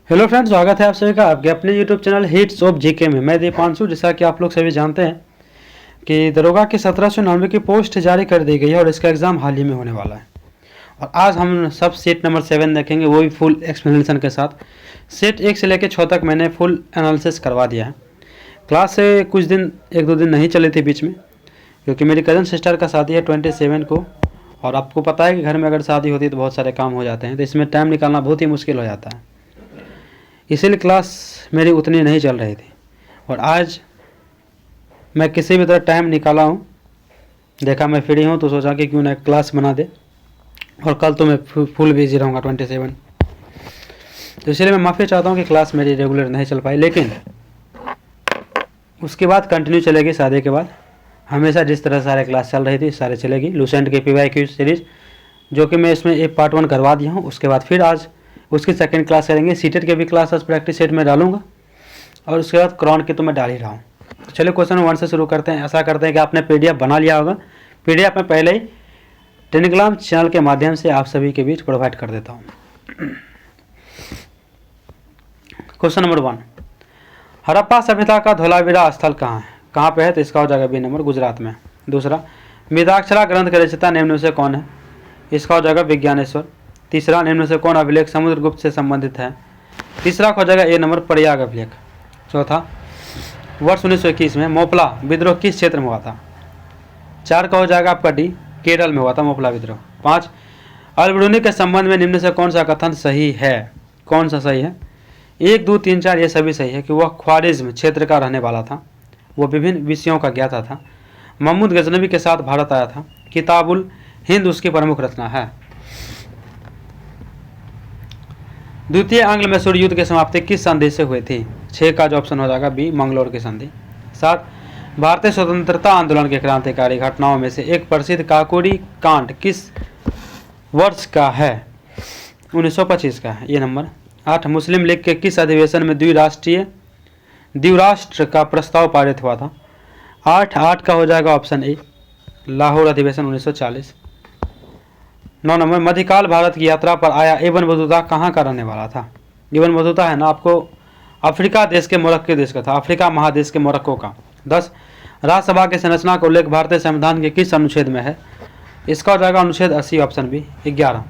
Hello friends, स्वागत है आप सभी का आपके अपने YouTube channel hits of GK में। मैं दीपांशु। जैसा कि आप लोग सभी जानते हैं कि दरोगा की 1799 की पोस्ट जारी कर दी गई है और इसका एग्ज़ाम हाल ही में होने वाला है। और आज हम सब सेट नंबर 7 देखेंगे, वो भी फुल एक्सप्लेनेशन के साथ। सेट 1 से लेकर 6 तक मैंने फुल एनालिसिस करवा दिया है। क्लास से कुछ दिन, 1-2 दिन नहीं चली थी बीच में, क्योंकि मेरी कज़न सिस्टर का शादी है 27 को। और आपको पता है कि घर में अगर शादी होती है तो बहुत सारे काम हो जाते हैं, तो इसमें टाइम निकालना बहुत ही मुश्किल हो जाता है। इसीलिए क्लास मेरी उतनी नहीं चल रही थी। और आज मैं किसी भी तरह टाइम निकाला हूँ, देखा मैं फ्री हूँ तो सोचा कि क्यों ना क्लास बना दे। और कल तो मैं फुल बिजी रहूँगा 27, तो इसलिए मैं माफ़ी चाहता हूँ कि क्लास मेरी रेगुलर नहीं चल पाई। लेकिन उसके बाद कंटिन्यू चलेगी। शादी के बाद हमेशा जिस तरह सारे क्लास चल रही थी सारे चलेगी। लूसेंट की PYQ सीरीज़, जो कि मैं इसमें एक पार्ट 1 करवा दिया हूँ। उसके बाद फिर आज उसकी सेकंड क्लास करेंगे। सीटेट के भी क्लास आज प्रैक्टिस सेट में डालूंगा, और उसके बाद क्रॉन की तो मैं डाल ही रहा हूँ। चलिए क्वेश्चन 1 से शुरू करते हैं। ऐसा करते हैं कि आपने PDF बना लिया होगा। PDF में पहले ही टेलीग्राम चैनल के माध्यम से आप सभी के बीच प्रोवाइड कर देता हूँ। क्वेश्चन नंबर 1, हड़प्पा सभ्यता का धोलावीरा स्थल कहाँ पे है? तो इसका हो जाएगा B नंबर, गुजरात में। दूसरा, मृदाक्षरा ग्रंथ के रचयिता निम्न में से कौन है? इसका हो जाएगा विज्ञानेश्वर। तीसरा, निम्न में से कौन अभिलेख समुद्रगुप्त से संबंधित है? तीसरा हो जाएगा A नंबर, प्रयाग अभिलेख। चौथा, वर्ष 1921 में मोपला विद्रोह किस क्षेत्र में हुआ था? 4 का हो जाएगा आपका D, केरल में हुआ था मोपला विद्रोह। 5, अल-बिरूनी के संबंध में निम्न से कौन सा कथन सही है? कौन सा सही है? 1, 2, 3, 4 ये सभी सही है कि वह ख्वारिज्म क्षेत्र का रहने वाला था, वो विभिन्न विषयों का ज्ञाता था, महमूद गजनवी के साथ भारत आया था, किताबुल हिंद उसकी प्रमुख रचना है। द्वितीय आंग्ल मैसूर युद्ध की समाप्ति किस संधि से हुई थी? 6 का जो ऑप्शन हो जाएगा B, मंगलोर की संधि। 7, भारतीय स्वतंत्रता आंदोलन के क्रांतिकारी घटनाओं में से एक प्रसिद्ध काकोरी कांड किस वर्ष का है? 1925 का है, ये नंबर। 8, मुस्लिम लीग के किस अधिवेशन में द्विराष्ट्र का प्रस्ताव पारित हुआ था? 8 का हो जाएगा ऑप्शन A, लाहौर अधिवेशन 1940। 9 नंबर, मध्यकाल भारत की यात्रा पर आया इब्न बतूता कहाँ का रहने वाला था? इब्न बतूता है ना आपको अफ्रीका देश के मोरक्को देश का था, अफ्रीका महादेश के मोरक्को का। 10, राज्यसभा की संरचना का उल्लेख भारतीय संविधान के किस अनुच्छेद में है? इसका हो जाएगा अनुच्छेद 80, ऑप्शन B। 11,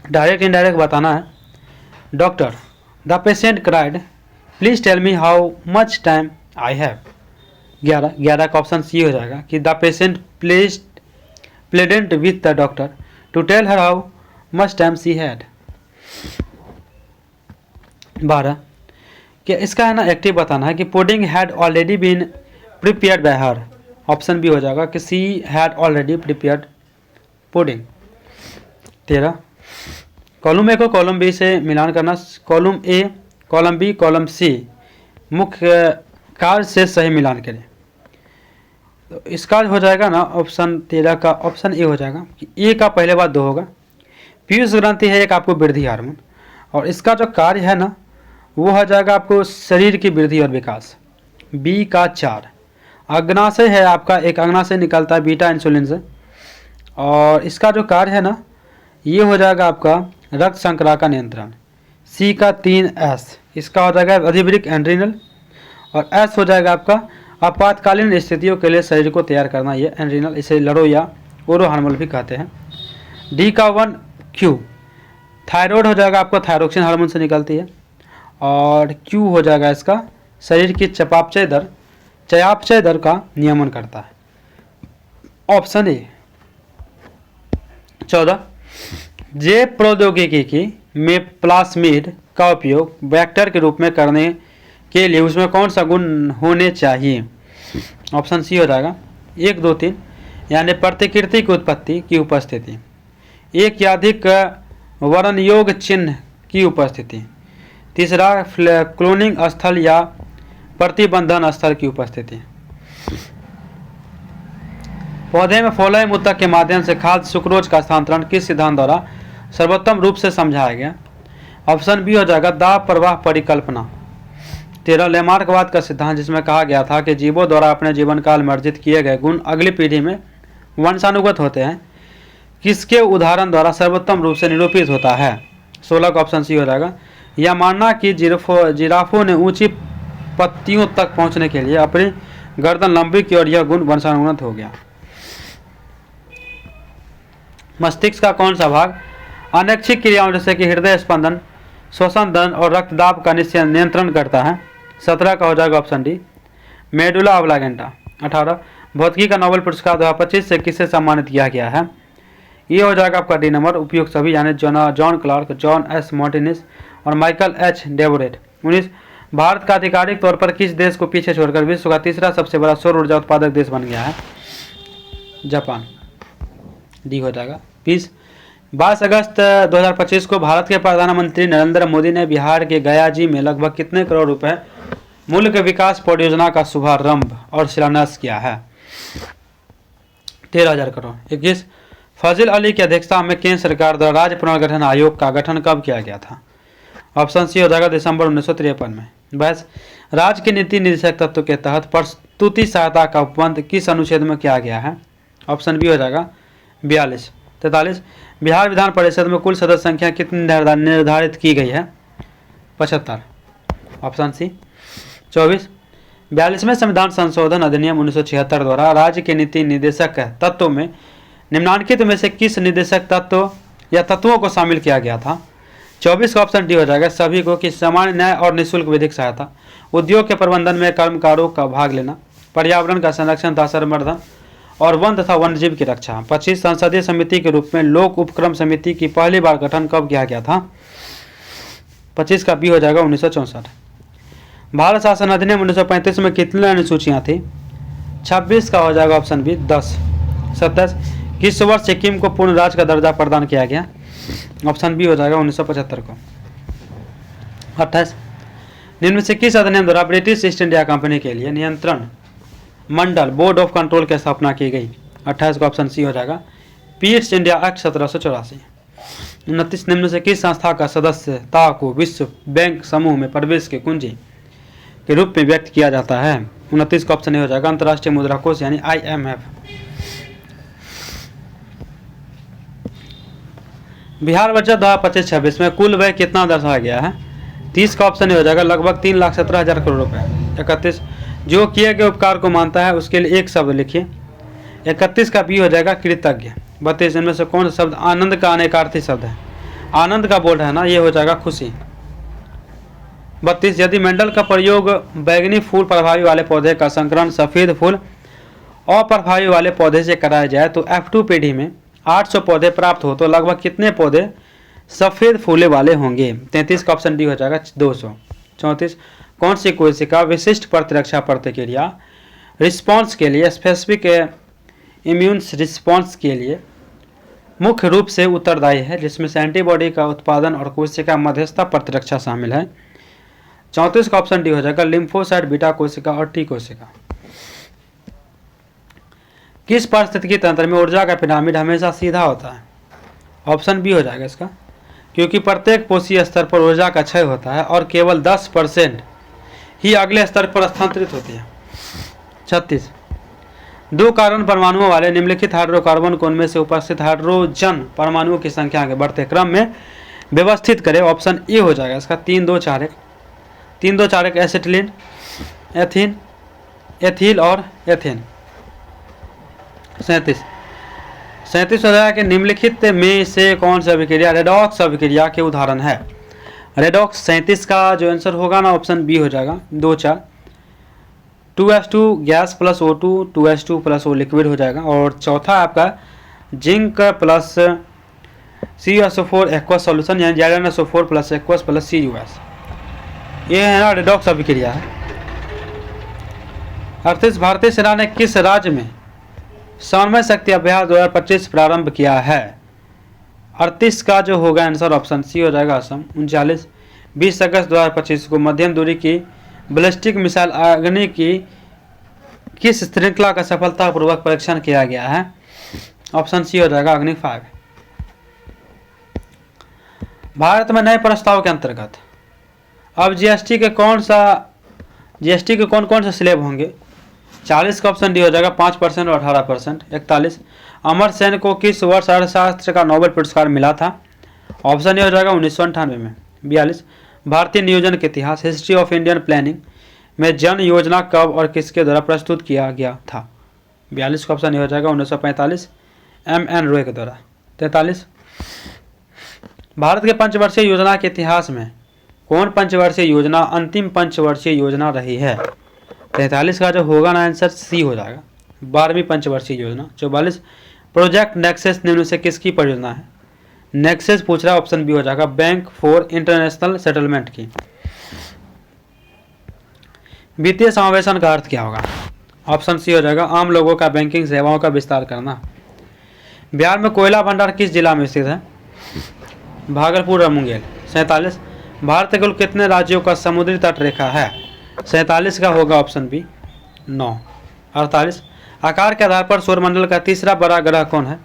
डायरेक्ट इनडायरेक्ट बताना है। Doctor, the patient cried, please tell me how much time I have. 11 का ऑप्शन C हो जाएगा कि the patient pleaded with the doctor to tell her how much time she had। 12, क्या इसका है ना एक्टिव बताना है कि pudding had already been prepared by her. Option B हो जाएगा कि she had already prepared pudding. 13, column A को कॉलम B से मिलान करना। Column A, column B, column C मुख्य कार्य से सही मिलान करें। तो इसका हो जाएगा ना ऑप्शन 13 का ऑप्शन A हो जाएगा कि A का पहले बार 2 होगा। पीयूष ग्रंथि है एक आपको वृद्धि हार्मोन, और इसका जो कार्य है ना वो हो जाएगा आपको शरीर की वृद्धि और विकास। B का 4, अग्नाशय है आपका, एक अग्नाशय निकलता है बीटा इंसुलिन से, और इसका जो कार्य है ना ये हो जाएगा आपका रक्त शर्करा का नियंत्रण। C का 3, S इसका हो जाएगा अधिवृक्क एड्रिनल, और S हो जाएगा आपका आपातकालीन स्थितियों के लिए शरीर को तैयार करना, ये एड्रिनल, इसे लड़ो या ओरो हार्मोन भी कहते हैं। D का 1, Q थायराइड हो जाएगा आपका, थायरोक्सिन हार्मोन से निकलती है, और Q हो जाएगा इसका शरीर की चयापचय दर का नियमन करता है, ऑप्शन A। 14, जे प्रौद्योगिकी में प्लास्मिड का उपयोग वेक्टर के रूप में करने के लिए उसमें कौन सा गुण होने चाहिए? ऑप्शन C हो जाएगा 1, 2, 3 यानी प्रतिकृति की उत्पत्ति की उपस्थिति, एक या अधिक वर्णयोग चिन्ह की उपस्थिति, तीसरा क्लोनिंग स्थल या प्रतिबंधन स्थल की उपस्थिति। पौधे में फोलाइम ऊतक के माध्यम से खाद्य सुक्रोज का स्थानांतरण किस सिद्धांत द्वारा सर्वोत्तम रूप से समझाया गया? ऑप्शन B हो जाएगा दाब प्रवाह परिकल्पना। 13, लेमार्कवाद का सिद्धांत, जिसमें कहा गया था कि जीवों द्वारा अपने जीवन काल में अर्जित किए गए गुण अगली पीढ़ी में वंशानुगत होते हैं, किसके उदाहरण द्वारा सर्वोत्तम रूप से निरूपित होता है? 16 का ऑप्शन सी हो जाएगा। यह मानना कि जिराफों ने ऊंची पत्तियों तक पहुंचने के लिए अपनी गर्दन लंबी की और यह गुण वंशानुगत हो गया। मस्तिष्क का कौन सा भाग अनैच्छिक क्रियाओं जैसे कि हृदय स्पंदन, श्वसन दंड और रक्तदाब का नियंत्रण करता है? 17 का हो जाएगा ऑप्शन डी मेडुला ऑब्लांगेटा। 18 भौतिकी का नोबेल पुरस्कार 2025 से किसे सम्मानित किया गया है? ये हो जाएगा आपका डी नंबर उपयुक्त सभी, यानी John Clarke, John S Martinis और माइकल एच डेबोरेट। 19 भारत का आधिकारिक तौर पर किस देश को पीछे छोड़कर विश्व का तीसरा सबसे बड़ा सौर ऊर्जा उत्पादक देश बन गया है? जापान, डी हो जाएगा। 20 22 अगस्त 2025 को भारत के प्रधानमंत्री नरेंद्र मोदी ने बिहार के गयाजी में लगभग कितने करोड़ रुपए मूल्य के विकास परियोजना का शुभारंभ और शिलान्यास किया है? 13,000 करोड़। 21 फजील अली की अध्यक्षता में केंद्र सरकार द्वारा राज्य पुनर्गठन आयोग का गठन कब किया गया था? ऑप्शन सी हो जाएगा दिसंबर 1953 में। 22 राज्य के नीति निदेशक तत्व के तहत प्रस्तुति सहायता का उपबंध किस अनुच्छेद में किया गया है? ऑप्शन बी हो जाएगा 42। 43 बिहार विधान परिषद में कुल सदस्य संख्या कितनी निर्धारित की गई है? 75, ऑप्शन सी। 24 42वें संविधान संशोधन अधिनियम 1976 द्वारा राज्य के नीति निदेशक तत्व में निम्नलिखित में से किस निदेशक तत्व या तत्वों को शामिल किया गया था? 24 का ऑप्शन डी हो जाएगा सभी को, कि सामान्य न्याय और निःशुल्क विधिक सहायता, उद्योग के प्रबंधन में कर्मकारों का भाग लेना, पर्यावरण का संरक्षण तथा संवर्धन और वन तथा वन्यजीव की रक्षा। 25 संसदीय समिति के रूप में लोक उपक्रम समिति की पहली बार गठन कब किया गया था? 25 का बी हो जाएगा 1964। भारत शासन अधिनियम 1935 में कितनी अनुसूचियाँ थी? 26 का हो जाएगा ऑप्शन बी 10। 27 किस वर्ष सिक्किम को पूर्ण राज्य का दर्जा प्रदान किया गया? ऑप्शन बी हो जाएगा 1975 को। 28 निम्न में से किस अधिनियम द्वारा ब्रिटिश ईस्ट इंडिया कंपनी के लिए नियंत्रण मंडल बोर्ड ऑफ कंट्रोल की स्थापना की गई? 28 का ऑप्शन सी हो जाएगा ईस्ट इंडिया एक्ट 1784। 29 निम्न से किस संस्था का सदस्यता को विश्व बैंक समूह में प्रवेश के कुंजी के रूप में व्यक्त किया जाता है? 29 का ऑप्शन ए हो जाएगा अंतर्राष्ट्रीय मुद्रा कोष यानी IMF। बिहार बजट 2025-26 में कुल व्यय कितना दर्शाया गया है? 30 का ऑप्शन हो जाएगा लगभग 3,17,000 करोड़ रुपए। 31 जो किए गए उपकार को मानता है उसके लिए एक शब्द लिखिए। 31 का बी हो जाएगा कृतज्ञ। 32 इनमें से कौन सा शब्द आनंद का अनेकार्थी शब्द है? आनंद का बोल है ना, ये हो जाएगा खुशी। 32 यदि मेंडल का प्रयोग बैंगनी फूल प्रभावी वाले पौधे का संकरण सफेद फूल अप्रभावी वाले पौधे से कराया जाए तो F2 पीढ़ी में 800 पौधे प्राप्त हो तो लगभग कितने पौधे सफेद फूले वाले होंगे? 33 का ऑप्शन डी हो जाएगा 200। 34 कौन सी कोशिका विशिष्ट प्रतिरक्षा प्रतिक्रिया रिस्पॉन्स के लिए स्पेसिफिक इम्यून रिस्पॉन्स के लिए मुख्य रूप से उत्तरदायी है, जिसमें से एंटीबॉडी का उत्पादन और कोशिका मध्यस्थता प्रतिरक्षा शामिल है? 34 का ऑप्शन डी हो जाएगा लिम्फोसाइट बीटा कोशिका और टी कोशिका। किस पारिस्थितिकी तंत्र में ऊर्जा का पिरामिड हमेशा सीधा होता है? ऑप्शन बी हो जाएगा इसका, क्योंकि प्रत्येक कोशीय स्तर पर ऊर्जा का क्षय होता है और केवल 10% ही अगले स्तर पर स्थानांतरित होती है। 36 दो कार्बन परमाणुओं वाले निम्नलिखित हाइड्रोकार्बन को उनमें से उपस्थित हाइड्रोजन परमाणुओं की संख्या के बढ़ते क्रम में व्यवस्थित करें। ऑप्शन ए हो जाएगा इसका 3-2-4-1। 3-2-4-1 एसिटिलीन, एथीन, एथिल और एथेन। 37 हो जाएगा कि निम्नलिखित में से कौन सी अभिक्रिया रेडॉक्स अभिक्रिया के उदाहरण है? रेडॉक्स 37 का जो आंसर होगा ना ऑप्शन बी हो जाएगा 2-4। 2H2 gas plus O2 2H2 plus O liquid हो जाएगा। और चौथा आपका zinc plus CuSO4 aqueous solution यानी ZnSO4 plus aqueous plus CuS, ये है ना रेडॉक्स अभिक्रिया है। 38 भारतीय सेना ने किस राज्य में समन्वय शक्ति अभ्यास 2025 प्रारंभ किया है? 38 का जो होगा आंसर ऑप्शन सी हो जाएगा असम। 39 20 अगस्त 2025 को मध्यम दूरी की बैलिस्टिक मिसाइल अग्नि की किस श्रृंखला का सफलतापूर्वक परीक्षण किया गया है? ऑप्शन सी हो जाएगा अग्नि 5। भारत में नए प्रस्ताव के अंतर्गत अब जीएसटी के कौन कौन से स्लैब होंगे? 40 का ऑप्शन डी हो जाएगा 5% और 18%। 41 अमर सेन को किस वर्ष अर्थशास्त्र का नोबेल पुरस्कार मिला था? ऑप्शन ए हो जाएगा 1998 में। 42 भारतीय नियोजन के इतिहास, हिस्ट्री ऑफ इंडियन प्लानिंग में जन योजना कब और किसके द्वारा प्रस्तुत किया गया था। 42 का ऑप्शन ए हो जाएगा 1945 M.N. रॉय के द्वारा। 43 भारत के पंचवर्षीय योजना के इतिहास में कौन पंचवर्षीय योजना अंतिम पंचवर्षीय योजना रही है। 43 का जो होगा ना आंसर सी हो जाएगा, 12वीं पंचवर्षीय योजना। 44 प्रोजेक्ट नेक्सस निम्न से किसकी परियोजना है। नेक्सस पूछ रहा है, ऑप्शन बी हो जाएगा बैंक फॉर इंटरनेशनल सेटलमेंट की। वित्तीय समावेशन का अर्थ क्या होगा। ऑप्शन सी हो जाएगा आम लोगों का बैंकिंग सेवाओं का विस्तार करना। बिहार में कोयला भंडार किस जिला में स्थित है। भागलपुर और मुंगेर। 47 भारत के कुल कितने राज्यों का समुद्री तट रेखा है। 47 का होगा ऑप्शन बी 9। 48 आकार के आधार पर सौरमंडल का तीसरा बड़ा ग्रह कौन है।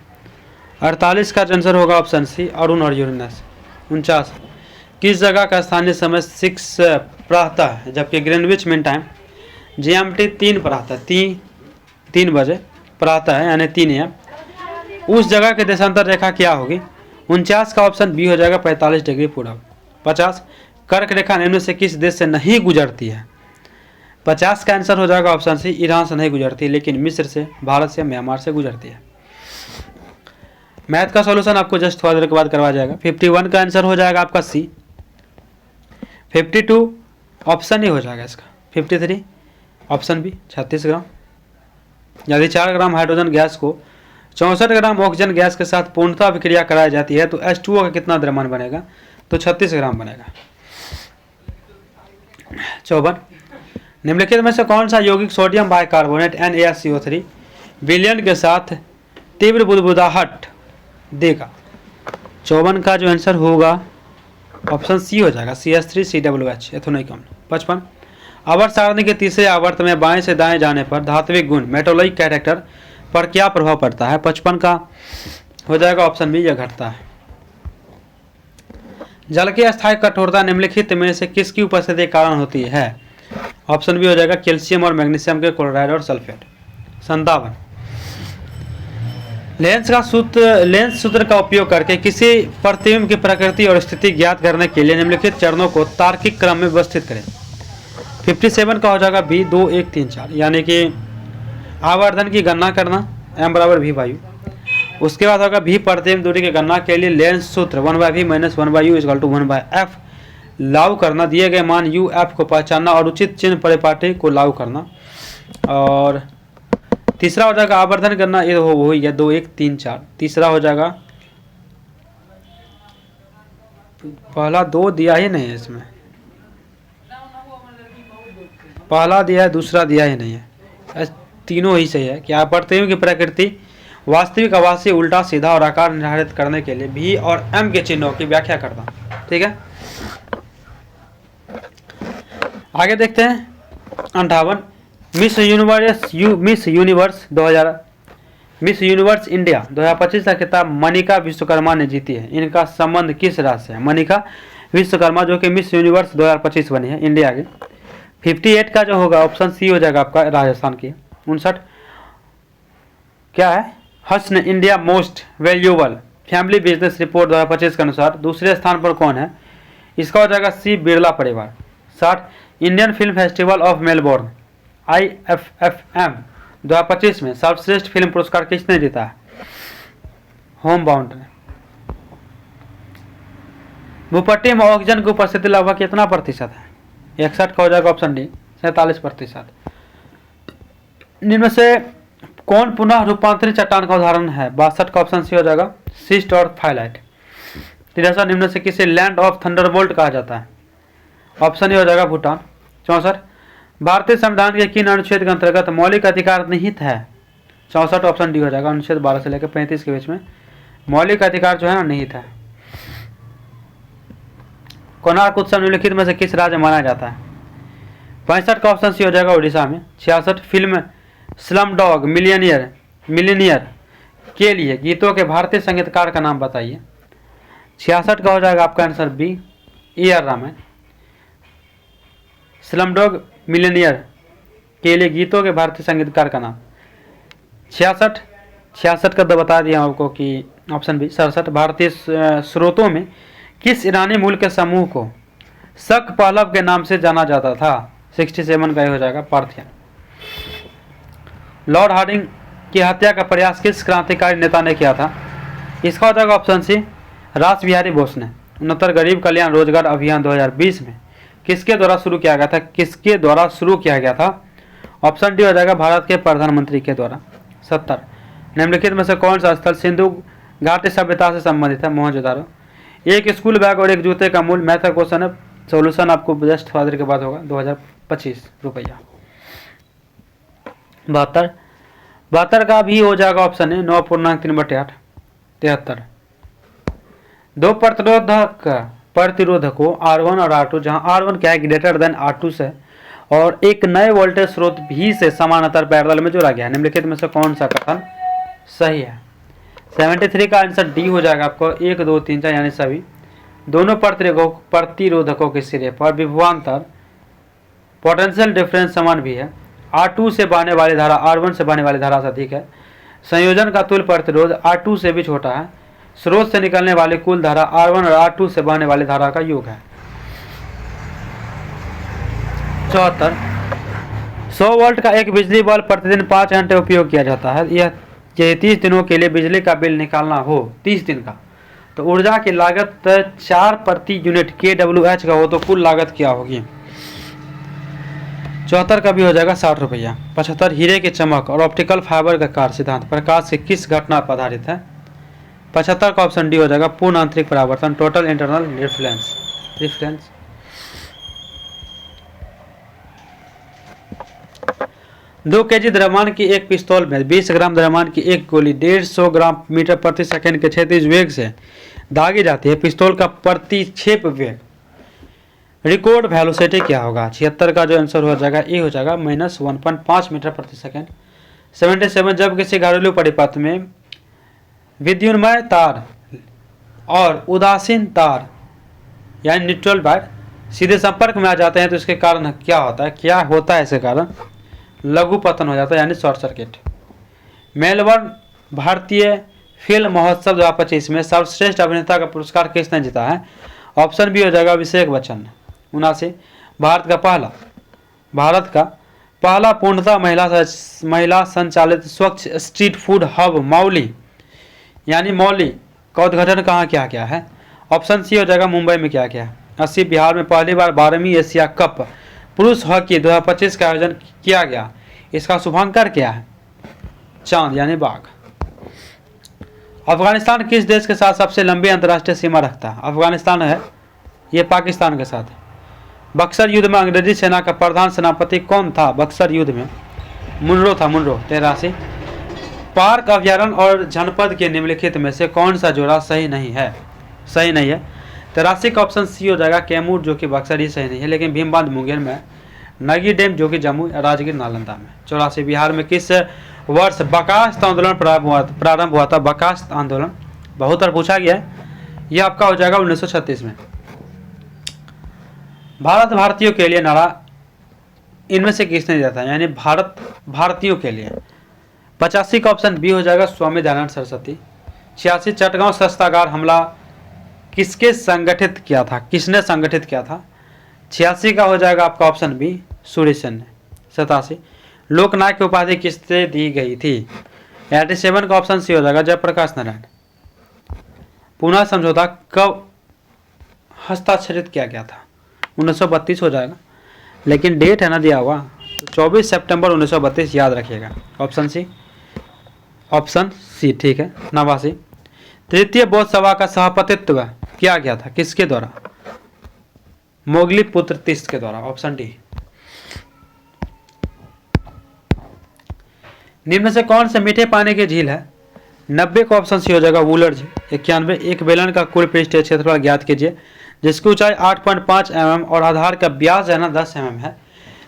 48 का आंसर होगा ऑप्शन सी अरुण और यूरेनस। 49 किस जगह का स्थानीय समय 6 प्रातः है जबकि ग्रीनविच मीन टाइम GMT 3 प्रातः 3 बजे प्रातः है यानी 3 AM। उस जगह की देशांतर रेखा क्या होगी। 49 का ऑप्शन बी हो जाएगा 45 डिग्री पूरब। 50 कर्क रेखा निम्न से किस देश से नहीं गुजरती है। 50 का आंसर हो जाएगा ऑप्शन सी ईरान से नहीं गुजरती, लेकिन मिस्र से, भारत से, म्यांमार से गुजरती है। मैथ का सॉल्यूशन आपको जस्ट थोड़ा देर के बाद करवाया जाएगा। 51 का आंसर हो जाएगा आपका सी। 52 ऑप्शन ही हो जाएगा इसका। 53 ऑप्शन बी 36 ग्राम। यदि 4 ग्राम हाइड्रोजन गैस को 64 ग्राम ऑक्सीजन गैस के साथ पूर्णतः विक्रिया कराई जाती है तो H2O का कितना द्रव्यमान बनेगा, तो 36 ग्राम बनेगा। 54 निम्नलिखित में से कौन सा यौगिक सोडियम बाइकार्बोनेट NaSCO3 विलयन के साथ तीव्र बुदबुदाहट देगा। 54 का जो आंसर होगा ऑप्शन सी हो जाएगा CH3COOH एथेनोइक अम्ल। 55 आवर्त सारणी के तीसरे आवर्त में बाएं से दाएं जाने पर धात्विक गुण मेटोलॉजिक कैरेक्टर पर क्या प्रभाव पड़ता है। 55 का हो जाएगा ऑप्शन बी, यह घटता है। जल की अस्थायी कठोरता निम्नलिखित में से किसकी उपस्थिति के कारण होती है। ऑप्शन बी हो जाएगा कैल्शियम और मैग्नीशियम के क्लोराइड और सल्फेट। 57 लेंस सूत्र का उपयोग करके किसी प्रतिबिंब की प्रकृति और स्थिति ज्ञात करने के लिए निम्नलिखित चरणों को तार्किक क्रम में व्यवस्थित करें। 57 का हो जाएगा बी 2 1 3 4 यानी कि आवर्धन की गणना करना m बराबर v वायु। उसके बाद होगा v प्रतिबिंब दूरी की गणना के लिए लेंस सूत्र 1/v - 1/u = 1/f लागू करना, दिए गए मान u f को पहचानना और उचित चिन्ह परिपाटी को लागू करना। और तीसरा हो जाएगा आवर्धन करना, ये हो गया 2 1 3 4। तीसरा हो जाएगा पहला 2 दिया ही नहीं है इसमें, पहला दिया है दूसरा दिया ही नहीं है, तीनों ही सही है कि प्रतिबिंब की प्रकृति वास्तविक आभासी उल्टा सीधा और आकार निर्धारित करने के लिए v और m के चिन्हों की व्याख्या करना। ठीक है, आगे देखते हैं। 58 मिस यूनिवर्स इंडिया 2025 का खिताब मनिका विश्वकर्मा ने जीती है। इनका संबंध किस राज्य से है। मनिका विश्वकर्मा जो कि मिस यूनिवर्स 2025 बनी है इंडिया की। 58 का जो होगा ऑप्शन सी हो जाएगा आपका राजस्थान की। 59 क्या है, Hurun India most valuable family business report 2025 के अनुसार दूसरे स्थान पर कौन है। इसका हो जाएगा सी बिरला परिवार। 60 Indian film festival of Melbourne IFFM 2025 में सर्वश्रेष्ठ फिल्म पुरस्कार किसने जीता है। होम बाउंड ने। भूपट्टी में ऑक्सीजन की उपस्थिति लगभग कितना प्रतिशत है। 61 का हो जाएगा ऑप्शन डी 47%। निम्न से कौन पुनः रूपांतरित चट्टान का उदाहरण है। 62 का ऑप्शन सी हो जाएगा सिस्ट और फाइलाइट। 63 निम्न से किसे लैंड ऑफ थंडरबोल्ट कहा जाता है। ऑप्शन ए हो जाएगा भूटान। 64 भारतीय संविधान के किन अनुच्छेद के अंतर्गत मौलिक अधिकार निहित है। 64 ऑप्शन डी हो जाएगा अनुच्छेद 12 से लेकर 35 के बीच में मौलिक अधिकार जो है ना निहित है। कोणार्क उत्सव निम्नलिखित में से किस राज्य में मनाया जाता है। 65 का ऑप्शन सी हो जाएगा उड़ीसा में। 66 फिल्म स्लम डॉग मिलीनियर के लिए गीतों के भारतीय संगीतकार का नाम बताइए। 66 का हो जाएगा आपका answer B AR Rahman. Slum dog millionaire के लिए गीतों के भारतीय संगीतकार का नाम। 66 का तो बता दिया आपको कि ऑप्शन बी। 67 भारतीय स्रोतों में किस ईरानी मूल के समूह को शक पहलव के नाम से जाना जाता था? 67 का ये हो जाएगा पार्थियन। लॉर्ड हार्डिंग की हत्या का प्रयास किस क्रांतिकारी नेता ने किया था? इसका हो जाएगा ऑप्शन सी, रास बिहारी बोस ने। 69 गरीब कल्याण रोजगार अभियान 2020 में किसके द्वारा शुरू किया गया था? किसके द्वारा शुरू किया गया था? ऑप्शन डी हो जाएगा भारत के प्रधानमंत्री के द्वारा। 70 निम्नलिखित में से कौन सा स्थल सिंधु घाटी सभ्यता से संबंधित है? मोहनजोदारो। एक स्कूल बैग और एक जूते का मूल्य, मैथ का क्वेश्चन है, सोल्यूशन आपको जस्ट फादर के बाद होगा। 2025 रुपया। 72 का भी हो जाएगा ऑप्शन है 9.3/8। 73 दो प्रतिरोधकों R1 और R2, जहां R1 क्या है ग्रेटर देन R2 से और एक नए वोल्टेज स्रोत भी से समानांतर पैरेलल में जोड़ा गया है। निम्नलिखित में से कौन सा कथन सही है? 73 का आंसर डी हो जाएगा आपको 1 2 3 4 यानी सभी। दोनों प्रतिरोधकों के सिरे पर विभवांतर पोटेंशियल डिफरेंस समान भी है। R2 से बहने वाली धारा R1 से बहने वाली धारा से अधिक है। संयोजन का तुल्य प्रतिरोध R2 से भी छोटा है। स्रोत से निकलने वाली कुल धारा R1 और R2 से बहने वाली धारा का योग है। 74 100 वोल्ट का एक बिजली बल्ब प्रतिदिन 5 घंटे उपयोग किया जाता है। यह 30 दिनों के लिए बिजली का बिल निकालना हो 30 दिन का, तो ऊर्जा की लागत 4 प्रति यूनिट kWh का हो तो कुल लागत क्या होगी? 74 का भी हो जाएगा 60 रुपया। 75 हीरे की चमक और ऑप्टिकल फाइबर का कार्य सिद्धांत प्रकाश के किस घटना पर आधारित है? 75 का ऑप्शन डी हो जाएगा पूर्ण आंतरिक परावर्तन, टोटल इंटरनल रिफ्लेक्शन। 2 kg द्रव्यमान की एक पिस्तौल में 20 ग्राम द्रव्यमान की एक गोली 150 ग्राम मीटर प्रति सेकंड के क्षैतिज वेग से दागी जाती है। पिस्तौल का प्रतिक्षेप वेग रिकॉर्ड वेलोसिटी क्या होगा? 76 का जो आंसर हो जाएगा ए हो जाएगा -1.5 मीटर प्रति सेकंड। 77 जब किसी घरेलू परिपथ में विद्युन्मय तार और उदासीन तार यानी न्यूट्रल वायर सीधे संपर्क में आ जाते हैं तो इसके कारण क्या होता है? क्या होता है इसके कारण? लघु पतन हो जाता है यानी शॉर्ट सर्किट। मेलबर्न भारतीय फिल्म महोत्सव 2025 में सर्वश्रेष्ठ अभिनेता का पुरस्कार किसने जीता है? ऑप्शन बी हो जाएगा अभिषेक बच्चन। 79 भारत का पहला पूर्णतः महिला संचालित स्वच्छ स्ट्रीट फूड हब मौली यानी मौली का उद्घाटन कहाँ किया गया है? ऑप्शन सी हो जाएगा मुंबई में किया गया है। 80 बिहार में पहली बार 12वीं एशिया कप पुरुष हॉकी 2025 का आयोजन किया गया। इसका शुभांकर क्या है? चांद यानी बाघ। अफगानिस्तान किस देश के साथ सबसे लंबी अंतर्राष्ट्रीय सीमा रखता है? अफगानिस्तान है ये पाकिस्तान के साथ। बक्सर युद्ध में अंग्रेजी सेना का प्रधान सेनापति कौन था? बक्सर युद्ध में मुनरो था, मुनरो। 83 पार्क अभ्यारण्य और जनपद के निम्नलिखित में से कौन सा जोड़ा सही नहीं है? 83 का ऑप्शन सी हो जाएगा कैमूर जो कि बक्सर ही सही नहीं है, लेकिन भीमबांध मुंगेर में, नगी डैम जो कि जम्मू, राजगीर नालंदा में। 84 बिहार में किस वर्ष बकास्त आंदोलन प्रारंभ हुआ था? बकास्त आंदोलन बहुत बार पूछा गया है, यह आपका हो जाएगा 1936 में। भारत भारतीयों के लिए नारा इनमें से किसने दिया था? यानी भारत भारतीयों के लिए। 85 का ऑप्शन बी हो जाएगा स्वामी दयानंद सरस्वती। 86 चटगांव शस्त्रागार हमला किसने संगठित किया था? 86 का हो जाएगा आपका ऑप्शन बी सूर्य सेन ने। 87 लोकनायक की उपाधि किससे दी गई थी? 87 का ऑप्शन सी हो जाएगा जयप्रकाश नारायण। पुनः समझौता कब हस्ताक्षरित किया गया था? 1932 हो जाएगा, लेकिन डेट है ना दिया हुआ, तो 24 सितंबर 1932 याद रखिएगा। ऑप्शन सी ठीक है। 89 तृतीय बौद्ध सभा का सभापतित्व किया गया था किसके द्वारा? मोगली पुत्र तीस्त के द्वारा। Option D. निम्न से कौन से मीठे पानी की झील है? 90 का ऑप्शन सी हो जाएगा वुलर झील। 91 एक बेलन का कुल पृष्ठीय क्षेत्रफल ज्ञात कीजिए जिसकी ऊंचाई 8.5 mm और आधार का व्यास है ना 10 mm है।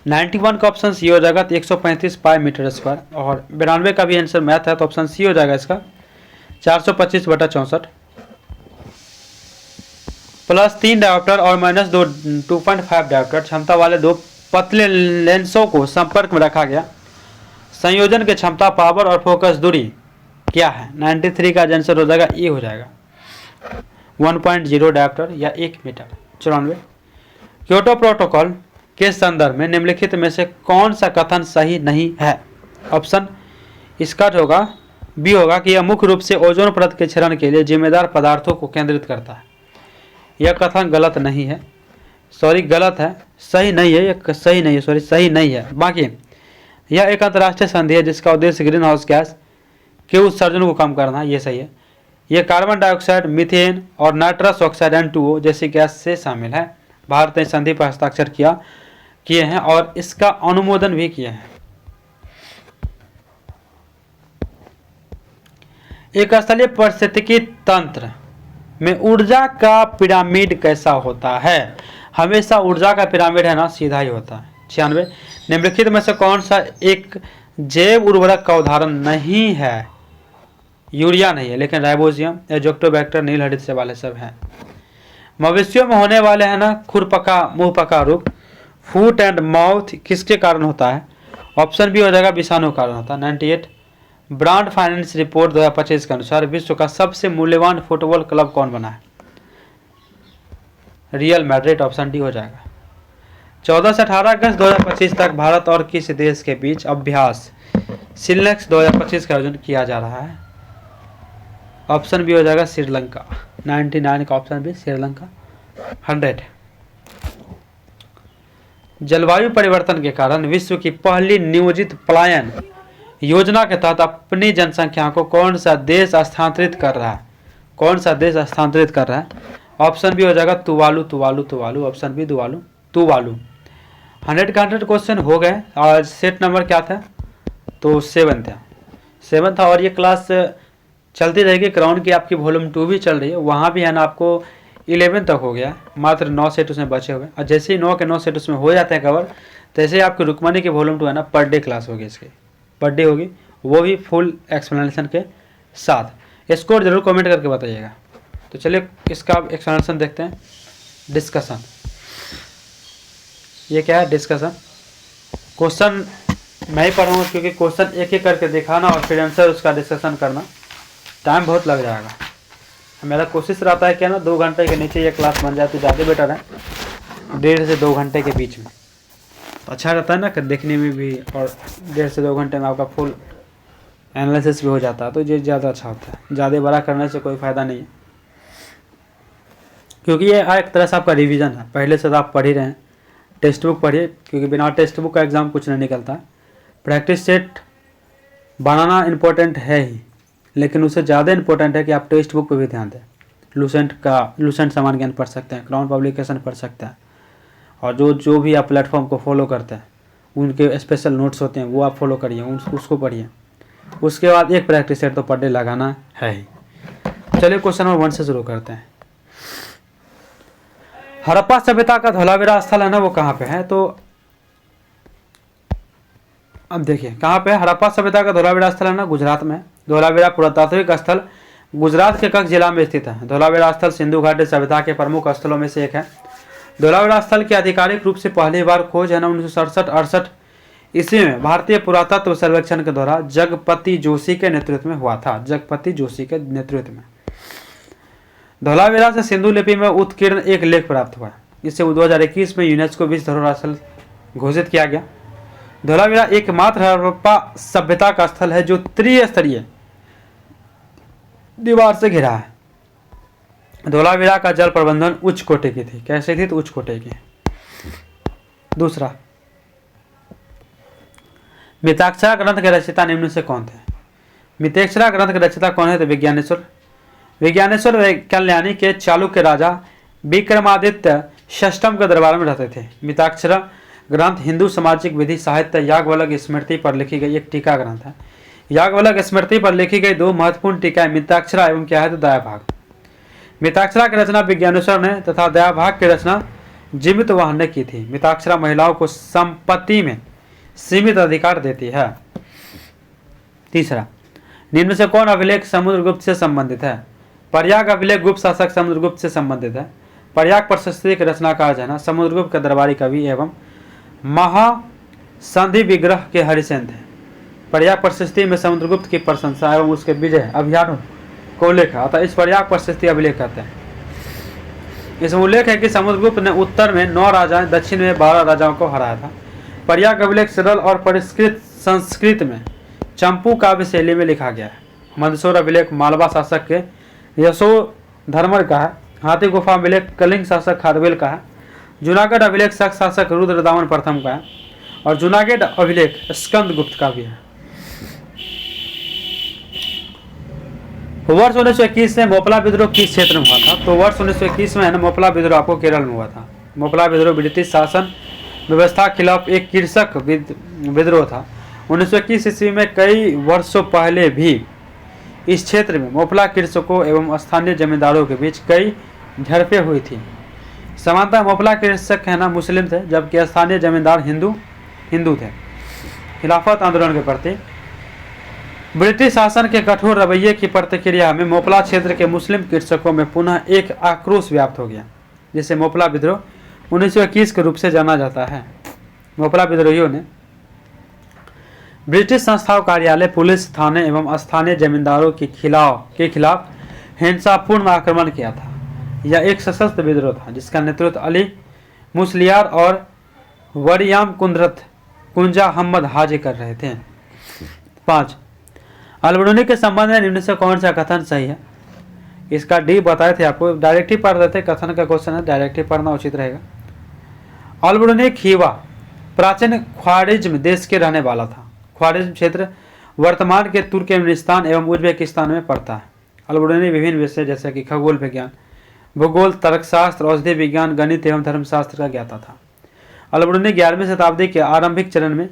91 का ऑप्शन सी हो जाएगा 135 पाई मीटर स्क्वायर। और 92 का भी आंसर मैथ है तो ऑप्शन सी हो जाएगा इसका 425/64 प्लस 3 डायोप्टर और माइनस 2.5 डायोप्टर क्षमता वाले दो पतले लेंसों को संपर्क में रखा गया। संयोजन की क्षमता, पावर और फोकस दूरी क्या है? 93 का आंसर हो जाएगा ए हो जाएगा 1.0 डायप्टर या 1 मीटर। 94। क्योटो प्रोटोकॉल के संदर्भ में निम्नलिखित में से कौन सा कथन सही नहीं है? ऑप्शन इसका जो होगा बी होगा कि यह मुख्य रूप से ओजोन परत के क्षरण के लिए जिम्मेदार पदार्थों को केंद्रित करता है। यह कथन गलत नहीं है, सॉरी गलत है, सही नहीं है, यह सही नहीं है, सॉरी सही नहीं है। बाकी यह एक अंतर्राष्ट्रीय संधि है जिसका उद्देश्य ग्रीन हाउस गैस के उत्सर्जन को कम करना, ये सही है। यह कार्बन डाइऑक्साइड, मीथेन और नाइट्रस ऑक्साइड N2O जैसी गैस से शामिल है। भारत ने संधि पर हस्ताक्षर किए हैं और इसका अनुमोदन भी किए हैं। एक स्थलीय पारिस्थितिकी तंत्र में ऊर्जा का पिरामिड कैसा होता है? हमेशा ऊर्जा का पिरामिड है ना सीधा ही होता है। 96। निम्नलिखित में से कौन सा एक जैव उर्वरक का उदाहरण नहीं है? यूरिया नहीं है, लेकिन राइबोजियम, एजोक्टोबैक्टर, नील हरित से वाले सब हैं। मवेशियों में होने वाले है ना खुरपका मुंहपका रोग, फूट एंड माउथ किसके कारण होता है? ऑप्शन बी हो जाएगा विषाणु कारण होता है। 98। ब्रांड फाइनेंस रिपोर्ट 2025 के अनुसार विश्व का सबसे मूल्यवान फुटबॉल क्लब कौन बना है? रियल मैड्रिड, ऑप्शन डी हो जाएगा। 14 से 18 अगस्त 2025 तक भारत और किस देश के बीच अभ्यास सिलेक्स 2025 का आयोजन किया जा रहा है? ऑप्शन बी हो जाएगा श्रीलंका। 99 का ऑप्शन बी श्रीलंका। 100। जलवायु परिवर्तन के कारण विश्व की पहली नियोजित पलायन योजना के तहत अपनी जनसंख्या को कौन सा देश स्थानांतरित कर रहा है? कौन सा देश स्थानांतरित कर रहा है? ऑप्शन बी हो जाएगा Tuvalu, Tuvalu, Tuvalu, option B Tuvalu, Tuvalu. 100 का 100 क्वेश्चन हो गए। आज सेट नंबर क्या था? तो 7 था, 7 था। और ये क्लास चलती रहेगी। क्राउन की आपकी वॉल्यूम 2 भी चल रही है, वहाँ भी है ना आपको 11 तक हो गया, मात्र 9 सेट उसमें बचे हुए। और जैसे ही 9 के 9 सेट उसमें हो जाते हैं कवर, तैसे ही आपकी रुकमनी की वॉल्यूम 2 है ना पर डे क्लास होगी, इसकी पर डे होगी, वो भी फुल एक्सप्लेनेशन के साथ। इसको जरूर कमेंट करके बताइएगा। तो चलिए इसका एक्सप्लेनेशन देखते हैं। डिस्कशन, ये क्या है? डिस्कशन। क्वेश्चन मैं ही पढ़ूँगा क्योंकि क्वेश्चन एक एक करके दिखाना और फिर आंसर उसका डिस्कशन करना, टाइम बहुत लग जाएगा। मेरा कोशिश रहता है कि ना 2 घंटे के नीचे ये क्लास बन जाए तो ज़्यादा बेटर है, 1.5 से 2 घंटे के बीच में तो अच्छा रहता है ना कि देखने में भी, और 1.5 से 2 घंटे में आपका फुल एनालिसिस भी हो जाता है, तो ये ज़्यादा अच्छा होता है। ज़्यादा बड़ा करने से कोई फ़ायदा नहीं है, क्योंकि ये एक तरह से आपका रिवीजन है। पहले से तो आप पढ़ ही रहे हैं, टेक्स्ट बुक पढ़िए, क्योंकि बिना टेक्स्ट बुक का एग्ज़ाम कुछ नहीं निकलता। प्रैक्टिस सेट बनाना इम्पोर्टेंट है ही, लेकिन उससे ज़्यादा इम्पोर्टेंट है कि आप टेक्स्ट बुक पर भी ध्यान दें। लूसेंट सामान्य ज्ञान पढ़ सकते हैं, क्राउन पब्लिकेशन पढ़ सकते हैं, और जो भी आप प्लेटफॉर्म को फॉलो करते हैं उनके स्पेशल नोट्स होते हैं वो आप फॉलो करिए, उसको पढ़िए। उसके बाद एक प्रैक्टिस सेट तो पर डे लगाना है ही। चलिए क्वेश्चन नंबर 1 से शुरू करते हैं। हड़प्पा सभ्यता का धोलावीरा स्थल है ना, वो कहाँ पे है? तो अब देखिए कहाँ पे है हड़प्पा सभ्यता का धोलावीरा स्थल है ना, गुजरात में। धोलावीरा पुरातात्विक स्थल गुजरात के कच्छ जिला में स्थित है। धोलावीरा स्थल सिंधु घाटी सभ्यता के प्रमुख स्थलों में से एक है। धोलावीरा स्थल की आधिकारिक रूप से पहली बार खोज है ना 1967-68 ईस्वी में भारतीय पुरातत्व सर्वेक्षण के द्वारा जगपति जोशी के नेतृत्व में हुआ था। जगपति जोशी के नेतृत्व में धोलावीरा से सिंधु लिपि में उत्कीर्ण एक लेख प्राप्त हुआ। इसे 2021 में यूनेस्को विश्व धरोहर स्थल घोषित किया गया। धोलावीरा एकमात्र हड़प्पा सभ्यता का स्थल है जो त्रिस्तरीय दीवार से घिरा है। धोलावीरा का जल प्रबंधन उच्च कोटि की थी। कैसे थी? तो उच्च कोटि की। दूसरा, मिताक्षरा ग्रंथ के रचयिता निम्न से कौन थे? मिताक्षरा ग्रंथ के रचयिता कौन है? तो विज्ञानेश्वर कल्याणी के चालुक्य राजा विक्रमादित्य षष्ठम के दरबार में रहते थे। मिताक्षरा ग्रंथ हिंदू सामाजिक विधि साहित्य याज्ञवल्क्य स्मृति पर लिखी गई एक टीका ग्रंथ है। याज्ञवल्क्य स्मृति पर लिखी गई 2 महत्वपूर्ण टीकाएं मिताक्षरा एवं क्या है? तो दयाभाग। मिताक्षरा की रचना विज्ञानेश्वर ने तथा दयाभाग की रचना जीवितवाहन ने की थी। मिताक्षरा महिलाओं को संपत्ति में सीमित अधिकार देती है। तीसरा, निम्न से कौन अभिलेख समुद्रगुप्त से संबंधित है? प्रयाग अभिलेख गुप्त शासक समुद्रगुप्त से संबंधित है। प्रयाग प्रशस्ति के रचनाकार है ना समुद्रगुप्त के दरबारी कवि एवं महासंधि विग्रह के हरिसेन थे। प्रयाग प्रशस्ति में समुद्रगुप्त की प्रशंसा एवं उसके विजय अभियानों को लिखा, अतः इस प्रयाग प्रशस्ति अभिलेख कहते हैं। इसमें उल्लेख है कि समुद्रगुप्त ने उत्तर में 9 राजाएं, दक्षिण में 12 राजाओं को हराया था। पर यह अभिलेख सरल और परिष्कृत संस्कृत में चंपू काव्य शैली में लिखा गया है। मंदसौर अभिलेख मालवा शासक के यशोधर्मर का है। हाथी गुफा अभिलेख कलिंग शासक खारवेल का है। जूनागढ़ अभिलेख शक शासक रुद्रदामन प्रथम का है। और जूनागढ़ अभिलेख स्कंद गुप्त का भी है। वर्ष 1921 में मोपला विद्रोह किस क्षेत्र में हुआ था? तो वर्ष 1921 में है ना मोपला विद्रोह आपको केरल में हुआ था। मोपला विद्रोह ब्रिटिश शासन व्यवस्था के खिलाफ एक कृषक विद्रोह था। 1921 ईस्वी में कई वर्षों पहले भी इस क्षेत्र में मोपला कृषकों एवं स्थानीय जमींदारों के बीच कई झड़पें हुई थी। सामान्यतः मोपला कृषक है ना मुस्लिम थे, जबकि स्थानीय जमींदार हिंदू थे। खिलाफत आंदोलन के प्रति ब्रिटिश शासन के कठोर रवैये की प्रतिक्रिया में मोपला क्षेत्र के मुस्लिम कृषकों में पुनः एक आक्रोश व्याप्त हो गया, जिसे मोपला विद्रोह 1921 के रूप से जाना जाता है। मोपला विद्रोहियों ने ब्रिटिश संस्थाओं, कार्यालय, पुलिस थाने एवं स्थानीय जमींदारों के खिलाफ हिंसापूर्ण आक्रमण किया था। यह एक सशस्त्र विद्रोह था जिसका नेतृत्व अली मुसलियार और वरियाम कुंजा अहमद हाजी कर रहे थे। 5. अलबरूनी के संबंध में निम्न से कौन सा कथन सही है? इसका डी बताए थे आपको, डायरेक्ट ही पढ़ रहे थे। कथन का क्वेश्चन है, डायरेक्ट ही पढ़ना उचित रहेगा। अलबरूनी खीवा प्राचीन ख्वारिज्म देश के रहने वाला था। ख्वारिज्म क्षेत्र वर्तमान के तुर्कमेनिस्तान एवं उज्बेकिस्तान में पड़ता है। अलबरूनी विभिन्न विषय जैसे कि खगोल विज्ञान, भूगोल, तर्कशास्त्र, औषधि विज्ञान, गणित एवं धर्मशास्त्र का ज्ञाता था। अलबरूनी 11वीं शताब्दी के आरंभिक चरण में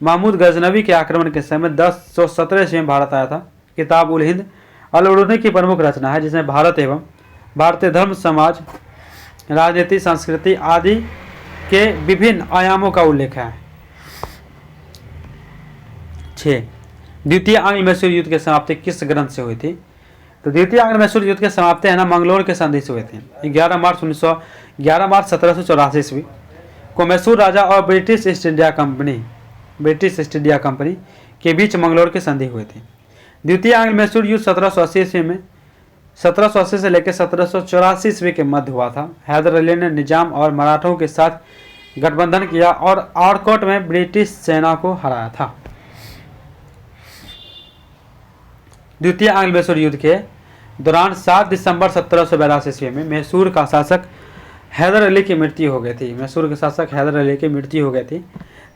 महमूद गजनवी के आक्रमण के समय 1017 ईस्वी में भारत आया था। किताब उल हिंद अलबरूनी की प्रमुख रचना है, जिसमें भारत एवं भारतीय धर्म, समाज, राजनीति, संस्कृति आदि के विभिन्न आयामों का उल्लेख है। 6. द्वितीय आंग्ल मैसूर युद्ध की समाप्ति किस ग्रंथ से हुई थी? तो द्वितीय आंग्ल मैसूर युद्ध की समाप्ति है ना मंगलोर के संधि से हुए थे। 11 मार्च 1784 ईस्वी को मैसूर राजा और ब्रिटिश ईस्ट इंडिया कंपनी के बीच मंगलोर की संधि हुई थी। द्वितीय आंग्ल मैसूर युद्ध 1780 ईस्वी में 1780 से लेकर 1784 ईस्वी के मध्य हुआ था। हैदर अली ने निजाम और मराठों के साथ गठबंधन किया और आरकोट में ब्रिटिश सेना को हराया था। द्वितीय आंग्ल मैसूर युद्ध के दौरान 7 दिसंबर 1782 ईस्वी में मैसूर का शासक हैदर अली की मृत्यु हो गई थी। मैसूर के शासक हैदर अली की मृत्यु हो गई थी।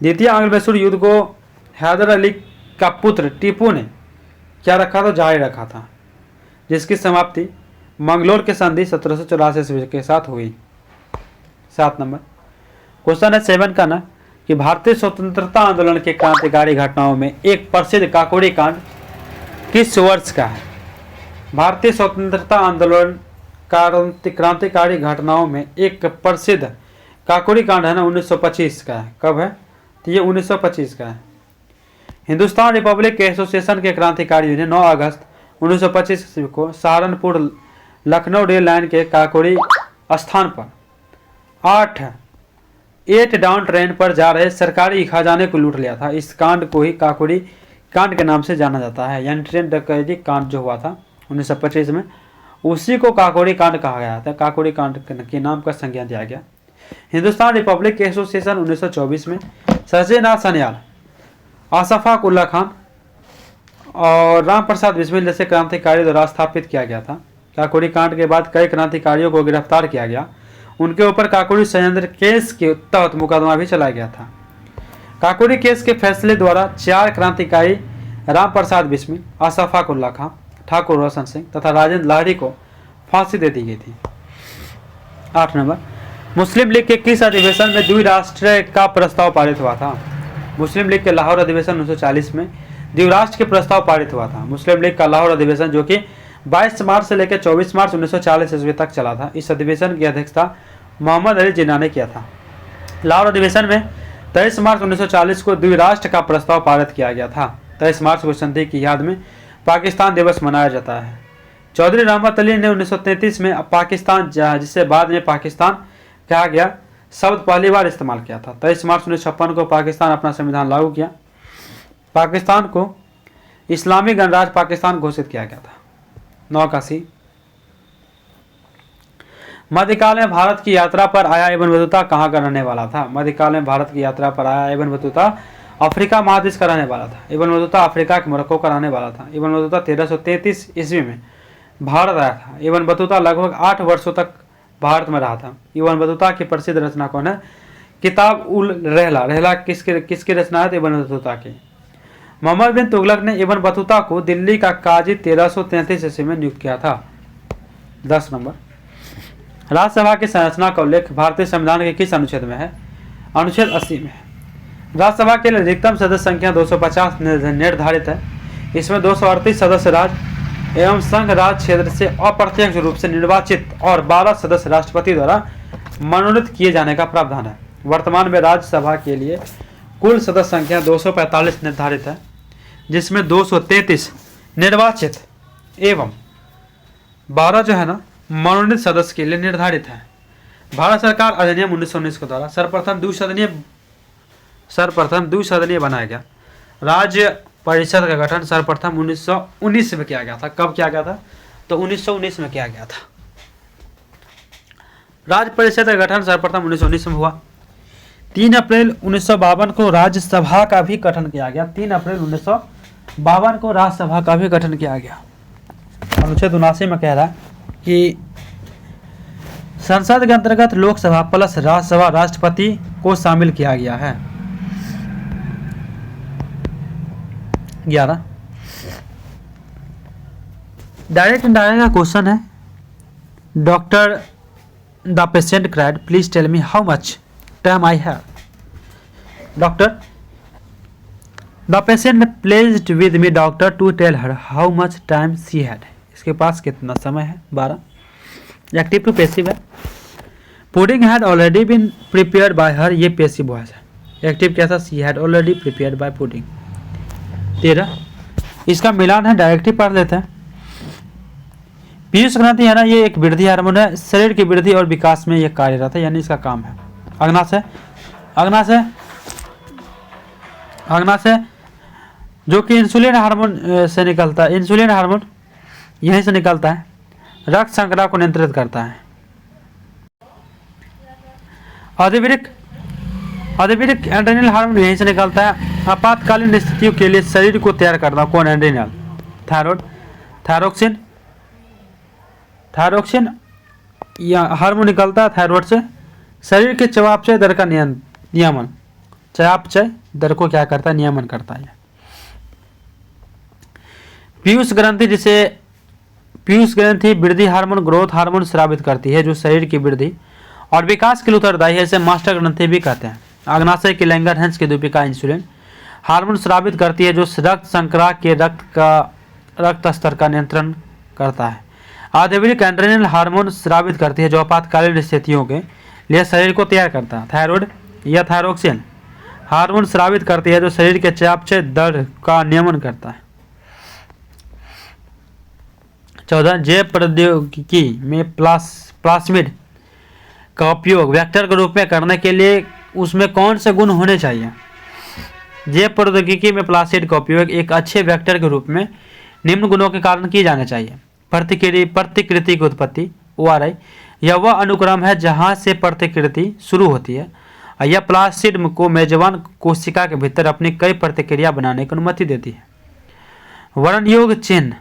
द्वितीय आंग्ल मैसूर युद्ध को हैदर अली का पुत्र टीपू ने क्या रखा था? जारी रखा था, जिसकी समाप्ति मंगलोर के संधि 1784 ईस्वी के साथ हुई। 7 नंबर क्वेश्चन है 7 का ना कि भारतीय स्वतंत्रता आंदोलन के क्रांतिकारी घटनाओं में एक प्रसिद्ध काकोरी कांड किस वर्ष का है? भारतीय स्वतंत्रता आंदोलन क्रांतिकारी घटनाओं में एक प्रसिद्ध काकोरी कांड है ना 1925 का है। कब है? तो ये 1925 का है। हिंदुस्तान रिपब्लिक के एसोसिएशन के क्रांतिकारियों ने 9 अगस्त 1925 ईस्वी को सहारनपुर लखनऊ रेल लाइन के काकोरी स्थान पर 8 डाउन ट्रेन पर जा रहे सरकारी खजाने को लूट लिया था। इस कांड को ही काकोरी कांड के नाम से जाना जाता है। यानी ट्रेन डकैती कांड जो हुआ था 1925 में, उसी को काकोरी कांड कहा गया था। काकोरी कांड के नाम का संज्ञा दिया गया। हिंदुस्तान रिपब्लिक एसोसिएशन 1924 में सचिनाथ सन्याल, आसफाक उल्ला खान और राम प्रसाद बिस्मिल जैसे क्रांतिकारी द्वारा स्थापित किया गया था। काकोरी कांड के बाद कई क्रांतिकारियों को गिरफ्तार किया गया। उनके ऊपर काकोरी षड्यंत्र केस के तहत मुकदमा भी चलाया गया था। काकोरी केस के फैसले द्वारा 4 क्रांतिकारी राम प्रसाद बिस्मिल, आसफाक उल्ला खान, ठाकुर रोशन सिंह तथा राजेंद्र लाहिड़ी को फांसी दे दी गई थी। 8 नंबर मुस्लिम लीग के किस अधिवेशन में द्विराष्ट्र का प्रस्ताव पारित हुआ था? मुस्लिम लीग के लाहौर अधिवेशन 1940 में द्विराष्ट्र के प्रस्ताव पारित हुआ था। मुस्लिम लीग का लाहौर अधिवेशन जो कि 22 मार्च से लेकर 24 मार्च 1940 ईस्वी तक चला था। इस अधिवेशन की अध्यक्षता मोहम्मद अली जिन्ना ने किया था। लाहौर अधिवेशन में 23 मार्च 1940 को द्विराष्ट्र का प्रस्ताव पारित किया गया था। 23 मार्च को संधि की याद में पाकिस्तान दिवस मनाया जाता है। चौधरी रहमत अली ने 1933 में पाकिस्तान, जिसे बाद में पाकिस्तान कहा गया, शब्द पहली बार इस्तेमाल किया था। 23 मार्च 1956 को पाकिस्तान अपना संविधान लागू किया। पाकिस्तान को इस्लामी गणराज्य पाकिस्तान घोषित किया गया था। 9 का सी मध्यकाल में भारत की यात्रा पर आया इब्न बतूता कहाँ का रहने वाला था? मध्यकाल में भारत की यात्रा पर आया इब्न बतूता अफ्रीका महादेश का रहने वाला था। इब्न बतूता अफ्रीका के मोरक्को का रहने वाला था। इब्न बतूता 1333 ईस्वी में भारत आया था। इब्न बतूता लगभग 8 वर्षों तक भारत में रहा था। इब्न बतूता की प्रसिद्ध रचना कौन है? किताब उल रहला। रहला किसकी रचना है? इब्न बतूता की। मोहम्मद बिन तुगलक ने इब्न बतूता को दिल्ली का काजी 1333 ईस्वी में नियुक्त किया था। 10 नंबर, राज्यसभा की संरचना का उल्लेख भारतीय संविधान के किस अनुच्छेद में है? अनुच्छेद 80 में। राज्यसभा के लिए अधिकतम सदस्य संख्या 250 निर्धारित है। इसमें 238 सदस्य राज्य एवं संघ राज क्षेत्र से अप्रत्यक्ष रूप से निर्वाचित और 12 सदस्य राष्ट्रपति द्वारा मनोनीत किए जाने का प्रावधान है। वर्तमान में राज्यसभा के लिए कुल सदस्य संख्या 245 निर्धारित है, जिसमें 233 निर्वाचित एवं 12 जो है ना मनोनीत सदस्य के लिए निर्धारित है। भारत सरकार अधिनियम 1919 के द्वारा सर्वप्रथम द्विसदनीय बनाया गया। राज्य परिषद का गठन सर्वप्रथम 1919 में किया गया था। कब किया गया था? तो 1919 में किया गया था। राज्य परिषद का गठन सर्वप्रथम 1919 में हुआ। 3 अप्रैल 1952 को राज्यसभा का भी गठन किया गया। 3 अप्रैल 1952 को राज्यसभा का भी गठन किया गया। अनुच्छेद 79 में कह रहा है कि संसद के अंतर्गत लोकसभा प्लस राज्यसभा राष्ट्रपति को शामिल किया गया है। 11 डायरेक्ट इंडायरेक्ट का क्वेश्चन है। Doctor the patient cried please tell me how much time I have. Doctor the patient pleaded with me doctor to tell her how much time she had. इसके पास कितना समय है? 12। एक्टिव टू पैसिव है। Pudding had already been prepared by her, ये passive voice है। Active क्या था? She had already prepared by pudding. 13 इसका मिलान है, डायरेक्टिव पढ़ लेते हैं। पीयूष ग्रंथि है ना, ये एक वृद्धि हार्मोन है, शरीर की वृद्धि और विकास में ये कार्यरत है, यानी इसका काम है। अग्नाशय जो कि इंसुलिन हार्मोन से निकलता है। इंसुलिन हार्मोन यहीं से निकलता है, रक्त शर्करा को नियंत्रित करता है। अधिवृक्क एड्रेनल हार्मोन यहीं से निकलता है। आपातकालीन स्थितियों के लिए शरीर को तैयार करना कौन? एड्रेनल। थायरोक्सिन या हार्मोन निकलता है थायराइड से। शरीर के चयापचय दर का नियमन, चयापचय दर को क्या करता है? नियमन करता है। पीयूष ग्रंथि वृद्धि हार्मोन, ग्रोथ हार्मोन स्रावित करती है, जो शरीर की वृद्धि और विकास के लिए उत्तरदायी है। इसे मास्टर ग्रंथि भी कहते हैं। अग्नाशय की लैंगरहैंस की दीपिका इंसुलिन हार्मोन स्रावित करती है, जो रक्त शर्करा के रक्त स्तर का नियंत्रण करता है। आधिवृक्क एड्रेनल हार्मोन स्रावित करती है, जो आपातकालीन स्थितियों के लिए शरीर को तैयार करता है। थायराइड या थायरोक्सिन हार्मोन स्रावित करती है, जो शरीर के चयापचय दर का नियमन करता है। 14 जैव प्रौद्योगिकी में प्लास्मिड का उपयोग वेक्टर के रूप में करने के लिए उसमें कौन से गुण होने चाहिए? जैव प्रौद्योगिकी में प्लास्मिड का उपयोग एक अच्छे वेक्टर के रूप में निम्न गुणों के कारण किए जाने चाहिए। प्रतिकृति की उत्पत्ति, ORI, यह वह अनुक्रम है जहां से प्रतिकृति शुरू होती है। यह प्लास्मिड को मेजबान कोशिका के भीतर अपनी कई प्रतिक्रिया बनाने की अनुमति देती है। वर्णयोग चिन्ह,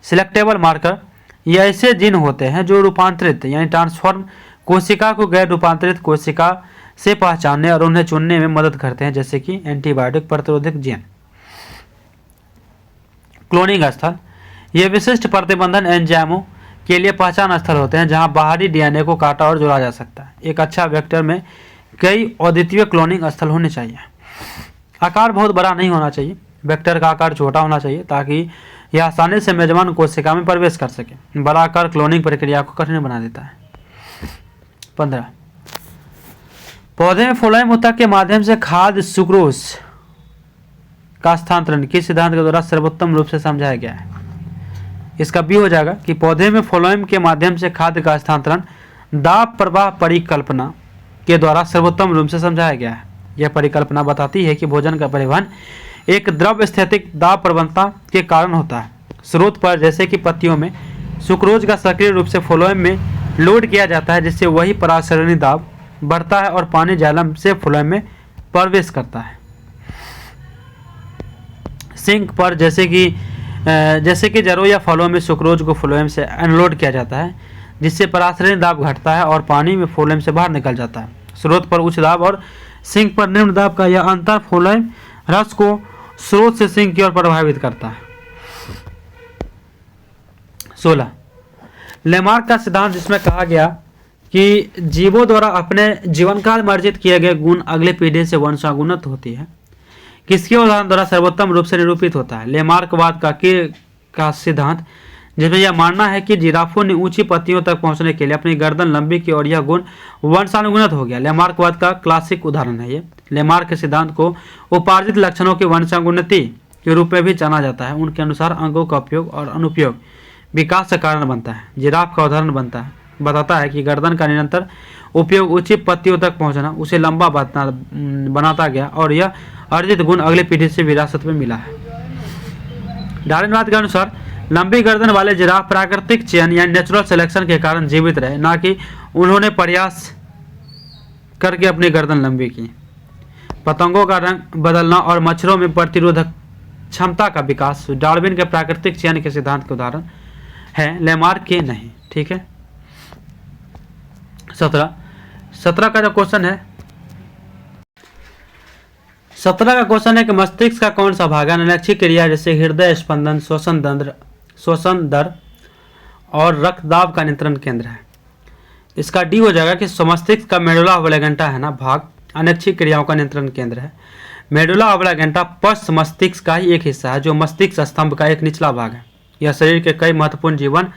सिलेक्टेबल मार्कर, ये ऐसे जीन होते हैं जो रूपांतरित यानी ट्रांसफॉर्म कोशिका को गैर रूपांतरित कोशिका से पहचानने और उन्हें चुनने में मदद करते हैं, जैसे कि एंटीबायोटिक प्रतिरोधक जीन। क्लोनिंग स्थल, ये विशिष्ट प्रतिबंधन एंजाइमों के लिए पहचान स्थल होते हैं जहां बाहरी DNA को काटा और जोड़ा जा सकता है। एक अच्छा वेक्टर में कई अद्वितीय क्लोनिंग स्थल होने चाहिए। आकार बहुत बड़ा नहीं होना चाहिए, वेक्टर का आकार छोटा होना चाहिए ताकि यह आसानी से मेजबान कोशिका में प्रवेश कर सके। बड़ा आकार क्लोनिंग प्रक्रिया को कठिन बना देता है। 15 पौधे में फ्लोएम ऊतक के माध्यम से खाद्य सुक्रोज का स्थानांतरण किस सिद्धांत के द्वारा सर्वोत्तम रूप से समझाया गया है? इसका बी हो जाएगा कि पौधे में फ्लोएम के माध्यम से खाद्य का स्थानांतरण दाब प्रवाह परिकल्पना के द्वारा सर्वोत्तम रूप से समझाया गया है। यह परिकल्पना बताती है कि भोजन का परिवहन एक द्रव स्थैतिक दाब प्रवणता के कारण होता है। स्रोत पर जैसे कि पत्तियों में सुक्रोज का सक्रिय रूप से फ्लोएम में लोड किया जाता है, जिससे वही परासरणी दाब बढ़ता है और पानी जालम से फ्लोएम में प्रवेश करता है। सिंक पर जैसे कि जरो या फलों में सुक्रोज को फ्लोएम से अनलोड किया जाता है, जिससे परासरणी दाब घटता है और पानी में फ्लोएम से बाहर निकल जाता है। स्रोत पर उच्च दाब और सिंक पर निम्न दाब का यह अंतर फ्लोएम रस को स्रोत से सिंक की ओर प्रभावित करता है। 16 लेमार्क का सिद्धांत, जिसमें कहा गया कि जीवों द्वारा अपने जीवनकाल में अर्जित किए गए गुण अगले पीढ़ी से वंशानुगत होती है, किसके उदाहरण द्वारा सर्वोत्तम रूप से निरूपित होता है। लेमार्कवाद का सिद्धांत, जिसमें यह मानना है कि जिराफों ने ऊंची पत्तियों तक पहुंचने के लिए अपनी गर्दन लंबी की और यह गुण वंशानुगत हो गया। लेमार्कवाद का क्लासिक उदाहरण है ये। लेमार्क के सिद्धांत को उपार्जित लक्षणों की वंशानुगति के रूप में भी जाना जाता है। उनके अनुसार अंगों का उपयोग और अनुपयोग विकास का कारण बनता है। जिराफ का उदाहरण बताता है कि गर्दन का निरंतर उपयोग ऊंची पत्तियों तक पहुंचना उसे लंबा बनाता गया और यह अर्जित गुण अगले पीढ़ी से विरासत में मिला है। डार्विनवाद के अनुसार लंबी गर्दन वाले जिराफ प्राकृतिक चयन या नेचुरल सिलेक्शन के कारण जीवित रहे, ना कि उन्होंने प्रयास करके अपनी गर्दन लंबी की। पतंगों का रंग बदलना और मच्छरों में प्रतिरोधक क्षमता का विकास डार्विन के प्राकृतिक चयन के सिद्धांत के उदाहरण है, लेमार्क के नहीं। ठीक है। 17 का जो क्वेश्चन है, 17 का क्वेश्चन है कि मस्तिष्क का कौन सा भाग है अनैच्छिक क्रिया जैसे हृदय स्पंदन, श्वसन दर और रक्तदाब का नियंत्रण केंद्र है। इसका डी हो जाएगा कि मस्तिष्क का मेडुला ऑब्लिगेंटा है ना भाग अनैच्छिक क्रियाओं का नियंत्रण केंद्र है। मेडुला ऑब्लिगेंटा पश्च मस्तिष्क का ही एक हिस्सा है, जो मस्तिष्क स्तंभ का एक निचला भाग है। यह शरीर के कई महत्वपूर्ण जीवन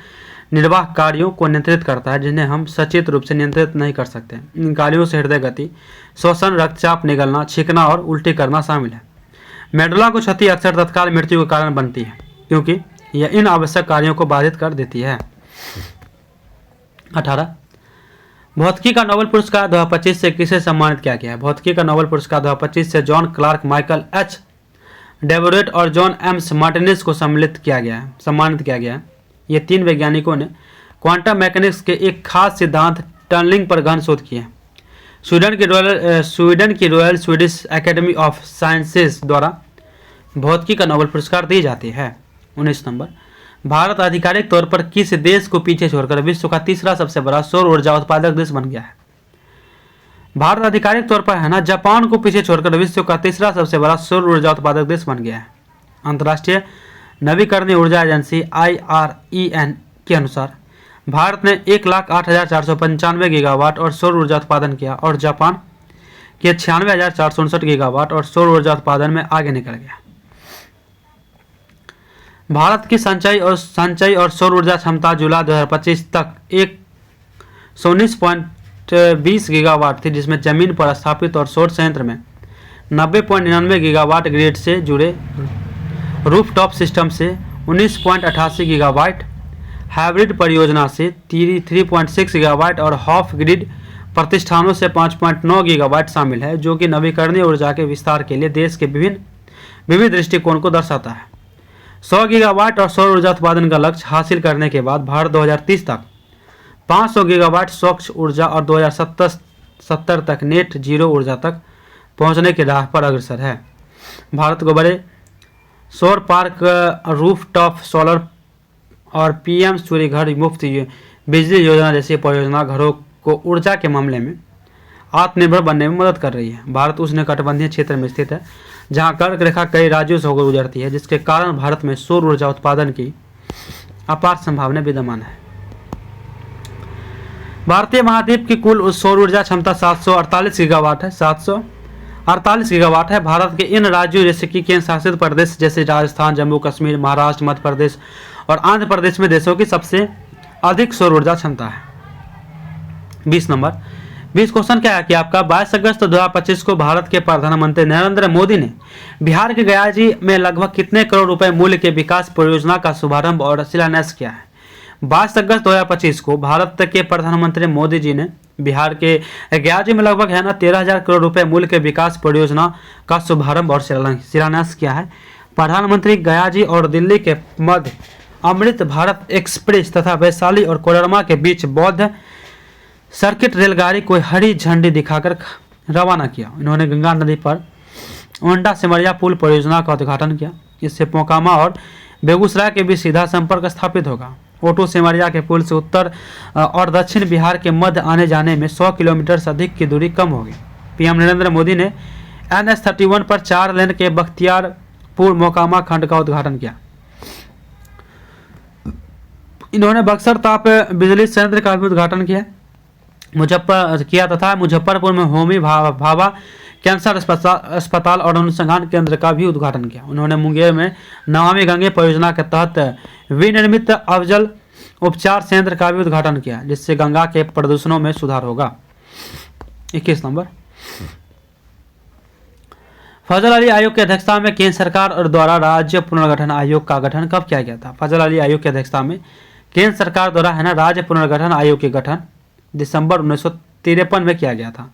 निर्वाह कार्यों को नियंत्रित करता है, जिन्हें हम सचेत रूप से नियंत्रित नहीं कर सकते। इन कार्यों से हृदय गति, श्वसन, रक्तचाप निगलना, छींकना और उल्टी करना शामिल है। मेडुला को क्षति अक्सर तत्काल मृत्यु के कारण बनती है, क्योंकि यह इन आवश्यक कार्यों को बाधित कर देती है। 18 भौतिकी का नोबेल पुरस्कार 2025 से किसे सम्मानित किया गया है। भौतिकी का नोबेल पुरस्कार 2025 से जॉन क्लार्क, माइकल एच डेवोरेट और जॉन एम्स मार्टिनेज को सम्मानित किया गया है। ये तीन वैज्ञानिकों ने क्वांटम मैकेनिक्स के एक खास सिद्धांत टनलिंग पर गहन शोध किया। स्वीडन की royal Swedish academy of sciences द्वारा भौतिकी का नोबेल पुरस्कार दी जाती है। 19 नंबर भारत आधिकारिक तौर पर किस देश को पीछे छोड़कर विश्व का तीसरा सबसे बड़ा सौर ऊर्जा उत्पादक देश बन गया है। भारत आधिकारिक तौर पर है ना जापान को पीछे छोड़कर विश्व का तीसरा सबसे बड़ा सौर ऊर्जा उत्पादक देश बन गया है। अंतर्राष्ट्रीय नवीकरणीय ऊर्जा एजेंसी IREN के अनुसार भारत ने 1,08,495 गीगावाट और सौर ऊर्जा उत्पादन किया और जापान के 96,459 गीगावाट और सौर ऊर्जा उत्पादन में आगे निकल गया। भारत की संचयी और सौर ऊर्जा क्षमता जुलाई 2025 तक 119.20 गीगावाट थी, जिसमें जमीन पर स्थापित और सौर संयंत्र में 90.99 गीगावाट, ग्रिड से जुड़े रूफटॉप सिस्टम से 19.88 गीगावाट, हाइब्रिड परियोजना से 3.6 गीगावाट और हाफ ग्रिड प्रतिष्ठानों से 5.9 गीगावाट शामिल है, जो कि नवीकरणीय ऊर्जा के विस्तार के लिए देश के विभिन्न दृष्टिकोण को दर्शाता है। 100 गीगावाट और सौर ऊर्जा उत्पादन का लक्ष्य हासिल करने के बाद भारत 2030 तक 500 गीगावाट स्वच्छ ऊर्जा और 2070 तक नेट जीरो ऊर्जा तक पहुंचने की राह पर अग्रसर है। भारत को बड़े सौर पार्क, रूफटॉप सोलर और PM सूर्य घर मुफ्त बिजली योजना जैसी परियोजना घरों को ऊर्जा के मामले में आत्मनिर्भर बनने में मदद कर रही है। भारत उष्णकटिबंधीय क्षेत्र में स्थित है, जहां कर्क रेखा कई राज्यों से होकर गुजरती है, जिसके कारण भारत में सौर ऊर्जा उत्पादन की अपार संभावना विद्यमान है। भारतीय महाद्वीप की कुल सौर ऊर्जा क्षमता 748 गीगावाट है। 748 गीगावाट है। भारत के इन राज्यों जैसे कि केंद्र शासित प्रदेश जैसे राजस्थान, जम्मू कश्मीर, महाराष्ट्र, मध्य प्रदेश और आंध्र प्रदेश में देशों की सबसे अधिक सौर ऊर्जा क्षमता है। 20 नंबर 20 क्वेश्चन क्या है कि आपका 22 अगस्त 2025 को भारत के प्रधानमंत्री नरेंद्र मोदी ने बिहार के गयाजी में लगभग कितने करोड़ रुपए मूल्य के विकास परियोजना का शुभारंभ और शिलान्यास किया है। 22 अगस्त 2025 को भारत के प्रधानमंत्री मोदी जी ने बिहार के गयाजी में लगभग 13,000 करोड़ रुपए मूल्य के विकास परियोजना का शुभारंभ और शिलान्यास किया है। प्रधानमंत्री गयाजी और दिल्ली के मध्य अमृत भारत एक्सप्रेस तथा वैशाली और कोडरमा के बीच बौद्ध सर्किट रेलगाड़ी को हरी झंडी दिखाकर रवाना किया। इन्होंने गंगा नदी पर ओंडा सिमरिया पुल परियोजना का उद्घाटन किया। इससे मोकामा और बेगूसराय के बीच सीधा संपर्क स्थापित होगा। ओटो सिमरिया के पुल से उत्तर और दक्षिण बिहार के मध्य आने जाने में 100 किलोमीटर से अधिक की दूरी कम होगी। पीएम नरेंद्र मोदी ने NH-31 पर 4 लेन के बख्तियारपुर मोकामा खंड का उद्घाटन किया। इन्होंने बक्सर ताप बिजली संयंत्र का भी उद्घाटन किया तथा मुजफ्फरपुर में होमी भाभा कैंसर अस्पताल और अनुसंधान केंद्र का भी उद्घाटन किया। उन्होंने मुंगेर में नमामि गंगे परियोजना के तहत विनिर्मित अवजल उपचार संयंत्र का भी उद्घाटन किया, जिससे गंगा के प्रदूषणों में सुधार होगा। 21 नंबर, फजल अली आयोग की अध्यक्षता में केंद्र सरकार और द्वारा राज्य पुनर्गठन आयोग का गठन कब किया गया था? फजल अली आयोग की अध्यक्षता में केंद्र सरकार द्वारा राज्य पुनर्गठन आयोग के गठन दिसंबर 1953 में किया गया था।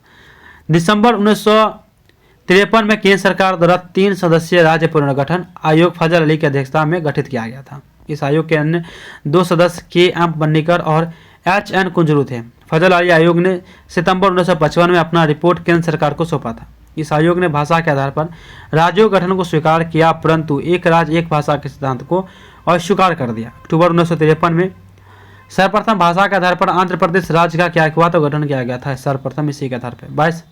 दिसंबर 1953 में केंद्र सरकार द्वारा 3 सदस्यीय राज्य पुनर्गठन आयोग फजल अली की अध्यक्षता में गठित किया गया था। इस आयोग के अन्य 2 सदस्य KM बन्नीकर और HN कुंजरू थे। फजल अली आयोग ने सितंबर 1955 में अपना रिपोर्ट केंद्र सरकार को सौंपा था। इस आयोग ने भाषा के आधार पर राज्यों गठन को स्वीकार किया, परंतु एक राज्य एक भाषा के सिद्धांत को अस्वीकार कर दिया। अक्टूबर 1953 में सर्वप्रथम भाषा के आधार पर आंध्र प्रदेश राज्य का क्या हुआ तो गठन किया गया था, सर्वप्रथम इसी के आधार पर। 22,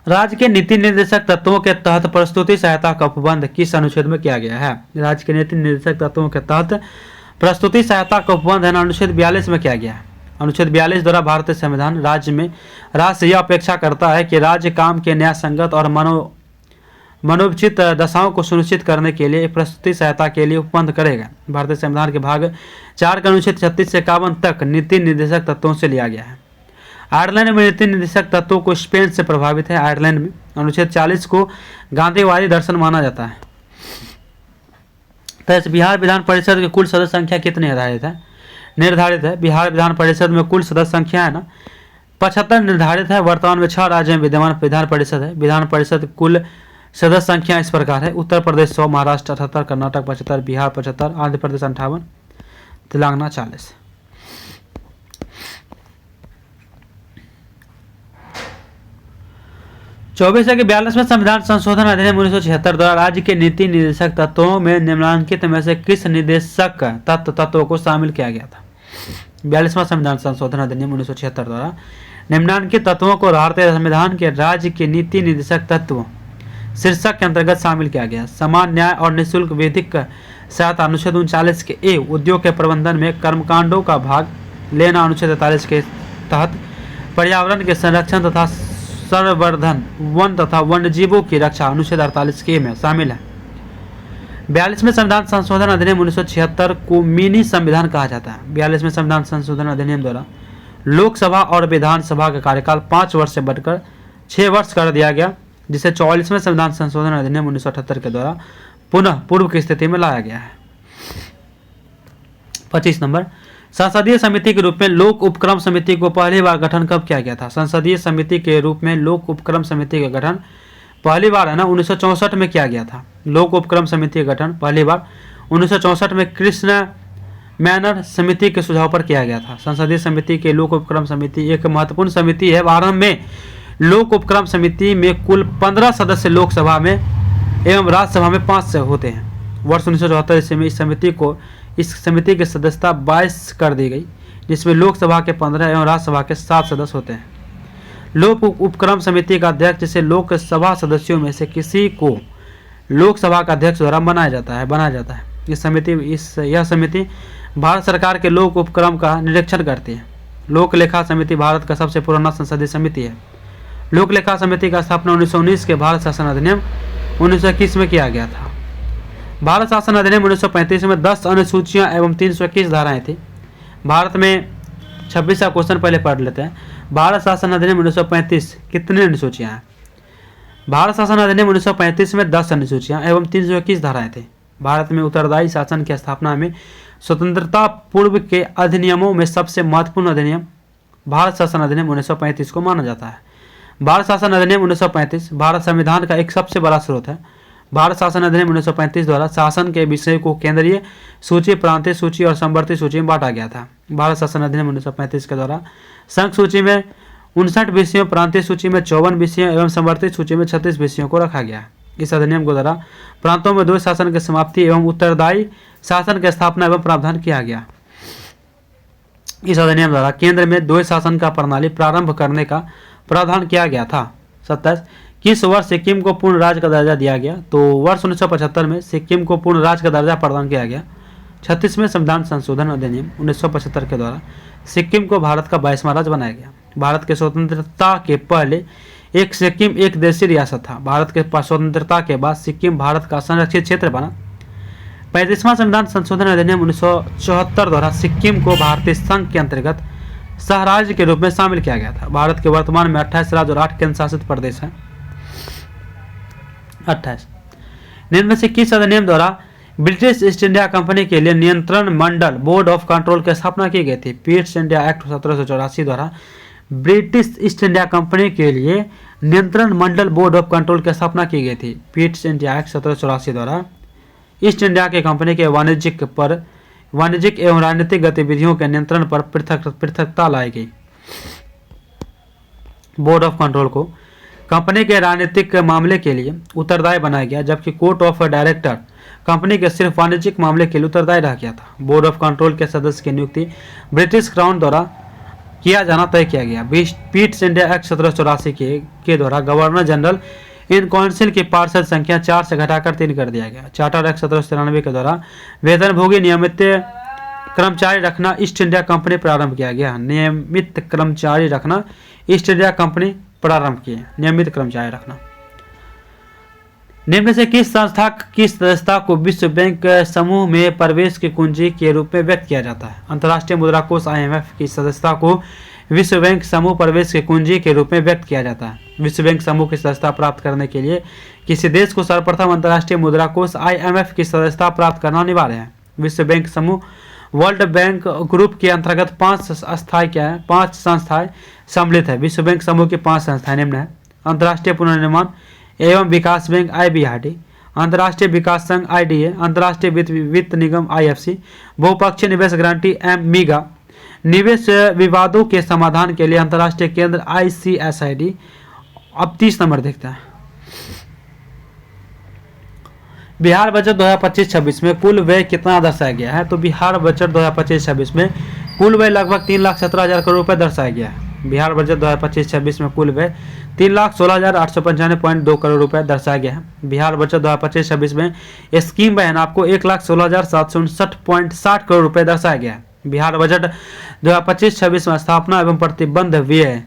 राज्य के नीति निर्देशक तत्वों के तहत प्रस्तुति सहायता का उपबंध किस अनुच्छेद में किया गया है? राज्य के नीति निर्देशक तत्वों के तहत प्रस्तुति सहायता का उपबंध अनुच्छेद 42 में किया गया है। अनुच्छेद 42 द्वारा भारतीय संविधान राज्य से यह अपेक्षा करता है कि राज्य काम के न्याय संगत और मनोचित दशाओं को सुनिश्चित करने के लिए प्रस्तुति सहायता के लिए उपबंध करेगा। भारतीय संविधान के भाग 4 का अनुच्छेद 36 से 51 तक नीति निर्देशक तत्वों से लिया गया है। आयरलैंड में नीति निर्देशक तत्वों को स्पेन से प्रभावित है। आयरलैंड में अनुच्छेद 40 को गांधीवादी दर्शन माना जाता है। तो बिहार विधान परिषद की कुल सदस्य संख्या कितनी निर्धारित है? बिहार विधान परिषद में कुल सदस्य संख्या है ना 75 निर्धारित है। वर्तमान में 6 राज्यों में विद्यमान विधान परिषद है। विधान परिषद कुल सदस्य संख्या इस प्रकार है: उत्तर प्रदेश 100, महाराष्ट्र 78, कर्नाटक 75, बिहार 75, आंध्र प्रदेश 58, तेलंगाना 40। चौबीस के 42वें संविधान संशोधन अधिनियम 1976 द्वारा राज्य के नीति निर्देशक तत्वों में निम्नलिखित में से किस निर्देशक तत्व को शामिल किया गया था? 42वां संविधान संशोधन अधिनियम 1976 द्वारा निम्नलिखित तत्वों को भारतीय संविधान के राज्य के नीति निर्देशक तत्व शीर्षक के अंतर्गत शामिल किया गया। समान न्याय और निःशुल्क विधिक सहायता अनुच्छेद 39 के ए, उद्योग के प्रबंधन में कर्मकांडों का भाग लेना अनुच्छेद 43 के तहत, पर्यावरण के संरक्षण तथा संवर्धन, वन तथा वन्यजीवों की रक्षा अनुच्छेद 48 के में शामिल है। 42वें संविधान संशोधन अधिनियम 1976 को मिनी संविधान कहा जाता है। 42वें संविधान संशोधन अधिनियम द्वारा लोकसभा और विधानसभा का कार्यकाल 5 वर्ष से बढ़कर 6 वर्ष कर दिया गया, जिसे 44वें संविधान संशोधन अधिनियम 1978 के द्वारा पुनः पूर्व की स्थिति में लाया गया है। 25 नंबर, संसदीय समिति के रूप में लोक उपक्रम समिति को पहली बार गठन कब किया गया था? संसदीय समिति के रूप में लोक उपक्रम समिति का गठन पहली बार 1964 में किया गया था। लोक उपक्रम समिति का गठन पहली बार 1964 में कृष्ण मैनर समिति के सुझाव पर किया गया था। संसदीय समिति के लोक उपक्रम समिति एक महत्वपूर्ण समिति है। आरंभ में लोक उपक्रम समिति में कुल 15 सदस्य लोकसभा में एवं राज्यसभा में 5 से होते हैं। वर्ष 1974 ईस्वी में इस समिति की सदस्यता 22 कर दी गई, जिसमें लोकसभा के 15 एवं राज्यसभा के 7 सदस्य होते हैं। लोक उपक्रम समिति का अध्यक्ष, जिसे लोकसभा सदस्यों में से किसी को लोकसभा का अध्यक्ष द्वारा बनाया जाता है। यह समिति भारत सरकार के लोक उपक्रम का निरीक्षण करती है। लोक लेखा समिति भारत का सबसे पुराना संसदीय समिति है। लोक लेखा समिति का स्थापना 1919 के भारत शासन अधिनियम 1921 में किया गया था। भारत शासन अधिनियम 1935 में 10 अनुसूचियां एवं 321 धाराएं थी। भारत में 26 का क्वेश्चन पहले पढ़ लेते हैं। भारत शासन अधिनियम 1935 कितने अनुसूचियां हैं? भारत शासन अधिनियम 1935 में 10 अनुसूचियां एवं 321 धाराएं थी। भारत में उत्तरदायी शासन की स्थापना में स्वतंत्रता पूर्व के अधिनियमों में सबसे महत्वपूर्ण अधिनियम भारत शासन अधिनियम 1935 को माना जाता है। भारत शासन अधिनियम 1935 भारत संविधान का एक सबसे बड़ा स्रोत है। भारत शासन अधिनियम 1935 द्वारा शासन के विषय को केंद्रीय सूची, प्रांतीय सूची और संवर्ती सूची में बांटा गया था। भारत शासन अधिनियम 1935 के द्वारा संघ सूची में 59 विषयों, प्रांतीय सूची में 54 विषयों एवं संवर्ती सूची में 36 विषयों को रखा गया। इस अधिनियम के द्वारा प्रांतों में द्वैत शासन की समाप्ति एवं उत्तरदायी शासन की स्थापना एवं प्रावधान किया गया। इस अधिनियम द्वारा केंद्र में द्वैत शासन का प्रणाली प्रारंभ करने का प्रावधान किया गया था। 27 किस वर्ष सिक्किम को पूर्ण राज्य का दर्जा दिया गया? तो वर्ष 1975 में सिक्किम को पूर्ण राज्य का दर्जा प्रदान किया गया। 36वें संविधान संशोधन अधिनियम 1975 के द्वारा सिक्किम को भारत का 22वां राज्य बनाया गया। भारत के स्वतंत्रता के पहले एक सिक्किम एक देशीय रियासत था। भारत के स्वतंत्रता के बाद सिक्किम भारत का संरक्षित क्षेत्र बना। 35वां संविधान संशोधन अधिनियम 1974 द्वारा सिक्किम को भारतीय संघ के अंतर्गत सह राज्य के रूप में शामिल किया गया था। भारत के वर्तमान में 28 राज्य और 8 केंद्र शासित प्रदेश हैं। 28 निम्न में से किस अधिनियम द्वारा ब्रिटिश ईस्ट इंडिया कंपनी के लिए नियंत्रण मंडल बोर्ड ऑफ कंट्रोल की स्थापना की गई थी? ईस्ट इंडिया एक्ट 1784 द्वारा ब्रिटिश ईस्ट इंडिया कंपनी के लिए नियंत्रण मंडल बोर्ड ऑफ कंट्रोल की स्थापना की गई थी। ईस्ट इंडिया एक्ट 1784 द्वारा ईस्ट इंडिया के कंपनी के वाणिज्यिक एवं राजनीतिक गतिविधियों के नियंत्रण पर पृथकता लाई गई। बोर्ड ऑफ कंट्रोल को कंपनी के राजनीतिक मामले के लिए उत्तरदायी बनाया गया, जबकि कोर्ट ऑफ डायरेक्टर कंपनी के सिर्फ वाणिज्यिक मामले के लिए उत्तरदायी रह गया था। बोर्ड ऑफ कंट्रोल के सदस्य की नियुक्ति ब्रिटिश क्राउन द्वारा किया जाना तय किया गया। ईस्ट इंडिया एक्ट 1784 के द्वारा गवर्नर जनरल इन काउंसिल की पार्षद संख्या 4 से घटाकर 3 कर दिया गया। चार्टर एक्ट 1793 के द्वारा वेतनभोगी नियमित कर्मचारी रखना ईस्ट इंडिया कंपनी प्रारंभ किया गया। नियमित कर्मचारी रखना ईस्ट इंडिया कंपनी प्रारंभ किए। नियमित कर्मचारी रखना। निम्न से किस संस्था की सदस्यता को विश्व बैंक समूह में प्रवेश की कुंजी के रूप में व्यक्त किया जाता है? अंतर्राष्ट्रीय मुद्रा कोष IMF की सदस्यता को विश्व बैंक समूह प्रवेश की कुंजी के रूप में व्यक्त किया जाता है। विश्व बैंक समूह की सदस्यता प्राप्त करने के लिए किसी देश को सर्वप्रथम अंतर्राष्ट्रीय मुद्रा कोष IMF की सदस्यता प्राप्त करना अनिवार्य है। विश्व बैंक समूह वर्ल्ड बैंक ग्रुप के अंतर्गत 5 संस्थाएं सम्मिलित है। विश्व बैंक समूह की 5 संस्थाएं निम्न है: अंतर्राष्ट्रीय पुनर्निर्माण एवं विकास बैंक IBRD, अंतर्राष्ट्रीय विकास संघ IDA, अंतर्राष्ट्रीय वित्त निगम IFC, बहुपक्षीय निवेश गारंटी MIGA, निवेश विवादों के समाधान के लिए अंतर्राष्ट्रीय केंद्र ICSID। अब 30 नंबर देखते हैं। बिहार बजट 2025-26 में कुल व्यय कितना दर्शाया गया है? तो बिहार बजट 2025-26 में कुल व्यय लगभग 3,17,000 करोड़ रुपए दर्शाया गया है। बिहार बजट 2025-26 में कुल व्यय 3,16,895.2 करोड़ रुपए दर्शाया गया है। बिहार बजट 2025-26 में स्कीम बहन आपको 1,16,759.60 करोड़ रुपए दर्शाया गया है। बिहार बजट 2025-26 में स्थापना एवं प्रतिबंध व्यय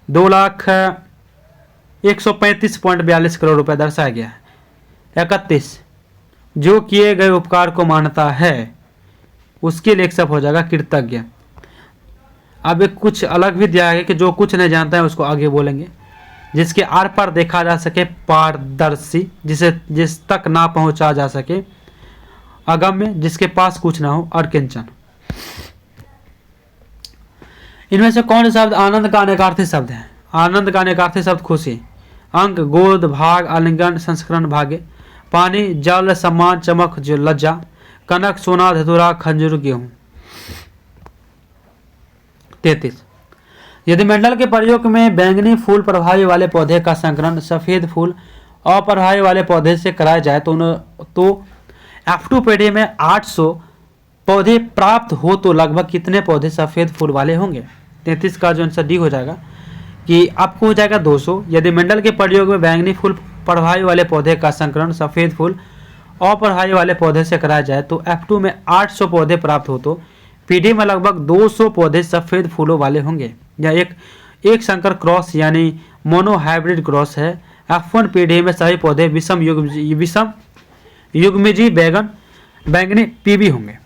2,135.42 करोड़ रुपए दर्शाया गया है। 31 जो किए गए उपकार को मानता है उसके लिए एक सब हो जाएगा कृतज्ञ। अब एक कुछ अलग भी दिया है कि जो कुछ नहीं जानता है उसको आगे बोलेंगे। जिसके आर पार देखा जा सके पारदर्शी, जिस तक ना पहुंचा जा सके अगम्य, जिसके पास कुछ ना हो अकिंचन। इनमें से कौन शब्द आनंद का अनेकार्थी शब्द है? आनंद का अनेकार्थी शब्द खुशी, अंग, गोद, भाग, आलिंगन, संस्करण, भाग्य, पानी, जल, सम्मान, चमक, जो लज्जा, कनक, सोना, धतूरा, खंजूर, गेहूं। 33 यदि मंडल के प्रयोग में बैंगनी फूल प्रभावी वाले पौधे का संकरण सफेद फूल अप्रभावी वाले पौधे से कराया जाए तो F2 पेड़ी में 800 पौधे प्राप्त हो तो लगभग कितने पौधे सफेद फूल वाले होंगे? 33 का जो आंसर डी हो जाएगा कि आपको हो जाएगा 200। यदि मंडल के प्रयोग में बैंगनी फूल प्रभावी वाले पौधे का संकरण सफेद फूल अप्रभावी वाले पौधे से कराया जाए तो F2 में 800 पौधे प्राप्त हो तो पीढ़ी में लगभग 200 पौधे सफेद फूलों वाले होंगे। यह एक संकर क्रॉस यानी मोनो हाइब्रिड क्रॉस है। F1 पीढ़ी में सभी पौधे विषम युग्मजी बैंगनी पीबी होंगे।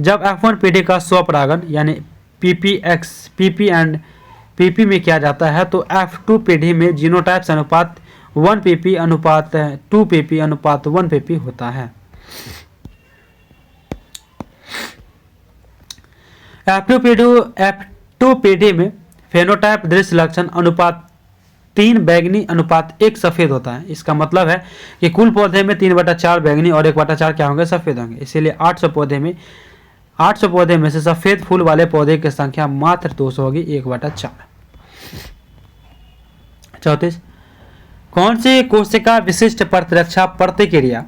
जब F1 पीढ़ी का स्वपरागण यानी PP में किया जाता है तो F2 पीढ़ी में जीनोटाइप्स अनुपात 1pp अनुपात 2pp अनुपात 1pp होता है। F2 पीढ़ी में फेनोटाइप दृश्य लक्षण अनुपात 3 बैंगनी अनुपात 1 सफ़ेद होता है। इसका मतलब है कि कुल पौधे में 3/4 बैंगनी और 1/4 क्या होंगे, सफ़ेद होंगे। इसीलिए 800 पौधे में से सफ़ेद फूल वाले पौधे की संख्या मात्र 200 होगी, 1/4। 34 कौन सी कोशिका विशिष्ट प्रतिरक्षा प्रतिक्रिया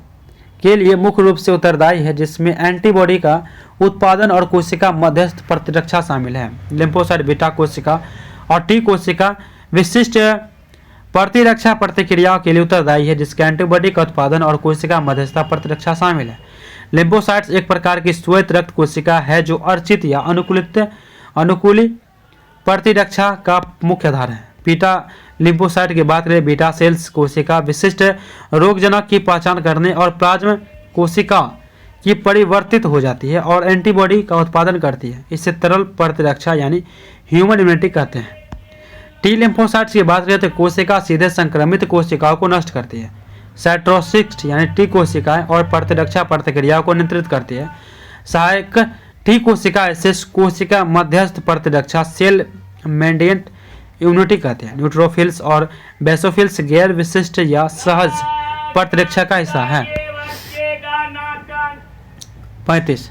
के लिए मुख्य रूप से उत्तरदायी है, जिसमें एंटीबॉडी का उत्पादन और कोशिका मध्यस्थ प्रतिरक्षा शामिल है। लिम्फोसाइट बीटा कोशिका और टी कोशिका विशिष्ट प्रतिरक्षा प्रतिक्रियाओं के लिए उत्तरदायी है, जिसके एंटीबॉडी का उत्पादन और कोशिका मध्यस्थता प्रतिरक्षा शामिल है। लिम्फोसाइट्स एक प्रकार की श्वेत रक्त कोशिका है जो अर्चित या अनुकूली प्रतिरक्षा का मुख्य आधार है। बीटा लिम्फोसाइट की बात करें, बीटा सेल्स कोशिका विशिष्ट रोगजनक की पहचान करने और प्लाज्मा कोशिका की परिवर्तित हो जाती है और एंटीबॉडी का उत्पादन करती है। इसे तरल प्रतिरक्षा यानी ह्यूमन इम्यूनिटी कहते हैं। टी लिम्फोसाइट्स की बात करें तो कोशिका सीधे संक्रमित कोशिकाओं को नष्ट करती है। साइटोसिस्ट यानी टी कोशिकाएं और प्रतिरक्षा प्रतिक्रियाओं को नियंत्रित करती है। सहायक टी कोशिका ऐसे कोशिका मध्यस्थ प्रतिरक्षा सेल मेंटेनेंट इम्यूनिटी कहते हैं। न्यूट्रोफिल्स और बेसोफिल्स गैर विशिष्ट या सहज प्रतिरक्षा का हिस्सा है। 35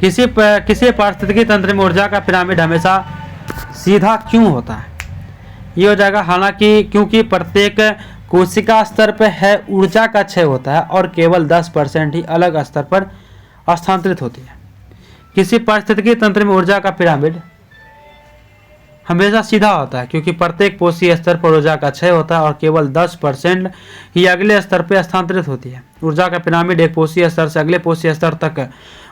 किसी पारिस्थितिकी तंत्र में ऊर्जा का पिरामिड हमेशा सीधा क्यों होता है? ये हो जाएगा हालांकि क्योंकि प्रत्येक कोशिका स्तर पर है ऊर्जा का क्षय होता है और केवल 10% ही अलग स्तर पर स्थानांतरित होती है। किसी पारिस्थितिकी तंत्र में ऊर्जा का पिरामिड हमेशा सीधा होता है क्योंकि प्रत्येक कोशीय स्तर पर ऊर्जा का क्षय होता है और केवल 10% ही अगले स्तर पर स्थानांतरित होती है। ऊर्जा का पिरामिड एक कोशीय स्तर से अगले कोशीय स्तर तक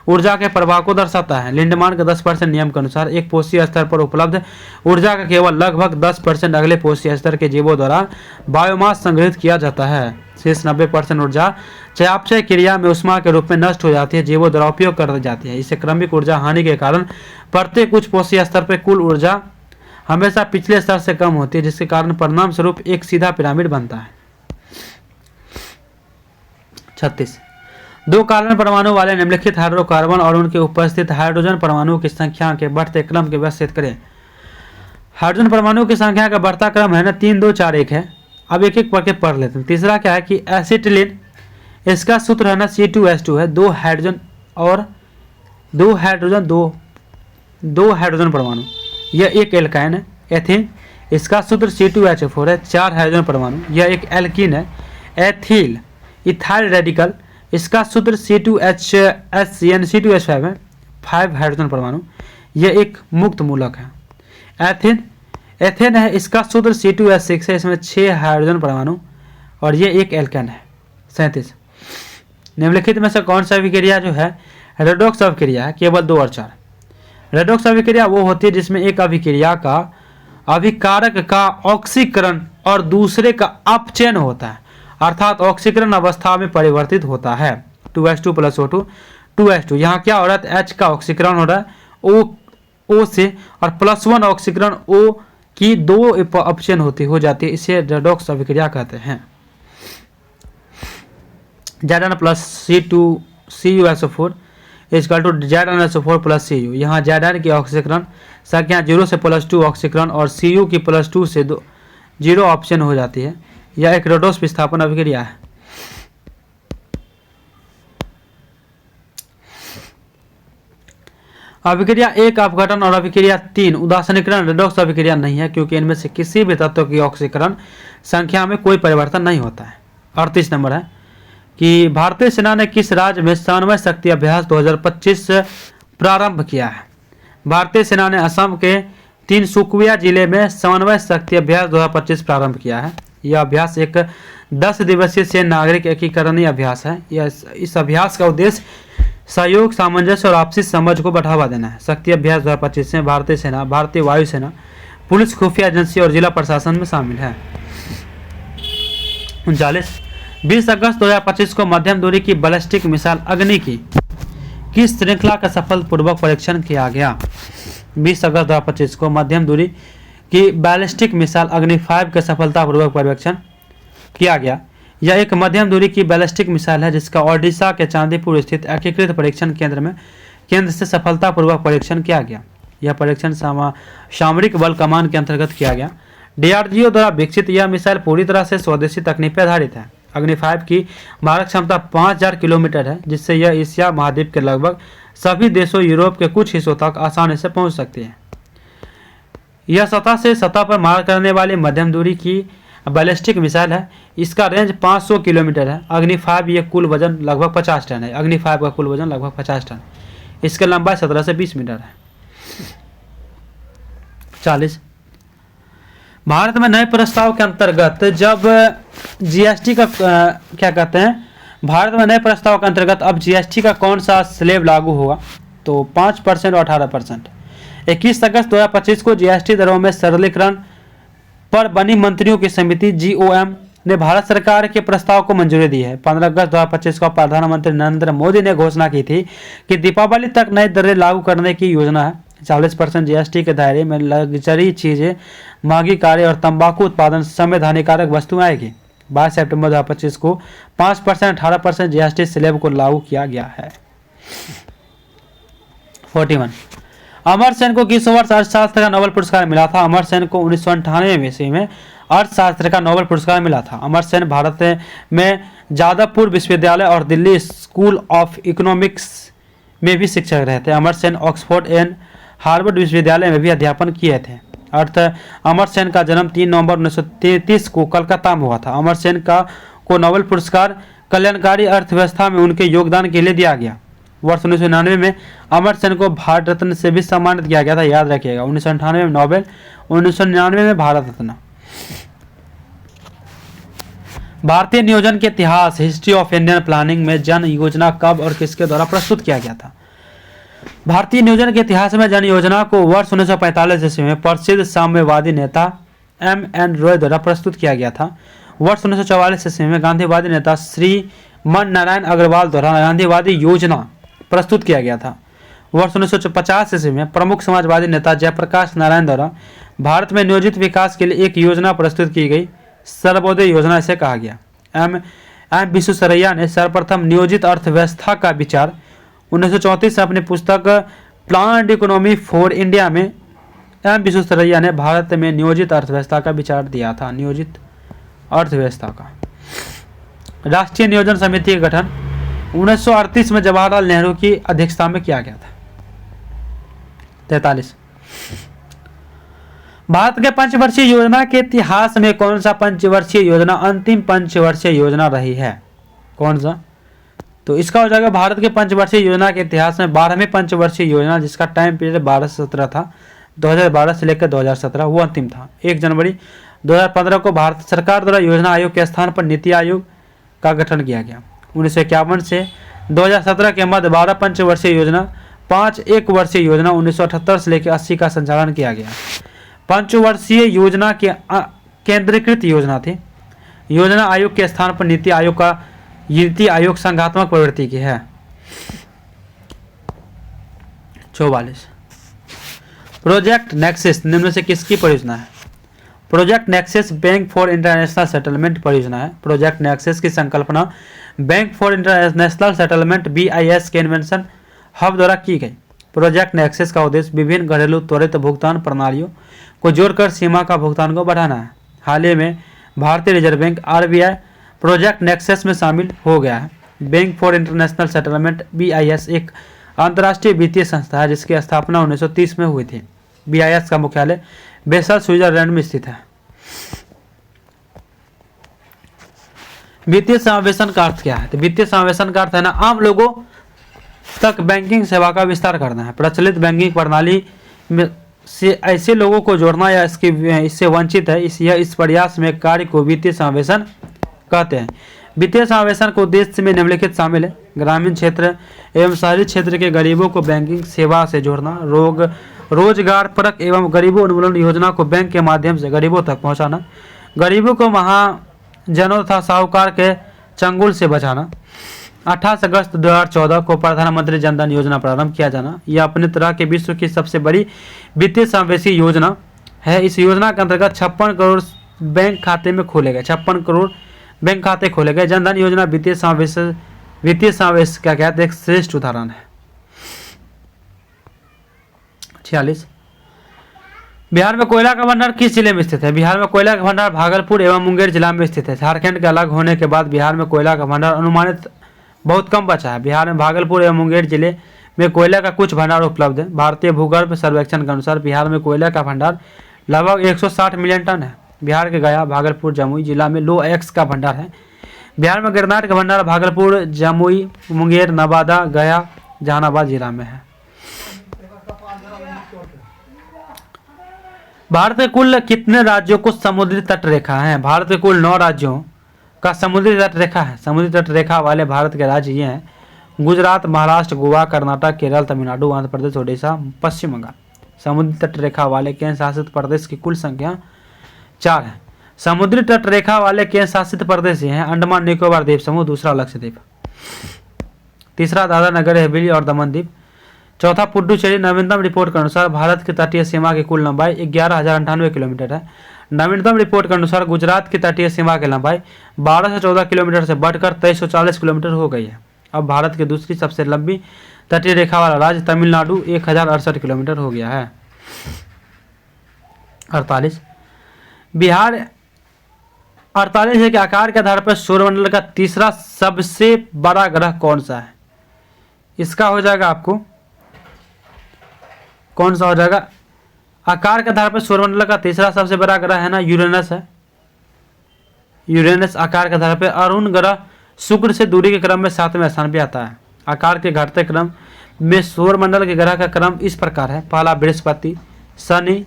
ऊर्जा के प्रवाह को दर्शाता है। लिंडमान के 10% नियम के अनुसार एक कोशीय स्तर पर उपलब्ध ऊर्जा का केवल लगभग 10% अगले कोशीय स्तर के जीवों द्वारा बायोमास संग्रहित किया जाता है। शेष 90% ऊर्जा चयापचय क्रिया में ऊष्मा के रूप में नष्ट हो जाती है, जीवों द्वारा उपयोग कर जाती है। इसे क्रमिक ऊर्जा हानि के कारण प्रत्येक उच्च कोशीय स्तर पर कुल ऊर्जा हमेशा पिछले स्तर से कम होती है, जिसके कारण परिणाम स्वरूप एक सीधा पिरामिड बनता है। 36 दो कार्बन परमाणु वाले निम्नलिखित हाइड्रोकार्बन और उनके उपस्थित हाइड्रोजन परमाणुओं की संख्या के बढ़ते क्रम के व्यवस्थित करें। हाइड्रोजन परमाणु की संख्या का बढ़ता क्रम है ना 3 2 4 1 है। अब एक एक पढ़ के पढ़ लेते हैं। तीसरा क्या है कि एसिटिलीन, इसका सूत्र है ना C2H2 है। दो हाइड्रोजन परमाणु, यह एक एल्काइन है। एथीन, इसका सूत्र C2H4 है। 4 हाइड्रोजन परमाणु, यह एक एल्कीन है। एथिल इथाइल रेडिकल, इसका सूत्र C2H5 है। 5 हाइड्रोजन परमाणु, यह एक मुक्त मूलक है। एथेन है, इसका सूत्र C2H6 है। इसमें 6 हाइड्रोजन परमाणु और यह एक एल्केन है। 37 निम्नलिखित में से कौन सा अभिक्रिया जो है रेडॉक्स अभिक्रिया है? केवल 2 और 4। रेडॉक्स अभिक्रिया वो होती है जिसमें एक अभिक्रिया का अभिकारक का ऑक्सीकरण और दूसरे का अपचयन होता है, अर्थात ऑक्सीकरण अवस्था में परिवर्तित होता है। 2H2 + O2 2H2, यहाँ क्या हो रहा है? H का ऑक्सीकरण हो रहा है O से और +1 ऑक्सीकरण O की 2 अपचयन हो जाती है। इसे रेडॉक्स अभिक्रिया कहते हैं। Zn + C2CuSO4 = ZnSO4 + Cu। यहाँ Zn की ऑक्सीकरण संख्या 0 से +2 ऑक्सीकरण और Cu की +2 से 0 ऑप्शन हो जाती है। यह एक रेडॉक्स विस्थापन अभिक्रिया है। अभिक्रिया 1 अपघटन और अभिक्रिया 3 उदासीनीकरण रेडॉक्स अभिक्रिया नहीं है क्योंकि इनमें से किसी भी तत्व की ऑक्सीकरण संख्या में कोई परिवर्तन नहीं होता है। 38 नंबर है कि भारतीय सेना ने किस राज्य में समन्वय शक्ति अभ्यास 2025 प्रारंभ किया है? भारतीय सेना ने असम के तिनसुकिया जिले में समन्वय शक्ति अभ्यास 2025 प्रारंभ किया है। यह अभ्यास एक 10 दिवसीय सेना नागरिक एकीकरणीय अभ्यास है। इस अभ्यास का उद्देश्य सहयोग, सामंजस्य और आपसी समझ को बढ़ावा देना है। शक्ति अभ्यास 2025 में भारतीय सेना, भारतीय वायुसेना, पुलिस, खुफिया एजेंसी और जिला प्रशासन में शामिल है। 39 20 अगस्त 2025 को मध्यम दूरी की बैलिस्टिक मिसाइल अग्नि की किस श्रृंखला का सफलपूर्वक परीक्षण किया गया? 20 अगस्त 2025 को मध्यम दूरी की बैलिस्टिक मिसाइल अग्नि 5 का सफलतापूर्वक परीक्षण किया गया। यह एक मध्यम दूरी की बैलिस्टिक मिसाइल है जिसका ओडिशा के चांदीपुर स्थित एकीकृत परीक्षण केंद्र से सफलतापूर्वक परीक्षण किया गया। यह परीक्षण सामरिक बल कमान के अंतर्गत किया गया। डीआरडीओ द्वारा विकसित यह मिसाइल पूरी तरह से स्वदेशी तकनीक पर आधारित है। अग्नि 5 की मारक क्षमता 5000 किलोमीटर है, जिससे यह एशिया महाद्वीप के लगभग सभी देशों, यूरोप के कुछ हिस्सों तक आसानी से पहुंच सकती है। यह सतह से सतह पर मार करने वाली मध्यम दूरी की बैलिस्टिक मिसाइल है। इसका रेंज 500 किलोमीटर है। अग्नि 5 ये कुल वजन लगभग 50 टन है। अग्नि 5 का कुल वजन लगभग 50 टन। इसकी लंबाई 17 से 20 मीटर है। 40 भारत में नए प्रस्ताव के अंतर्गत जब जीएसटी का क्या कहते हैं, भारत में नए प्रस्ताव के अंतर्गत अब जीएसटी का कौन सा स्लैब लागू होगा, तो 5% और 18%। 21 अगस्त 2025 को जीएसटी दरों में सरलीकरण पर बनी मंत्रियों की समिति जीओएम ने भारत सरकार के प्रस्ताव को मंजूरी दी है। 15 अगस्त 2025 को प्रधानमंत्री नरेंद्र मोदी ने घोषणा की थी कि दीपावली तक नई दरें लागू करने की योजना है। 40% जीएसटी के दायरे में लग्जरी चीजें, महंगी कारें और तंबाकू उत्पादन समेत हानिकारक वस्तुएं आएगी। 22 सितंबर 2025 को 5% 18% जीएसटी स्लैब को लागू किया गया है। 41 अमर सेन को किस वर्ष अर्थशास्त्र का नोबेल पुरस्कार मिला था? अमर सेन को 1998 ईस्वी में अर्थशास्त्र का नोबेल पुरस्कार मिला था। अमर सेन भारत में जादवपुर विश्वविद्यालय और दिल्ली स्कूल ऑफ इकोनॉमिक्स में भी शिक्षक रहे थे। अमर सेन ऑक्सफोर्ड एंड हार्वर्ड विश्वविद्यालय में भी अध्यापन किए थे। अमर सेन का जन्म 3 नवंबर 1933 को कलकत्ता में हुआ था। अमर सेन को नोबेल पुरस्कार कल्याणकारी अर्थव्यवस्था में उनके योगदान के लिए दिया गया। वर्ष 1999 में अमर सेन को भारत रत्न से भी सम्मानित किया गया था। याद रखिएगा, 1998 में नोबेल, 1999 में भारत रत्न। भारतीय नियोजन के इतिहास, हिस्ट्री ऑफ इंडियन प्लानिंग में जन योजना कब और किसके द्वारा प्रस्तुत किया गया था? भारतीय नियोजन के इतिहास में जन योजना को वर्ष 1945 ईस्वी में प्रसिद्ध साम्यवादी नेता M.N. रॉय द्वारा प्रस्तुत किया गया था। वर्ष 1944 ईस्वी में गांधीवादी नेता श्रीमन नारायण अग्रवाल द्वारा गांधीवादी योजना प्रस्तुत किया गया था। वर्ष 1950 ईस्वी में प्रमुख समाजवादी नेता जयप्रकाश नारायण द्वारा भारत में नियोजित विकास के लिए एक योजना प्रस्तुत की गई। सर्वोदय योजना इसे कहा गया। एम विश्वेश्वरैया ने सर्वप्रथम नियोजित अर्थव्यवस्था का विचार 1934 से अपनी पुस्तक प्लान्ड इकोनॉमी फॉर इंडिया में एम विश्वेश्वरैया ने भारत में नियोजित अर्थव्यवस्था का विचार दिया था। नियोजित अर्थव्यवस्था का राष्ट्रीय नियोजन समिति का गठन 1938 में जवाहरलाल नेहरू की अध्यक्षता में किया गया था। 43 भारत के पंचवर्षीय योजना के इतिहास में कौन सा पंचवर्षीय योजना अंतिम पंचवर्षीय योजना रही है? कौन सा? तो इसका हो जाएगा भारत के पंचवर्षीय योजना के इतिहास में 12वीं पंचवर्षीय योजना, जिसका टाइम पीरियड 12 से 17 था। 2012 से लेकर 2017 वो अंतिम था। 1 जनवरी 2015 को भारत सरकार द्वारा योजना आयोग के स्थान पर नीति आयोग का गठन किया गया। 1951 से 2017 के मध्य 12 पंचवर्षीय योजना, 5 एक वर्षीय योजना 1978 से लेकर 80 का संचालन किया गया। पंचवर्षीय योजना के केंद्रीकृत योजना थी। योजना आयोग के स्थान पर नीति आयोग संघात्मक प्रवृत्ति की है। 44 प्रोजेक्ट नेक्सस निम्न में से किसकी परियोजना है? Project nexus bank for international settlement परियोजना है। प्रोजेक्ट नेक्सस की संकल्पना bank for international settlement BIS के इन्वेंशन हब द्वारा की गई। प्रोजेक्ट नेक्सस का उद्देश्य विभिन्न घरेलू त्वरित भुगतान प्रणालियों को जोड़कर सीमा का भुगतान को बढ़ाना है। हाल ही में भारतीय reserve bank RBI project nexus में शामिल हो गया है। Bank for international settlement BIS एक अंतर्राष्ट्रीय वित्तीय संस्था है जिसकी स्थापना 1930 में हुई थी। BIS का मुख्यालय बेसल स्विट्जरलैंड में स्थित है। वित्तीय समावेशन का अर्थ क्या है? तो वित्तीय समावेशन का अर्थ है ना, आम लोगों तक बैंकिंग सेवा का विस्तार करना है। प्रचलित बैंकिंग प्रणाली में से ऐसे लोगों को जोड़ना या इससे वंचित है, इस प्रयास में कार्य को वित्तीय समावेशन कहते हैं। वित्तीय समावेशन के उद्देश्य में निम्नलिखित शामिल है: ग्रामीण क्षेत्र एवं शहरी क्षेत्र के गरीबों को बैंकिंग सेवा से जोड़ना, रोजगार परक एवं गरीबों उन्मूलन योजना को बैंक के माध्यम से गरीबों तक पहुंचाना, गरीबों को महाजनों तथा साहूकार के चंगुल से बचाना। 28 अगस्त 2014 को प्रधानमंत्री जन धन योजना प्रारंभ किया जाना। यह अपने तरह के विश्व की सबसे बड़ी वित्तीय समावेशी योजना है। इस योजना के अंतर्गत 56 करोड़ बैंक खाते में खोले गए 56 करोड़ बैंक खाते खोले गए। जन धन योजना वित्तीय समावेश क्या कहते हैं, एक श्रेष्ठ उदाहरण है। 46 बिहार में कोयला का भंडार किस जिले में स्थित है? बिहार में कोयला का भंडार भागलपुर एवं मुंगेर जिला में स्थित है। झारखंड के अलग होने के बाद बिहार में कोयला का भंडार अनुमानित बहुत कम बचा है। बिहार में भागलपुर एवं मुंगेर जिले में कोयला का कुछ भंडार उपलब्ध है। भारतीय भूगर्भ सर्वेक्षण के अनुसार बिहार में कोयला का भंडार लगभग 160 मिलियन टन है। बिहार के गया, भागलपुर, जमुई जिला में लो एक्स का भंडार है। बिहार में ग्रेनाइट का भंडार भागलपुर, जमुई, मुंगेर, नवादा, गया, जहानाबाद जिला में है। भारत के कुल कितने राज्यों को समुद्री तट रेखा है? भारत के कुल 9 राज्यों का समुद्री तट रेखा है। समुद्री तट रेखा वाले भारत के राज्य ये हैं: गुजरात, महाराष्ट्र, गोवा, कर्नाटक, केरल, तमिलनाडु, आंध्र प्रदेश, ओडिशा, पश्चिम बंगाल। समुद्री तट रेखा वाले केंद्र शासित प्रदेश की कुल संख्या 4 है। समुद्री तट रेखा वाले केंद्र शासित प्रदेश ये हैं: अंडमान निकोबार द्वीप समूह, दूसरा लक्षद्वीप, तीसरा दादरा नगर हवेली और दमन द्वीप, चौथा पुडुचेरी। नवीनतम रिपोर्ट के अनुसार भारत की तटीय सीमा की कुल लंबाई 11,098 किलोमीटर है। नवीनतम रिपोर्ट के अनुसार गुजरात की तटीय सीमा की लंबाई 12 से 14 किलोमीटर से बढ़कर 2340 किलोमीटर हो गई है। अब भारत की दूसरी सबसे लंबी तटीय रेखा वाला राज्य तमिलनाडु 1068 किलोमीटर हो गया है। 48 बिहार 48 है कि आकार के आधार पर सौरमंडल का तीसरा सबसे बड़ा ग्रह कौन सा है? इसका हो जाएगा आपको कौन सा हो जाएगा? आकार के आधार पर सौरमंडल का तीसरा सबसे बड़ा ग्रह है ना, यूरेनस है। यूरेनस आकार के आधार पर। अरुण ग्रह शुक्र से दूरी के क्रम में 7वें स्थान पर आता है। आकार के घटते क्रम में सौरमंडल के ग्रह का क्रम इस प्रकार है: पहला बृहस्पति, शनि,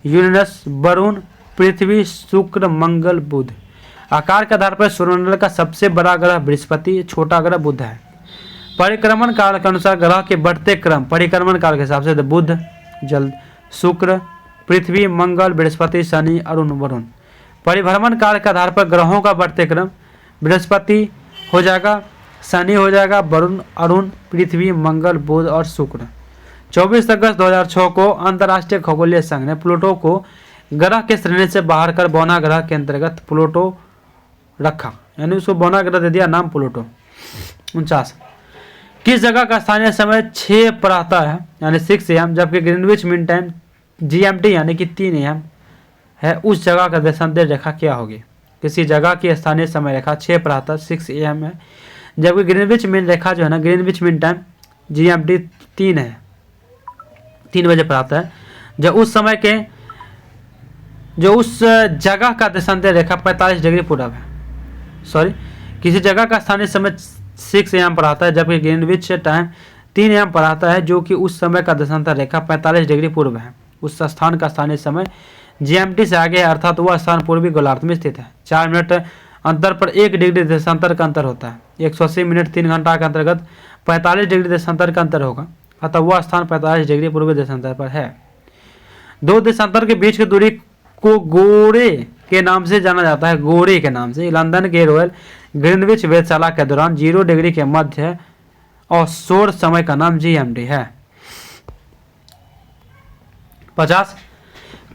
यूरेनस, वरुण, पृथ्वी, शुक्र, मंगल, बुध। आकार के आधार पर सौरमंडल का सबसे बड़ा ग्रह बृहस्पति, छोटा ग्रह बुध है। परिक्रमण काल के अनुसार ग्रह के बढ़ते क्रम परिक्रमण काल के हिसाब से बुध, जल्द, शुक्र, पृथ्वी, मंगल, बृहस्पति, शनि, अरुण, वरुण। परिभ्रमण काल के आधार पर ग्रहों का बढ़ते क्रम बृहस्पति हो जाएगा, शनि हो जाएगा, वरुण, अरुण, पृथ्वी, मंगल, बुध और शुक्र। 24 अगस्त 2006 को अंतर्राष्ट्रीय खगोलीय संघ ने प्लूटो को ग्रह के श्रेणी से बाहर कर बौना ग्रह के अंतर्गत प्लूटो रखा, यानी उसको बौना ग्रह दे दिया नाम प्लूटो। 49 किस जगह का स्थानीय समय 6 पर आता है, यानी 6 AM, जबकि ग्रीनविच मीन टाइम GMT यानी कि 3 AM है? उस जगह का देशांतर रेखा क्या होगी? किसी जगह की स्थानीय समय रेखा 6 पर आता 6 AM है, जबकि ग्रीनविच मीन रेखा जो है ना, ग्रीनविच मीन टाइम GMT 3 है, 3 बजे पर आता है। जो उस जगह का देशांतर रेखा 45 डिग्री पूरब है। सॉरी, किसी जगह का स्थानीय समय 6 AM पर आता है, जबकि ग्रीनविच टाइम 3 AM पर आता है, जो कि उस समय का देशांतर रेखा 45 डिग्री पूर्व है। उस स्थान का स्थानीय समय GMT से आगे है, अर्थात वह स्थान पूर्वी गोलार्ध में स्थित है। 4 मिनट अंतर पर 1 डिग्री देशांतर का अंतर होता है। 180 मिनट 3 घंटा के अंतर्गत 45 डिग्री देशांतर का अंतर होगा, अतः वह स्थान 45 डिग्री पूर्वी देशांतर पर है। 2 देशांतर के बीच की दूरी को गोरे के नाम से जाना जाता है, गोरे के नाम से। लंदन के रॉयल ग्रीनविच वेधशाला के दौरान 0 डिग्री के मध्य और शोर समय का नाम GMT है। 50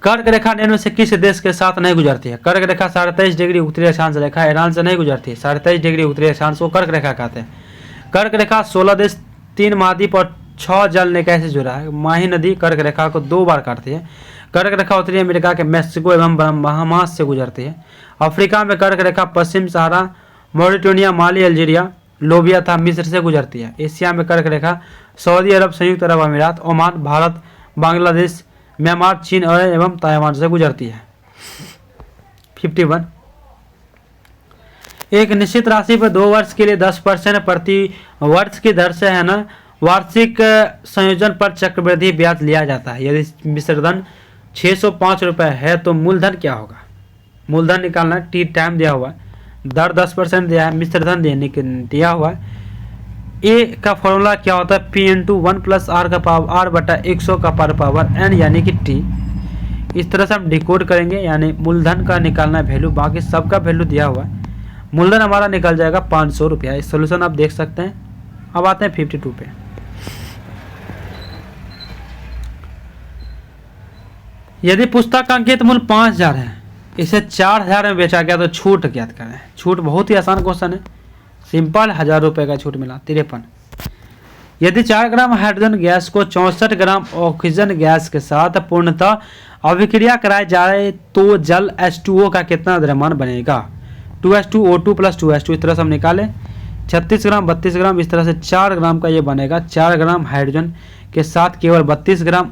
कर्क रेखा निम्न से किस देश के साथ नहीं गुजरती है? कर्क रेखा 23.5 डिग्री उत्तरी अक्षांश रेखा ईरान से नहीं गुजरती है। 23.5 डिग्री उत्तरी अक्षांश को कर्क रेखा कहते हैं। कर्क रेखा 16 देश, 3 महाद्वीप और 6 जल निकाय से जुड़ा है। माही नदी कर्क रेखा को 2 बार काटती है। कर्क रेखा उत्तरी अमेरिका के मैक्सिको एवं बहामास से गुजरती है। अफ्रीका में कर्क रेखा पश्चिम सहारा, मॉरिटानिया, माली, अल्जीरिया, लोबिया तथा मिस्र से गुजरती है। एशिया में कर्क रेखा सऊदी अरब, संयुक्त अरब अमीरात, ओमान, भारत, बांग्लादेश, म्यांमार, चीन और एवं ताइवान से गुजरती है। 51 एक निश्चित राशि पर 2 वर्ष के लिए 10% प्रति वर्ष की दर से है ना वार्षिक संयोजन पर चक्रवृद्धि ब्याज लिया जाता है। यदि मिश्रधन 605 रुपये है तो मूलधन क्या होगा? मूलधन निकालना, टी टाइम दिया हुआ है, दर 10% दिया है, मिश्रधन दिया हुआ है। ए का फॉर्मूला क्या होता है? P × 1 + R का पावर R बटा 100 का पावर N यानी कि T। इस तरह से हम डिकोड करेंगे, यानी मूलधन का निकालना वैल्यू, बाकी सबका वैल्यू दिया हुआ है। मूलधन हमारा निकल जाएगा 500 रुपया। इस सोल्यूशन आप देख सकते हैं। अब आते हैं 52 पे। यदि पुस्तक का अंकित मूल्य 5000 है, इसे 4000 में बेचा गया तो छूट ज्ञात करें। छूट बहुत ही आसान क्वेश्चन है, सिंपल, 1000 रुपये का छूट मिला। 53 यदि 4 ग्राम हाइड्रोजन गैस को 64 ग्राम ऑक्सीजन गैस के साथ पूर्णतः अभिक्रिया कराई जाए तो जल H2O का कितना द्रव्यमान बनेगा? 2H2O2 प्लस 2H2, इस तरह से हम निकालें 36 ग्राम 32 ग्राम, इस तरह से 4 ग्राम का ये बनेगा। 4 ग्राम हाइड्रोजन के साथ केवल 32 ग्राम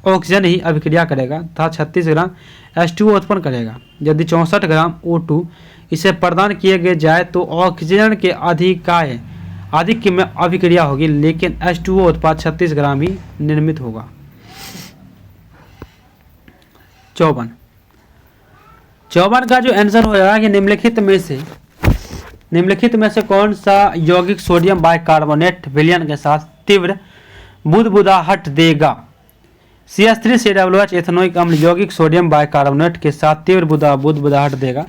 ऑक्सीजन ही अभिक्रिया करेगा तथा 36 ग्राम H2O उत्पन्न करेगा। यदि 64 ग्राम O2 इसे प्रदान किए गए जाए तो ऑक्सीजन के अधिक में अभिक्रिया होगी, लेकिन H2O उत्पाद 36 ग्राम ही निर्मित होगा। 54 का जो आंसर हो जाएगा कि निम्नलिखित में से कौन सा यौगिक सोडियम बाइकार्बोनेट विलयन के साथ तीव्र बुदबुदाहट देगा? CH3COOH एथेनोइक अम्ल यौगिक सोडियम बाइकार्बोनेट के साथ तीव्र बुदबुदाहट देगा।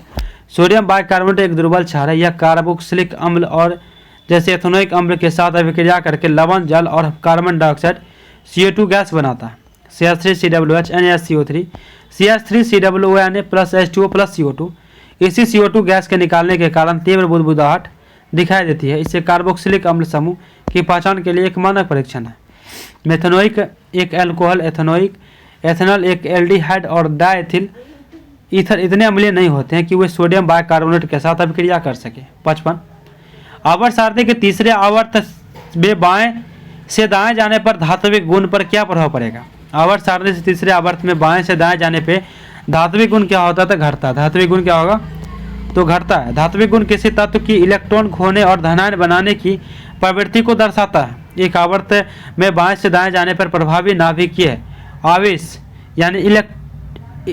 सोडियम बाइकार्बोनेट एक दुर्बल क्षार है। यह कार्बोक्सिलिक अम्ल और जैसे एथेनोइक अम्ल के साथ अभिक्रिया करके लवण, जल और कार्बन डाइऑक्साइड CO2 गैस बनाता है। CH3COOH NaCO3 CH3COONA plus H2O plus CO2। इसी CO2 गैस के निकालने के कारण तीव्र बुदबुदाहट दिखाई देती है। इसे कार्बोक्सिलिक अम्ल समूह की पहचान के लिए एक मानक परीक्षण है। मेथेनोइक एक एल्कोहल, एथेनॉल एक एल्डिहाइड और डाइथिल ईथर इतने अम्लीय नहीं होते हैं कि वे सोडियम बाइकार्बोनेट के साथ अभिक्रिया कर सके। 55 आवर्त सारणी के तीसरे आवर्त में बाएं से दाएं जाने पर धात्विक गुण पर क्या प्रभाव पड़ेगा? आवर्त सारणी से तीसरे आवर्त में बाएं से दाएं जाने पे धात्विक गुण क्या होता है? तो घटता है। धात्विक गुण क्या होगा? तो घटता है। धात्विक गुण किसी तत्व की इलेक्ट्रॉन खोने और धनायन बनाने की प्रवृत्ति को दर्शाता है। एक आवर्त में बाएं से दाएं जाने पर प्रभावी नाभिकीय आवेश यानी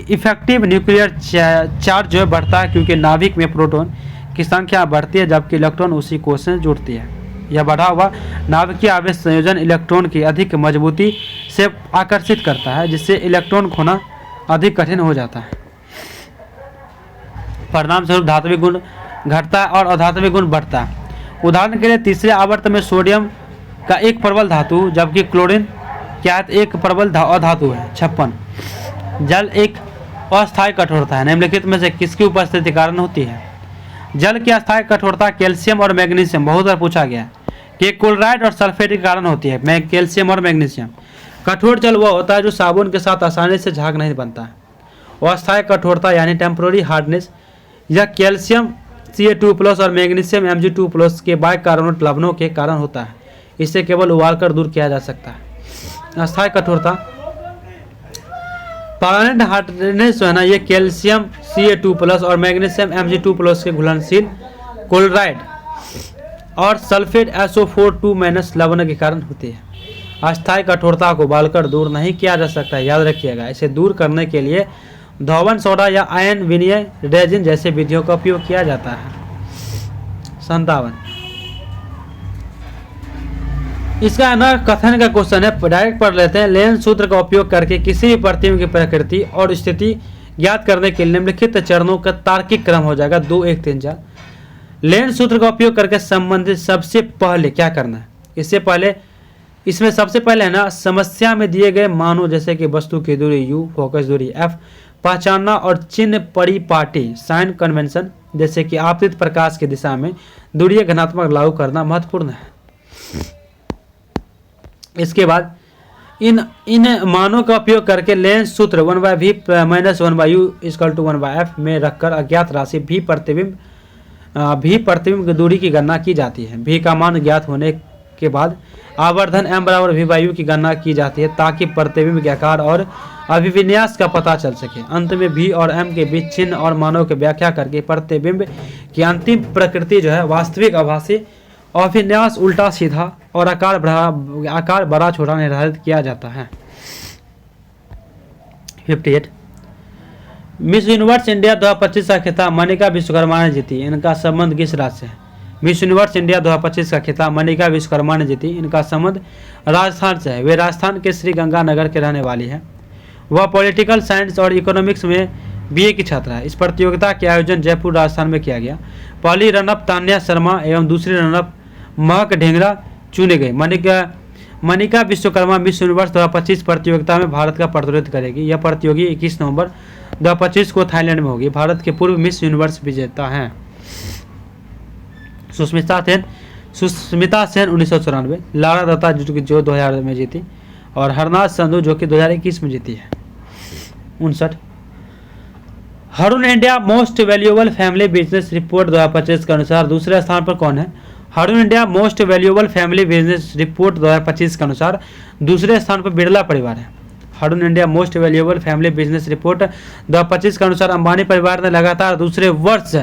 इफेक्टिव न्यूक्लियर चार्ज जो है बढ़ता है, क्योंकि नाभिक में प्रोटॉन की संख्या बढ़ती है जबकि इलेक्ट्रॉन उसी कोश से जुड़ती है। यह बढ़ा हुआ नाभिकीय आवेश संयोजन इलेक्ट्रॉन की अधिक मजबूती से आकर्षित करता है, जिससे इलेक्ट्रॉन खोना अधिक कठिन हो जाता है। परिणाम स्वरूप धात्विक गुण घटता है और अधात्विक गुण बढ़ता है। उदाहरण के लिए तीसरे आवर्त में सोडियम का एक प्रबल धातु जबकि क्लोरीन क्या है? एक प्रबल अधातु है। 56 जल एक अस्थायी कठोरता है। निम्नलिखित में से किसकी उपस्थिति कारण होती है? जल की अस्थायी कठोरता कैल्शियम और मैग्नीशियम, बहुत बार पूछा गया है कि क्लोराइड और सल्फेट के कारण होती है। कैल्शियम और मैग्नीशियम। कठोर जल वह होता है जो साबुन के साथ आसानी से झाग नहीं बनता है। अस्थायी कठोरता यानी टेम्पोररी हार्डनेस, यह कैल्शियम Ca2+ और मैग्नीशियम Mg2+ के बाइकार्बोनेट लवणों के कारण होता है। इसे केवल उबालकर दूर किया जा सकता है। अस्थायी कठोरता परमानेंट हार्डनेस जो है ना, ये कैल्शियम Ca2+ और मैग्नीशियम Mg2+ के घुलनशील क्लोराइड और सल्फेट SO4 लवण के कारण होती है। अस्थायी कठोरता को उबालकर दूर नहीं किया जा सकता है, याद रखिएगा। इसे दूर करने के लिए धोवन सोडा या आयन विनिमय रेजिन जैसे विधियों का उपयोग किया जाता है। 57 इसका ना कथन का क्वेश्चन है, डायरेक्ट पढ़ लेते हैं। लेंस सूत्र का उपयोग करके किसी भी प्रतिबिंब की प्रकृति और स्थिति ज्ञात करने के लिए निम्नलिखित चरणों का तार्किक क्रम हो जाएगा 2 1 3 4। लेंस सूत्र का उपयोग करके संबंधित सबसे पहले क्या करना है? इसमें सबसे पहले है ना, समस्या में दिए गए मानों जैसे कि वस्तु की दूरी u, फोकस दूरी f पहचानना और चिन्ह परिपाटी साइन कन्वेंशन जैसे कि आपतित प्रकाश की दिशा में दूरीय घनात्मक लागू करना महत्वपूर्ण है। इसके बाद इन मानों का उपयोग करके लेंस सूत्र 1/v - 1/u = 1/f में रखकर अज्ञात राशि v प्रतिबिंब की दूरी की गणना की जाती है। v का मान ज्ञात होने के बाद आवर्धन m = v/u की गणना की जाती है ताकि प्रतिबिंब के आकार और अभिविन्यास का पता चल सके। अंत में v और m के बीच चिन्ह और मानों की व्याख्या करके प्रतिबिंब की अंतिम प्रकृति जो है वास्तविक आभासी अभिविन्यास उल्टा सीधा और आकार बड़ा छोटा निर्धारित किया जाता है। 58 मिस यूनिवर्स इंडिया 2025 का खिताब मनिका विश्वकर्मा ने जीती, इनका संबंध किस राज्य से है? मिस यूनिवर्स इंडिया 2025 का खिताब मनिका विश्वकर्मा ने जीती, इनका संबंध राजस्थान से है। वे राजस्थान के श्री गंगानगर के रहने वाली है। वह पॉलिटिकल साइंस और इकोनॉमिक्स में BA की छात्रा है। इस प्रतियोगिता के आयोजन जयपुर राजस्थान में किया गया। पहली रनअप तान्या शर्मा एवं दूसरी रनअप महक ढेंगरा चुने गए। मनिका विश्वकर्मा मिस यूनिवर्स 2025 प्रतियोगिता में भारत का प्रतिनिधित्व करेगी। यह प्रतियोगी 21 नवंबर 2025 को थाईलैंड में होगी। भारत के पूर्व मिस यूनिवर्स विजेता हैं सुष्मिता सेन। सुष्मिता सेन 1994, लारा दत्ता जो 2000 में जीती, और हरनाथ संधू जो कि 2021 में जीती है। 59 Harun India most valuable family business report 2025 के अनुसार दूसरे स्थान पर कौन है? Harun India most valuable family business report 2025 के अनुसार दूसरे स्थान पर बिरला परिवार है। Harun India most valuable family business report 2025 के अनुसार अंबानी परिवार ने लगातार दूसरे वर्ष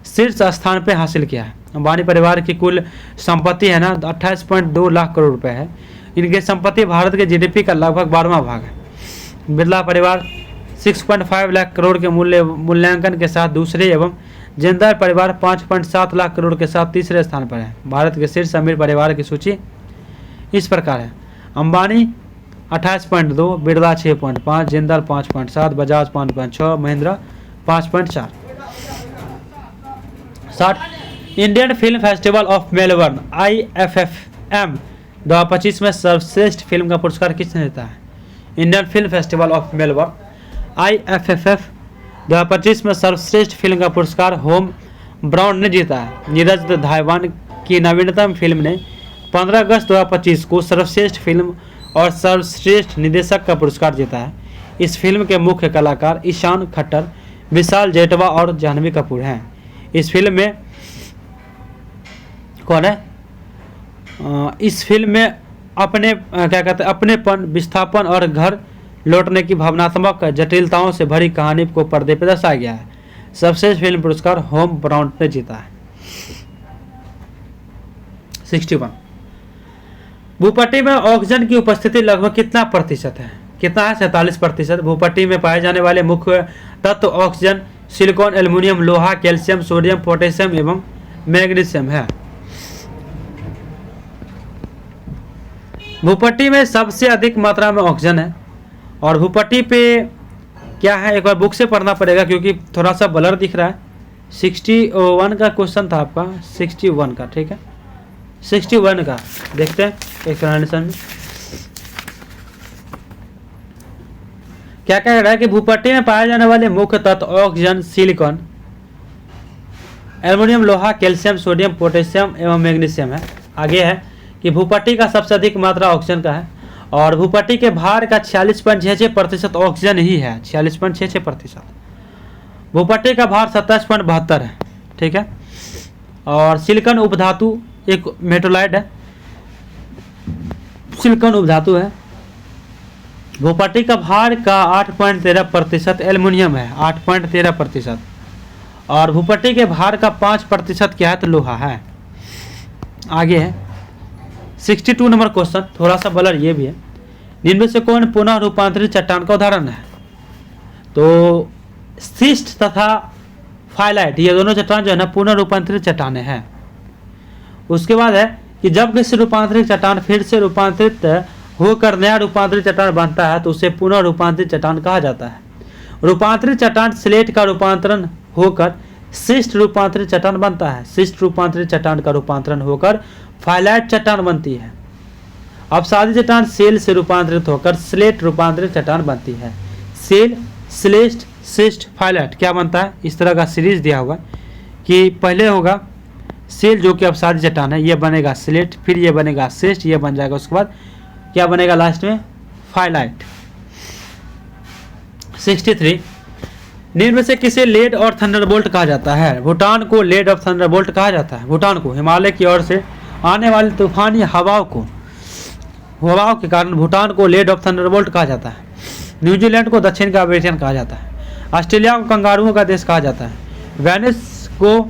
शीर्ष स्थान पर हासिल किया है। अंबानी परिवार की कुल संपत्ति है ना 28.2 लाख करोड़ रुपए है। इनकी संपत्ति भारत के जीडीपी का लगभग 12वां भाग है। बिरला परिवार 6.5 लाख करोड़ के मूल्यांकन के साथ दूसरे एवं जिंदाल परिवार 5.7 लाख करोड़ के साथ तीसरे स्थान पर है। भारत के शीर्ष अमीर परिवार की सूची इस प्रकार है: Ambani 28.2, Birla 6.5, Jindal 5.7, Bajaj 5.6, Mahindra 5.4। 60 Indian film festival of Melbourne IFFM 2025 में सर्वश्रेष्ठ फिल्म का पुरस्कार किसने जीता है? Indian film festival of Melbourne IFFF 2025 में सर्वश्रेष्ठ फिल्म का पुरस्कार होम ब्राउन ने जीता है। नीरज धायवान की नवीनतम फिल्म ने 15 अगस्त 2025 को सर्वश्रेष्ठ फिल्म और सर्वश्रेष्ठ निर्देशक का पुरस्कार जीता है। इस फिल्म के मुख्य कलाकार ईशान खट्टर, विशाल जेठवा और जाह्नवी कपूर हैं। इस फिल्म में कौन है? इस फिल्म में अपनेपन, विस्थापन और घर लौटने की भावनात्मक जटिलताओं से भरी कहानी को पर्दे पर दर्शाया गया है। सर्वश्रेष्ठ फिल्म पुरस्कार होम ब्राउन ने जीता है। 61 भूपट्टी में ऑक्सीजन की उपस्थिति लगभग कितना प्रतिशत है? कितना है? 47%। भूपट्टी में पाए जाने वाले मुख्य तत्व ऑक्सीजन, सिलिकॉन, एल्युमिनियम, लोहा, कैल्शियम, सोडियम, पोटेशियम एवं मैग्नीशियम है। भूपट्टी में सबसे अधिक मात्रा में ऑक्सीजन है। और भूपट्टी पे क्या है, एक बार बुक से पढ़ना पड़ेगा क्योंकि थोड़ा सा ब्लर दिख रहा है। 61 का क्वेश्चन था आपका, 61 का, ठीक है, 61 का देखते हैं एक्सप्लेनेशन में क्या कह रहा है कि भूपट्टी में पाए जाने वाले मुख्य तत्व ऑक्सीजन, सिलिकॉन, एल्युमिनियम, लोहा, कैल्शियम, सोडियम, पोटेशियम एवं मैग्नीशियम है। आगे है कि भूपट्टी का सबसे अधिक मात्रा ऑक्सीजन का है और भूपट्टी के भार का 46.66% ऑक्सीजन ही है। 46.66%। भूपट्टी का भार 27.72 है, ठीक है। और सिलिकॉन उपधातु एक मेटोलाइट है, सिलिकॉन उपधातु है। भूपट्टी का भार का 8.13% एल्युमिनियम है, 8.13%। और भूपट्टी के भार का 5% क्या है? तो लोहा है। आगे है 62 नंबर क्वेश्चन, थोड़ा सा ब्लर ये भी है। निम्न में से कौन पुनः रूपांतरित चट्टान का उदाहरण है? तो शिस्ट तथा फाइलाइट, ये दोनों चट्टान जो है ना पुनः रूपांतरित चट्टाने हैं। उसके बाद है कि जब किसी रूपांतरित चट्टान फिर से रूपांतरित होकर नया रूपांतरित चट्टान बनता है तो उसे पुनः रूपांतरित चट्टान कहा जाता है। रूपांतरित चट्टान स्लेट का रूपांतरण होकर शिस्ट रूपांतरित चट्टान बनता है। शिस्ट रूपांतरित चट्टान का रूपांतरण होकर फाइलाइट चट्टान बनती है। अपसादी चट्टान सेल से रूपांतरित होकर स्लेट रूपांतरित चट्टान बनती है। सेल, स्लेट, शिस्ट, फाइलाइट क्या बनता है? इस तरह का सीरीज दिया हुआ कि पहले होगा सेल जो कि अपसादी चट्टान है, ये बनेगा स्लेट, फिर ये बनेगा शिस्ट, ये बन जाएगा, उसके बाद क्या बनेगा लास्ट में? फाइलाइट। 63 निम्न में से किसे लेड और थंडरबोल्ट कहा जाता है? भूटान को लेड और थंडरबोल्ट कहा जाता है। भूटान को हिमालय की ओर से आने वाली तूफानी हवाओं के कारण भूटान को लेड ऑफ थंडरबोल्ट कहा जाता है। न्यूजीलैंड को दक्षिण का अमेरिकन कहा जाता है। ऑस्ट्रेलिया को कंगारुओं का देश कहा जाता है। वेनिस को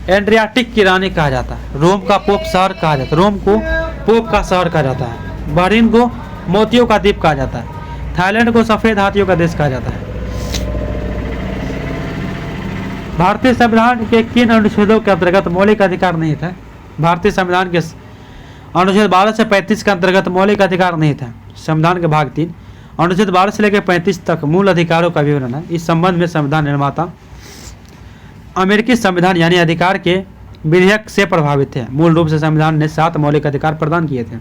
एड्रियाटिक की रानी कहा जाता है। रोम का पोप शहर कहा जाता है। रोम को पोप का शहर कहा जाता है। बहरीन को मोतियों का द्वीप कहा जाता है। थाईलैंड को सफेद हाथियों का देश कहा जाता है। भारतीय संविधान के किन अनुच्छेदों के अंतर्गत मौलिक अधिकार नहीं था? भारतीय संविधान के अनुच्छेद 12 से 35 के अंतर्गत मौलिक अधिकार नहीं था। संविधान के भाग 3 अनुच्छेद 12 से लेकर 35 तक मूल अधिकारों का विवरण है। इस संबंध में संविधान निर्माता अमेरिकी संविधान यानी अधिकार के विधेयक से प्रभावित थे। मूल रूप से संविधान ने 7 मौलिक अधिकार प्रदान किए थे।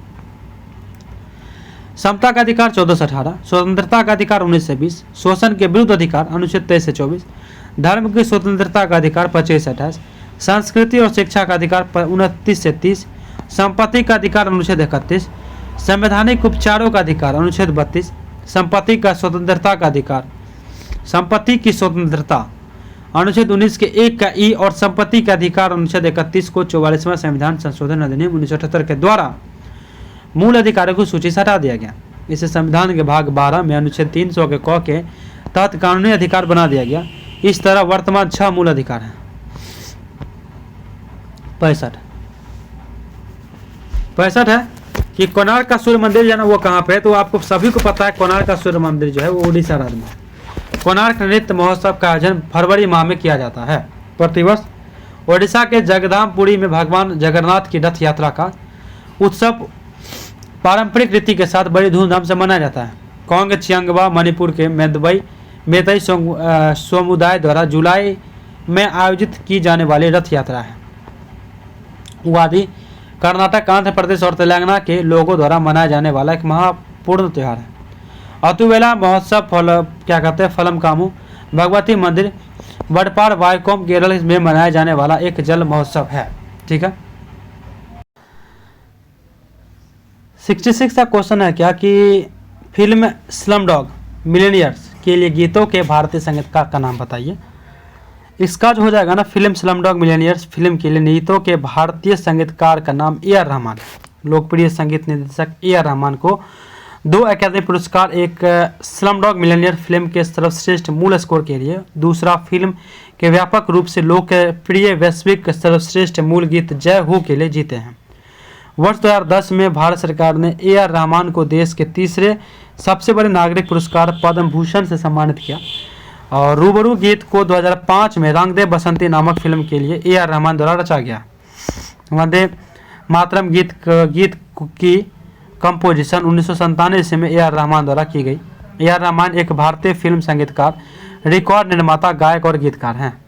समता का अधिकार 14 से 18, स्वतंत्रता का अधिकार 19 से 20, शोषण के विरुद्ध अधिकार अनुच्छेद 23 से 24, धर्म की स्वतंत्रता का अधिकार 25 से 28, संस्कृति और शिक्षा का अधिकार 29 से 30 संपत्ति का अधिकार अनुच्छेद 31, संवैधानिक उपचारों का अधिकार अनुच्छेद 32, संपत्ति का स्वतंत्रता का अधिकार, संपत्ति की स्वतंत्रता अनुच्छेद 19 के 1 का ई और संपत्ति के अधिकार अनुच्छेद 31 को 44वां संविधान संशोधन अधिनियम 1978 के द्वारा मूल अधिकारों की सूची से हटा दिया गया। इसे संविधान के भाग 12 में अनुच्छेद 300 के क के तहत कानूनी अधिकार बना दिया गया। इस तरह वर्तमान 6 मूल अधिकार हैं। 65 है कि कोणार्क का सूर्य मंदिर जो है ना वो कहाँ पे है, तो आपको सभी को पता है कोणार्क का सूर्य मंदिर जो है वो उड़ीसा राज्य में है। कोणार्क नृत्य महोत्सव का आयोजन फरवरी माह में किया जाता है प्रतिवर्ष। ओडिशा के जगदामपुरी में भगवान जगन्नाथ की रथ यात्रा का उत्सव पारंपरिक रीति के साथ बड़ी धूमधाम से मनाया जाता है। कोंग चियांगबा मणिपुर के मेतई समुदाय द्वारा जुलाई में आयोजित की जाने वाली रथ यात्रा है। उगादी कर्नाटक, आंध्र प्रदेश और तेलंगाना के लोगों द्वारा मनाया जाने वाला एक महत्वपूर्ण त्यौहार है। अतुवेला महोत्सव फलमकामु भगवती मंदिर वडपार वायकोम केरल में मनाया जाने वाला एक जल महोत्सव है। ठीक है। 66 का क्वेश्चन है क्या कि फिल्म स्लमडॉग मिलियनेयर्स के लिए गीतों के भारतीय संगीतकार का नाम बताइए। इसका जो हो जाएगा ना, फिल्म स्लमडॉग मिलियनेयर्स फिल्म के लिए गीतों के भारतीय संगीतकार का नाम ए आर रहमान। लोकप्रिय संगीत निर्देशक ए आर रहमान को 2 अकादमी पुरस्कार, एक स्लमडॉग मिलियनेयर फिल्म के सर्वश्रेष्ठ मूल स्कोर के लिए, दूसरा फिल्म के व्यापक रूप से लोकप्रिय वैश्विक सर्वश्रेष्ठ मूल गीत जय हो के लिए जीते हैं। वर्ष 2010 में भारत सरकार ने ए आर रहमान को देश के तीसरे सबसे बड़े नागरिक पुरस्कार पद्म भूषण से सम्मानित किया। और रूबरू गीत को 2005 में रंग दे बसंती नामक फिल्म के लिए ए आर रहमान द्वारा रचा गया। वंदे मातरम गीत की कंपोजिशन 1997 ईस्वी में ए आर रहमान द्वारा की गई। ए आर रहमान एक भारतीय फिल्म संगीतकार, रिकॉर्ड निर्माता, गायक और गीतकार हैं।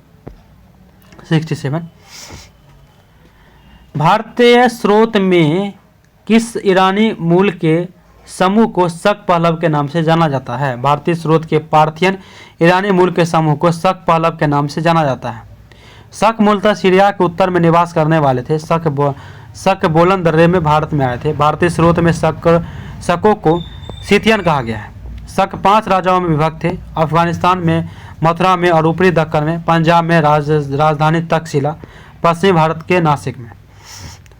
67 भारतीय स्रोत में किस ईरानी मूल के समूह को शक पहलव के नाम से जाना जाता है? भारतीय स्रोत के पार्थियन ईरानी मूल के समूह को शक पहलव के नाम से जाना जाता है। शक मूलतः सीरिया के उत्तर में निवास करने वाले थे। शक बोलन दर्रे में भारत में आए थे। भारतीय स्रोत में शकों को सिथियन कहा गया है। शक 5 राजाओं में विभक्त थे। अफगानिस्तान में, मथुरा में और ऊपरी दक्कन में, पंजाब में राजधानी तक्षशिला, पश्चिमी भारत के नासिक में।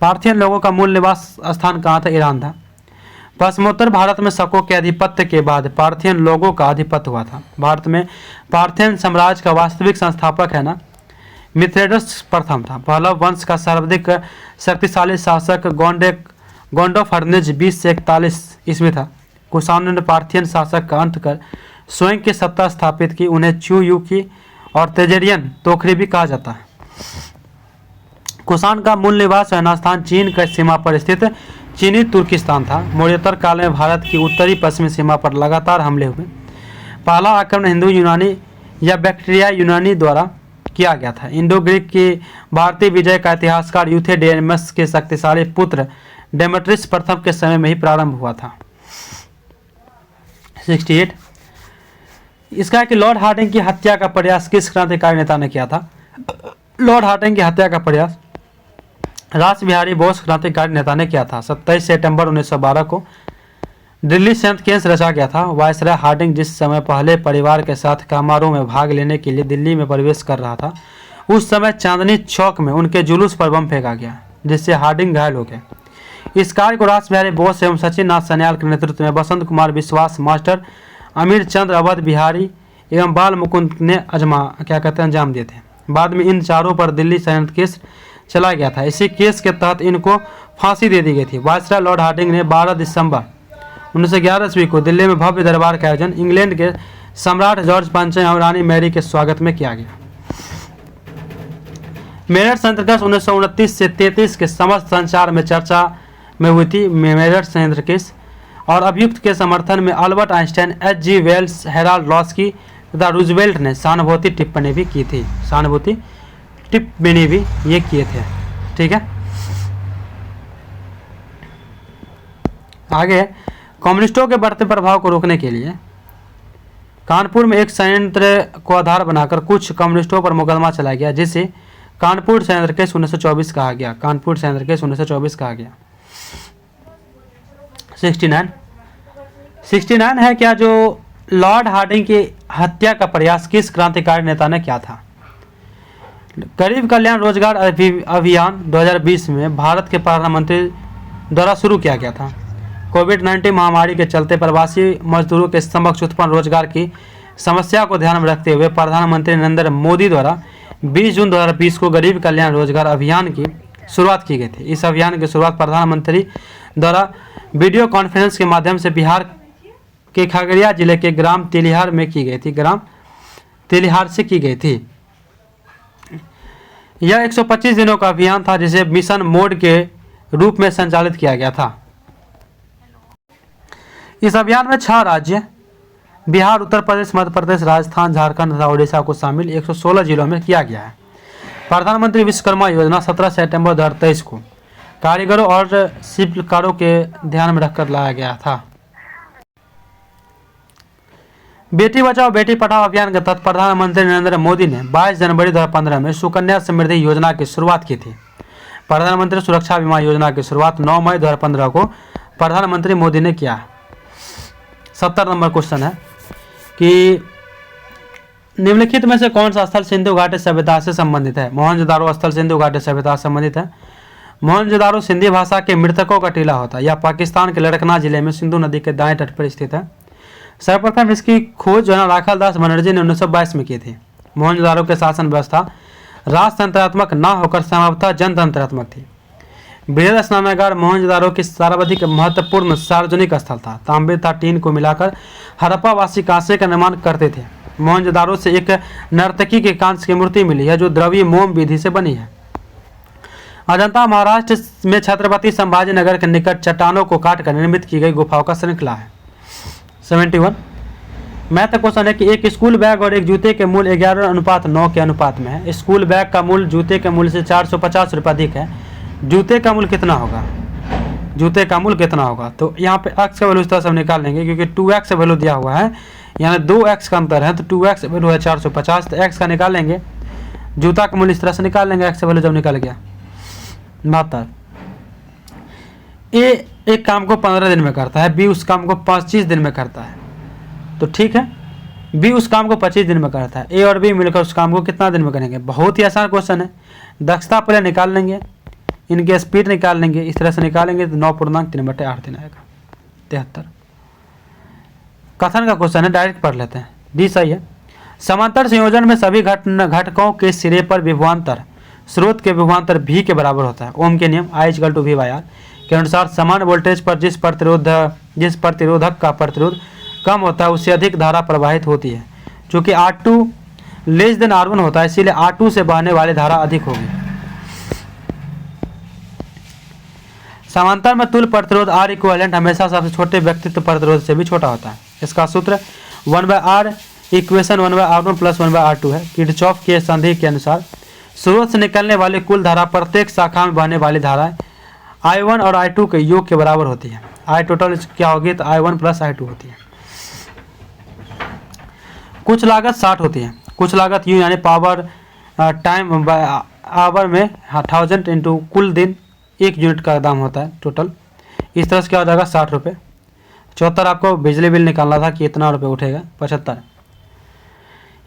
पार्थियन लोगों का मूल निवास स्थान कहाँ था? ईरान था। पश्चिमोत्तर भारत में शकों के आधिपत्य के बाद पार्थियन लोगों का आधिपत्य हुआ था। भारत में पार्थियन साम्राज्य का वास्तविक संस्थापक है ना मिथ्रेडस प्रथम था। पहलव वंश का सर्वाधिक शक्तिशाली शासक गोंडोफर्नेज 20 से 41 ईस्वी था। कुषाणों ने पार्थियन शासक का अंत कर स्वयं की सत्ता स्थापित की। उन्हें चू यू की और तेजेरियन तोखरी भी कहा जाता है। कुषाण का मूल निवास रहना स्थान चीन की सीमा पर स्थित चीनी तुर्किस्तान था। मौर्योत्तर काल में भारत की उत्तरी पश्चिमी सीमा पर लगातार हमले हुए। पहला आक्रमण हिंदू यूनानी या बैक्टीरिया यूनानी द्वारा किया गया था। इंडो ग्रीक की भारतीय विजय का इतिहासकार यूथेडेमस के शक्तिशाली पुत्र डेमेट्रियस प्रथम के समय में ही प्रारंभ हुआ था। 68 इसका है कि लॉर्ड हार्डिंग की हत्या का प्रयास किस क्रांतिकारी नेता ने किया था? लॉर्ड हार्डिंग की हत्या का प्रयास रास बिहारी बोस क्रांतिकारी नेता ने किया था। 27 सितंबर 1912 को दिल्ली सेंट केस रचा गया था। वायसराय हार्डिंग जिस समय पहले परिवार के साथ समारोह में भाग लेने के लिए दिल्ली में प्रवेश कर रहा था, उस समय चांदनी चौक में उनके जुलूस पर बम फेंका गया, जिससे हार्डिंग घायल हो गए। इस कार्य को रास बिहारी बोस एवं सचिन नाथ सन्याल के नेतृत्व में बसंत कुमार विश्वास, मास्टर अमीर चंद्र अवध बिहारी एवं बाल मुकुंद ने अंजाम दिए थे। बाद में इन चारों पर दिल्ली सेनेट केस चला गया था। इसी केस के तहत इनको फांसी दे दी गई थी। वायसराय लॉर्ड हार्डिंग ने 12 दिसंबर 1911 ईस्वी को दिल्ली में भव्य दरबार का आयोजन इंग्लैंड के सम्राट जॉर्ज पंचम और रानी मैरी के स्वागत में किया गया। मेरठ संयंत्र केस 1929 से 33 के समस्त संचार में चर्चा में हुई थी। मेरठ संयंत्र केस और अभियुक्त के समर्थन में Albert Einstein, H.G. Wells, Harold Laski तथा रूजवेल्ट ने सहानुभूति टिप्पणी भी की थी। सहानुभूति टिप्पणी भी ये किए थे। ठीक है, आगे कम्युनिस्टों के बढ़ते प्रभाव को रोकने के लिए कानपुर में एक संयंत्र को आधार बनाकर कुछ कम्युनिस्टों पर मुकदमा चलाया गया, जिसे कानपुर संयंत्र केस 1924 कहा गया, कानपुर संयंत्र केस 1924 कहा गया। 69 है क्या, जो लॉर्ड हार्डिंग की हत्या का प्रयास किस क्रांतिकारी नेता ने किया था? गरीब कल्याण रोजगार अभियान 2020 में भारत के प्रधानमंत्री द्वारा शुरू किया गया था। कोविड-19 महामारी के चलते प्रवासी मजदूरों के समक्ष उत्पन्न रोजगार की समस्या को ध्यान में रखते हुए प्रधानमंत्री नरेंद्र मोदी द्वारा 20 जून 2020 को गरीब कल्याण रोजगार अभियान की शुरुआत की गई थी। इस अभियान की शुरुआत प्रधानमंत्री द्वारा वीडियो कॉन्फ्रेंस के माध्यम से बिहार के खगड़िया जिले के ग्राम तेलिहार में की गई थी, ग्राम तेलिहार से की गई थी। यह 125 दिनों का अभियान था जिसे मिशन मोड के रूप में संचालित किया गया था। इस अभियान में 6 राज्य बिहार, उत्तर प्रदेश, मध्य प्रदेश, राजस्थान, झारखंड तथा ओडिशा को शामिल 116 जिलों में किया गया है। प्रधानमंत्री विश्वकर्मा योजना 17 सितंबर 2023 को कारीगरों और शिल्पकारों के ध्यान में रखकर लाया गया था। बेटी बचाओ बेटी पढ़ाओ अभियान के तहत प्रधानमंत्री नरेंद्र मोदी ने 22 जनवरी 2015 में सुकन्या समृद्धि योजना की शुरुआत की थी। प्रधानमंत्री सुरक्षा बीमा योजना की शुरुआत 9 मई 2015 को प्रधानमंत्री मोदी ने किया। 70 नंबर क्वेश्चन है कि निम्नलिखित में से कौन सा स्थल सिंधु घाटी सभ्यता से संबंधित है? मोहनजोदारो स्थल सिंधु घाटी सभ्यता से संबंधित है। मोहनजोदारो सिंधी भाषा के मृतकों का टीला होता है। यह पाकिस्तान के लड़कना जिले में सिंधु नदी के दाएं तट पर स्थित है। सर्वप्रथम इसकी खोज जो है राखाल दास बनर्जी ने 1922 में की थी। मोहनजोदारो के शासन व्यवस्था राजतंत्रात्मक न होकर संभवतः जनतंत्रात्मक थी। बृहद स्नानागार मोहनजोदारो की सर्वाधिक महत्वपूर्ण सार्वजनिक स्थल था। तांबे तथा टीन को मिलाकर हड़प्पावासी कांसे का निर्माण करते थे। मोहनजोदारो से एक नर्तकी के कांस्य की मूर्ति मिली है जो द्रव्य मोम विधि से बनी है। अजंता महाराष्ट्र में छत्रपति संभाजी नगर के निकट चट्टानों को काटकर निर्मित की गई गुफाओं का श्रृंखला है। 71 मैथ क्वेश्चन है कि एक स्कूल बैग और एक जूते के मूल्य 11:9 के अनुपात में है। स्कूल बैग का मूल्य जूते के मूल्य से 450 रुपये अधिक है। जूते का मूल्य कितना होगा? जूते का मूल्य कितना होगा? तो यहाँ पे x का वैल्यू इस तरह से हम निकाल लेंगे क्योंकि 2x वैल्यू दिया हुआ है, यानी 2x का अंतर है तो 2x वैल्यू है 450, तो x का निकाल लेंगे। जूता का मूल्य इस तरह से निकाल लेंगे, x वैल्यू जब निकल गया 72। ए एक काम को 15 दिन में करता है, बी उस काम को 25 दिन में करता है, तो ठीक है। बी उस काम को 25 दिन में करता है, ए और बी मिलकर उस काम को कितना दिन में करेंगे? बहुत ही आसान क्वेश्चन है। दक्षता पहले निकाल लेंगे, इनके स्पीड निकाल लेंगे, इस तरह से निकालेंगे तो 9.3/8 दिन आएगा 73। कथन का क्वेश्चन है, डायरेक्ट पढ़ लेते हैं। डी सही है। समांतर संयोजन में सभी घटकों के सिरे पर विभवांतर स्रोत के विभवांतर भी के बराबर होता है। ओम के नियम I=V/R के अनुसार समान वोल्टेज पर जिस प्रतिरोधक का प्रतिरोध कम होता है उससे अधिक धारा प्रवाहित होती है। चूँकि R2 R1 होता है इसीलिए R2 से बहने वाली धारा अधिक होगी। समांतर में तुल्य प्रतिरोध R इक्विवेलेंट हमेशा सबसे छोटे व्यक्तित्व प्रतिरोध से भी छोटा होता है। इसका सूत्र 1/R इक्वेशन 1/R1 + 1/R2 है। किरचॉफ के संधि के अनुसार स्रोत से निकलने वाली कुल धारा प्रत्येक शाखा में बहने वाली धाराएं I1 और I2 के योग के बराबर होती है। I टोटल क्या होगी? तो I1 + I2 होती है। कुछ लागत 60 होती है। कुछ लागत U यानी पावर टाइम आवर में 1000 इंटू कुल दिन 1 यूनिट का दाम होता है टोटल। इस तरह से क्या हो जाएगा? 60 रुपये। 74 आपको बिजली बिल निकालना था कि इतना रुपये उठेगा। 75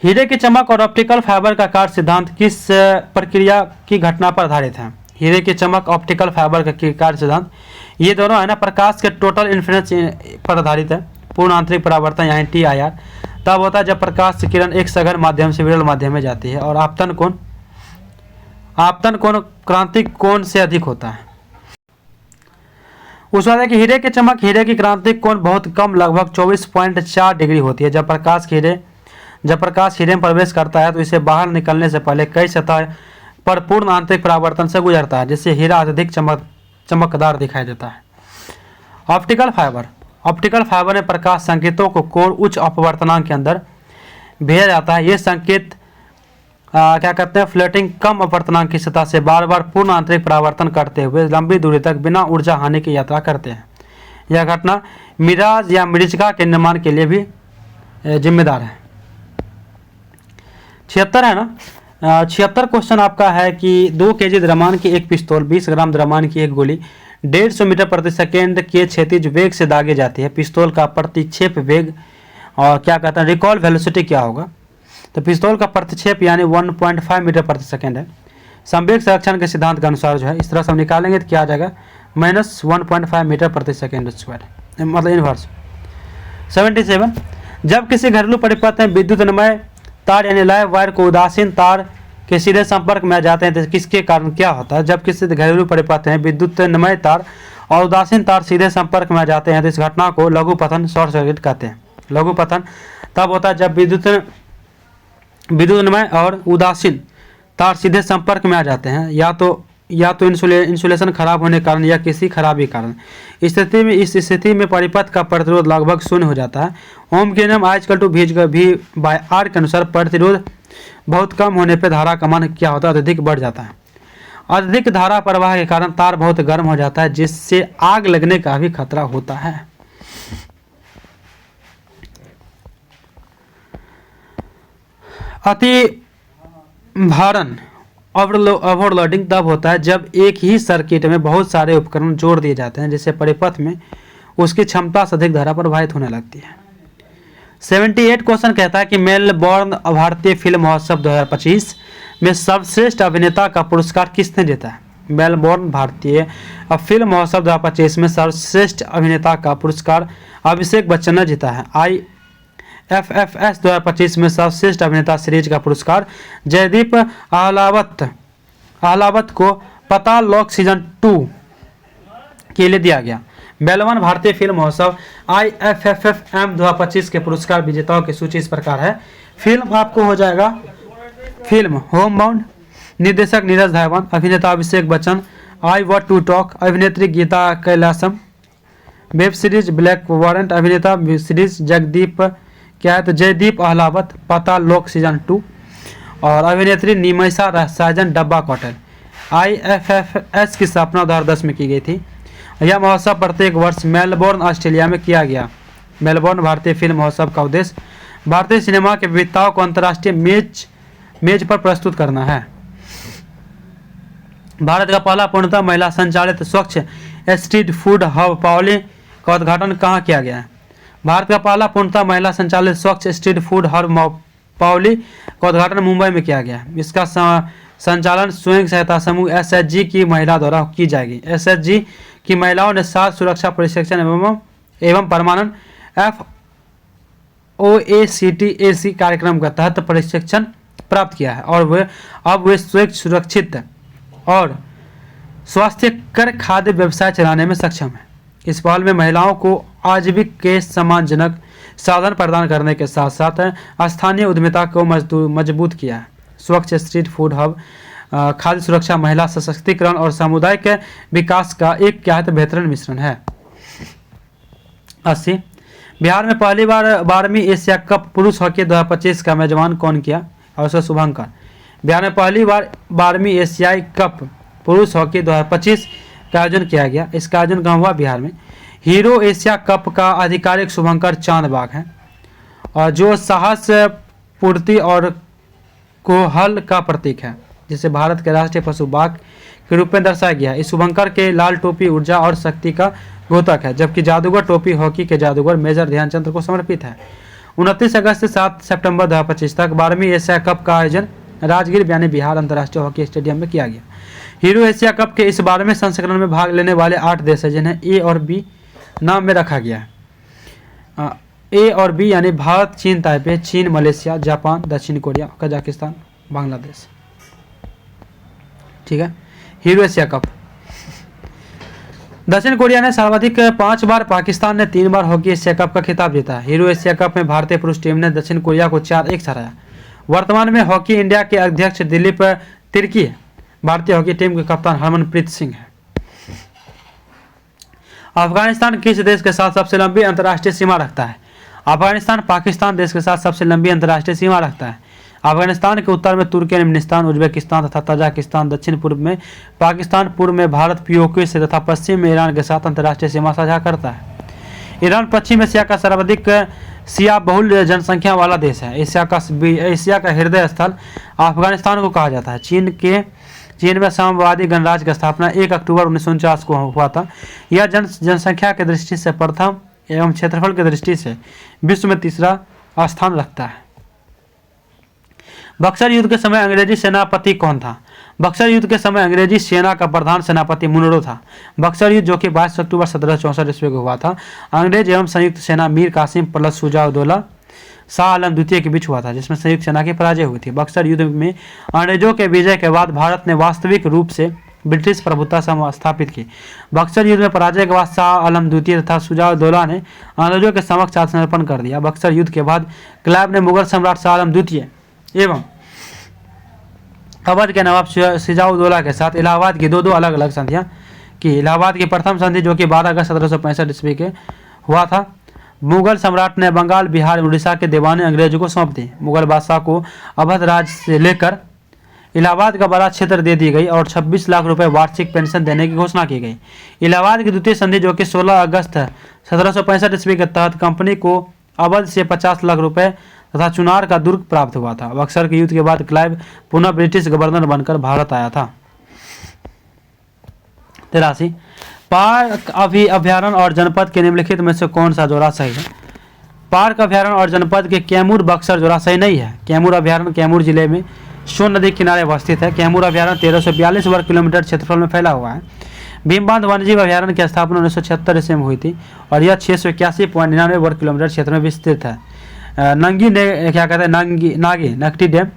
हीरे की चमक और ऑप्टिकल फाइबर का कार्य सिद्धांत किस प्रक्रिया की घटना पर आधारित है? हीरे की चमक, ऑप्टिकल फाइबर का कार्य सिद्धांत, ये दोनों है ना प्रकाश के टोटल इन्फ्लुएंस पर आधारित है। पूर्ण आंतरिक परावर्तन यानी TIR तब होता है जब प्रकाश की किरण एक सघन माध्यम से विरल माध्यम में जाती है। और आपतन कोण क्रांतिक कोण से अधिक होता है। उस बात है कि हीरे की चमक, हीरे की क्रांतिक कोण बहुत कम लगभग 24.4 डिग्री होती है। जब प्रकाश हीरे में प्रवेश करता है तो इसे बाहर निकलने से पहले कई सतह पर पूर्ण आंतरिक परावर्तन से गुजरता है जिससे हीरा अत्यधिक चमकदार दिखाई देता है। ऑप्टिकल फाइबर में प्रकाश संकेतों को कोण उच्च अपवर्तनांक के अंदर भेजा जाता है। ये संकेत क्या करते हैं? फ्लोटिंग कम अपवर्तनांक की सतह से बार बार पूर्ण आंतरिक परावर्तन करते हुए लंबी दूरी तक बिना ऊर्जा हानि की यात्रा करते हैं। यह घटना मिराज या मरीचिका के निर्माण के लिए भी जिम्मेदार है। 76 है ना, 76 क्वेश्चन आपका है कि 2 kg द्रव्यमान की एक पिस्तौल, 20 ग्राम द्रव्यमान की एक गोली 150 मीटर प्रति सेकेंड के क्षैतिज वेग से दागे जाती है। पिस्तौल का प्रतिक्षेप वेग और क्या कहते हैं रिकॉल वेलोसिटी क्या होगा? तो पिस्तौल का प्रतिक्षेप यानी 1.5 मीटर प्रति सेकेंड है। संवेग संरक्षण के सिद्धांत के अनुसार जो है इस तरह से हम निकालेंगे तो क्या आ जाएगा -1.5 मीटर प्रति सेकेंड स्क्वायर, मतलब इनवर्स। 77 जब किसी घरेलू परिपथ में विद्युतमय तार यानी लाइव वायर को उदासीन तार के सीधे संपर्क में आ जाते हैं तो किसके कारण क्या होता है? जब किसी घरेलू परिपथ में विद्युतमय तार और उदासीन तार सीधे संपर्क में आ जाते हैं तो इस घटना को लघु पतन शॉर्ट सर्किट कहते हैं। लघु पतन तब होता है जब विद्युतमय और उदासीन तार सीधे संपर्क में आ जाते हैं, या तो इंसुलेशन खराब होने के कारण या किसी खराबी कारण। इस स्थिति में परिपथ का प्रतिरोध लगभग शून्य हो जाता है। ओम के नियम I/V/R के अनुसार प्रतिरोध बहुत कम होने पर धारा का मान क्या होता है? अत्यधिक बढ़ जाता है। अत्यधिक धारा प्रवाह के कारण तार बहुत गर्म हो जाता है जिससे आग लगने का भी खतरा होता है। अति भारण ओवरलोडिंग तब होता है जब एक ही सर्किट में बहुत सारे उपकरण जोड़ दिए जाते हैं जिससे परिपथ में उसकी क्षमता से अधिक धारा प्रवाहित होने लगती है। 78 क्वेश्चन कहता है कि मेलबोर्न भारतीय फिल्म महोत्सव 2025 में सर्वश्रेष्ठ अभिनेता का पुरस्कार किसने जीता है? मेलबोर्न भारतीय फिल्म महोत्सव 2025 में सर्वश्रेष्ठ अभिनेता का पुरस्कार अभिषेक बच्चन ने जीता है। IFFS 2025 में सर्वश्रेष्ठ अभिनेता सीरीज का पुरस्कार जयदीप आहलावत को पाताल लोक सीजन 2 के लिए दिया गया। मेलबोर्न भारतीय फिल्म महोत्सव IFFM 2025 के पुरस्कार विजेताओं की सूची इस प्रकार है। फिल्म आपको हो जाएगा फिल्म होम बाउंड, निर्देशक नीरज धायवान, अभिनेता Abhishek Bachchan, I want to talk, अभिनेत्री Geeta Kailasam, web series black warrant, अभिनेता सीरीज जयदीप आहलावत पाताल लोक सीजन 2 और अभिनेत्री निमैसा साजन डब्बा कॉटल। IFFS की स्थापना 2010 में की गई थी। यह महोत्सव प्रत्येक वर्ष मेलबोर्न ऑस्ट्रेलिया में किया गया। मेलबोर्न भारतीय फिल्म महोत्सव का उद्देश्य भारतीय सिनेमा के विविधताओं को अंतर्राष्ट्रीय मेज पर प्रस्तुत करना है। भारत का पहला पूर्णतः महिला संचालित स्वच्छ स्ट्रीट फूड हब पाओली का उद्घाटन कहाँ किया गया है? भारत का पहला पूर्णतः महिला संचालित स्वच्छ स्ट्रीट फूड हब पाओली का उद्घाटन मुंबई में किया गया है। इसका संचालन स्वयं सहायता समूह SHG की महिला द्वारा की जाएगी। SHG की महिलाओं ने 7 सुरक्षा प्रशिक्षण एवं परमाणु FOACTAC कार्यक्रम के तहत प्रशिक्षण प्राप्त किया है और अब वे स्वयं सुरक्षित और स्वास्थ्यकर खाद्य व्यवसाय चलाने में सक्षम है। इस पहल में महिलाओं को आजीविका के सम्मानजनक साधन प्रदान करने के साथ साथ स्थानीय उद्यमिता को मजबूत किया है। स्वच्छ स्ट्रीट फूड हब खाद्य सुरक्षा, महिला सशक्तिकरण और समुदाय के विकास का एक बेहतरीन मिश्रण है। 80 बिहार में पहली बार 12वीं एशिया कप पुरुष हॉकी 2025 का मेजबान कौन किया? और उसका शुभांकर। बिहार में पहली बार 12वीं एशियाई कप पुरुष हॉकी 2025 का आयोजन किया गया। इसका आयोजन कहाँ हुआ? बिहार में। हीरो एशिया कप का आधिकारिक शुभंकर चांदबाग है और जो साहस, पूर्ति और कोहल का प्रतीक है, जिसे भारत के राष्ट्रीय पशु बाघ के रूप में दर्शाया गया है। इस शुभंकर के लाल टोपी ऊर्जा और शक्ति का द्योतक है, जबकि जादूगर टोपी हॉकी के जादूगर मेजर ध्यानचंद को समर्पित है। 29 अगस्त से 7 सितंबर 2025 तक 12वीं एशिया कप का आयोजन राजगीर यानी बिहार अंतर्राष्ट्रीय हॉकी स्टेडियम में किया गया। हीरो एशिया कप के इस 12वें संस्करण में भाग लेने वाले 8 देश हैं जिन्हें A और B नाम में रखा गया है। A और B यानी भारत, चीन, ताइपे, चीन, मलेशिया, जापान, दक्षिण कोरिया, कजाकिस्तान, बांग्लादेश। ठीक है। हीरो एशिया कप दक्षिण कोरिया ने सर्वाधिक 5 बार, पाकिस्तान ने 3 बार हॉकी एशिया कप का खिताब जीता है। हीरो एशिया कप में भारतीय पुरुष टीम ने दक्षिण कोरिया को 4-1 से हराया। वर्तमान में हॉकी इंडिया के अध्यक्ष दिलीप तिर्की है। भारतीय हॉकी टीम के कप्तान हरमनप्रीत सिंह है। अफगानिस्तान किस देश के साथ सबसे लंबी अंतर्राष्ट्रीय सीमा रखता है? अफगानिस्तान पाकिस्तान देश के साथ सबसे लंबी अंतर्राष्ट्रीय सीमा रखता है। अफगानिस्तान के उत्तर में तुर्कमेनिस्तान, उज्बेकिस्तान तथा तजाकिस्तान, दक्षिण पूर्व में पाकिस्तान, पूर्व में भारत पीओके से तथा पश्चिम में ईरान के साथ अंतर्राष्ट्रीय सीमा साझा करता है। ईरान पश्चिम एशिया का सर्वाधिक शिया बहुल जनसंख्या वाला देश है। एशिया का हृदय स्थल अफगानिस्तान को कहा जाता है। चीन में साम्यवादी गणराज्य की स्थापना 1 अक्टूबर 1949 को हुआ था। यह जनसंख्या की दृष्टि से प्रथम एवं क्षेत्रफल की दृष्टि से विश्व में तीसरा स्थान रखता है। बक्सर युद्ध के समय अंग्रेजी सेनापति कौन था? बक्सर युद्ध के समय अंग्रेजी सेना का प्रधान सेनापति मुनरो था। बक्सर युद्ध जो कि 22 अक्टूबर 1764 ईस्वी को हुआ था, अंग्रेज एवं संयुक्त सेना मीर कासिम प्लस शुजा-उद-दौला शाह आलम द्वितीय के बीच हुआ था, जिसमें संयुक्त सेना की पराजय हुई थी। बक्सर युद्ध में अंग्रेजों के विजय के बाद भारत ने वास्तविक रूप से ब्रिटिश प्रभुत्ता स्थापित की। बक्सर युद्ध में पराजय के बाद शाह आलम द्वितीय तथा शुजा-उद-दौला ने अंग्रेजों के समक्ष आत्मसमर्पण कर दिया। बक्सर युद्ध के बाद क्लाइव ने मुगल सम्राट शाह आलम द्वितीय एवं अवध के नवाब शुजा-उद-दौला के साथ इलाहाबाद की दो अलग अलग संधियां की। इलाहाबाद की प्रथम संधि जो कि 12 अगस्त 1765 ईस्वी के हुआ था, मुगल सम्राट ने बंगाल, बिहार, उड़ीसा के दीवाने अंग्रेजों को सौंप दी। मुगल बादशाह को अवध राज्य से लेकर इलाहाबाद का बड़ा क्षेत्र दे दी गई और 26 लाख रुपए वार्षिक पेंशन देने की घोषणा की गई। इलाहाबाद की द्वितीय संधि जो कि 16 अगस्त 1765 ईस्वी के तहत कंपनी को अवध से 50 लाख रुपए तथा चुनार का दुर्ग प्राप्त हुआ था। बक्सर के युद्ध के बाद क्लाइव पुनः ब्रिटिश गवर्नर बनकर भारत आया था। 83 पार्क अभ्यारण्य और जनपद के निम्नलिखित में से कौन सा जोड़ा सही है? पार्क अभ्यारण्य और जनपद के कैमूर बक्सर जोड़ा सही नहीं है। कैमूर अभ्यारण्य कैमूर जिले में सोन नदी किनारे अवस्थित है। कैमूर अभ्यारण्य 1342 वर्ग किलोमीटर क्षेत्रफल में फैला हुआ है। भीमबांध वन्यजीव अभ्यारण्य की स्थापना 1976 ईस्वी में हुई थी और यह 681.99 वर्ग किलोमीटर क्षेत्र में विस्तृत है। नागी नकटी डैम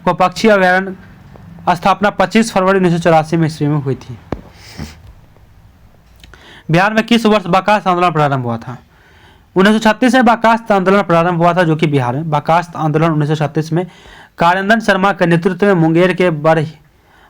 को पक्षी अभ्यारण्य स्थापना 25 फरवरी 1984 में ईस्वी में हुई थी। बिहार में किस वर्ष बर्खास्त आंदोलन प्रारंभ हुआ था? 1936 में बर्खास्त आंदोलन प्रारंभ हुआ था, जो कि बिहार में बर्खास्त आंदोलन 1936 में कारिंदन शर्मा के नेतृत्व में मुंगेर के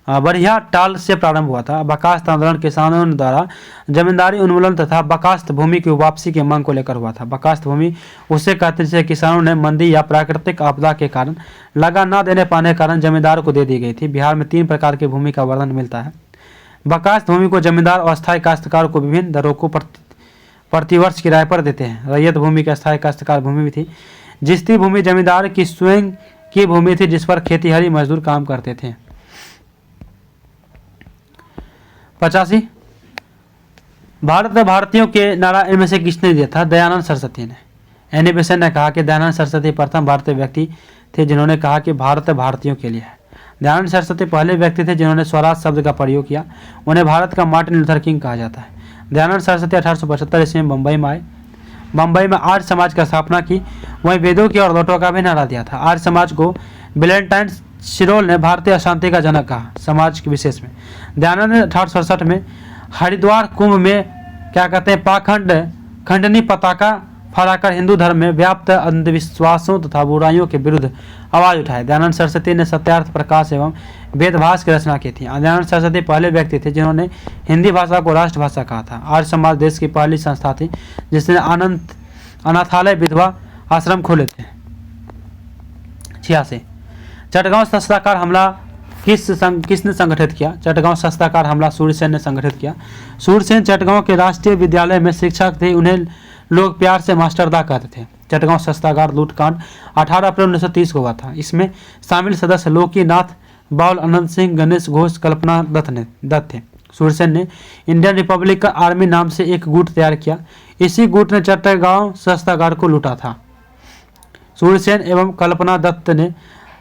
बढ़िया टाल से प्रारंभ हुआ था। बर्खास्त आंदोलन किसानों द्वारा जमींदारी उन्मूलन तथा बर्खास्त भूमि की वापसी की मांग को लेकर हुआ था। बर्खास्त भूमि उसे कहते हैं जिसे किसानों ने मंदी या प्राकृतिक आपदा के कारण लगा न देने पाने के कारण जमींदार को दे दी गई थी। बिहार में 3 प्रकार की भूमि का वर्णन मिलता है। बर्खास्त भूमि को जमींदार और अस्थायी काश्तकार को विभिन्न दरों को प्रतिवर्ष किराए पर देते हैं। रैयत भूमि की अस्थायी काश्तकार भूमि भी थी। जिसती भूमि जमींदार की स्वयं की भूमि थी, जिस पर खेतीहरी मजदूर काम करते थे। 85 भारत में भारतीयों के नारा इनमें से किसने दिया था? दयानंद सरस्वती ने। एनी बेसेंट ने कहा कि दयानंद सरस्वती प्रथम भारतीय व्यक्ति थे जिन्होंने कहा कि भारत भारतीयों के लिए है। दयानंद सरस्वती पहले व्यक्ति थे जिन्होंने स्वराज शब्द का प्रयोग किया। उन्हें भारत का मार्टिन लूथर किंग कहा जाता है। दयानंद सरस्वती 1875 ईस्वी में बम्बई में आए। बम्बई में आर्य समाज की स्थापना की। वहीं वेदों की और लौटों का भी नारा दिया था। आर्य समाज को वैलेंटाइन शिरोल ने भारतीय अशांति का जनक कहा। समाज के विशेष में दयानंद ने 1867 में हरिद्वार कुंभ में पाखंड खंडनी पताका फहराकर हिंदू धर्म में व्याप्त अंधविश्वासों तथा बुराइयों के विरुद्ध आवाज उठाई। दयानंद सरस्वती ने सत्यार्थ प्रकाश एवं वेदभास की रचना की थी। दयानंद सरस्वती पहले व्यक्ति थे जिन्होंने हिंदी भाषा को राष्ट्रभाषा कहा था। आर्य समाज देश की पहली संस्था थी जिसने अनाथालय विधवा आश्रम खोले थे। 86 चटगांव शस्त्रागार हमला किसने संगठित किया? चटगांव शस्त्रागार हमला सूर्यसेन ने संगठित किया। सूर्यसेन चटगांव के राष्ट्रीय विद्यालय में शिक्षक थे। उन्हें लोग प्यार से मास्टरदा कहते थे। चटगांव शस्त्रागार लूटकांड 18 अप्रैल 1930 को हुआ था। इसमें शामिल सदस्य लोकीनाथ बाउल, अनंत सिंह, गणेश घोष, कल्पना दत्त थे। सूर्यसेन ने इंडियन रिपब्लिक आर्मी नाम से एक गुट तैयार किया। इसी गुट ने चटगांव शस्त्रागार को लूटा था। सूर्यसेन एवं कल्पना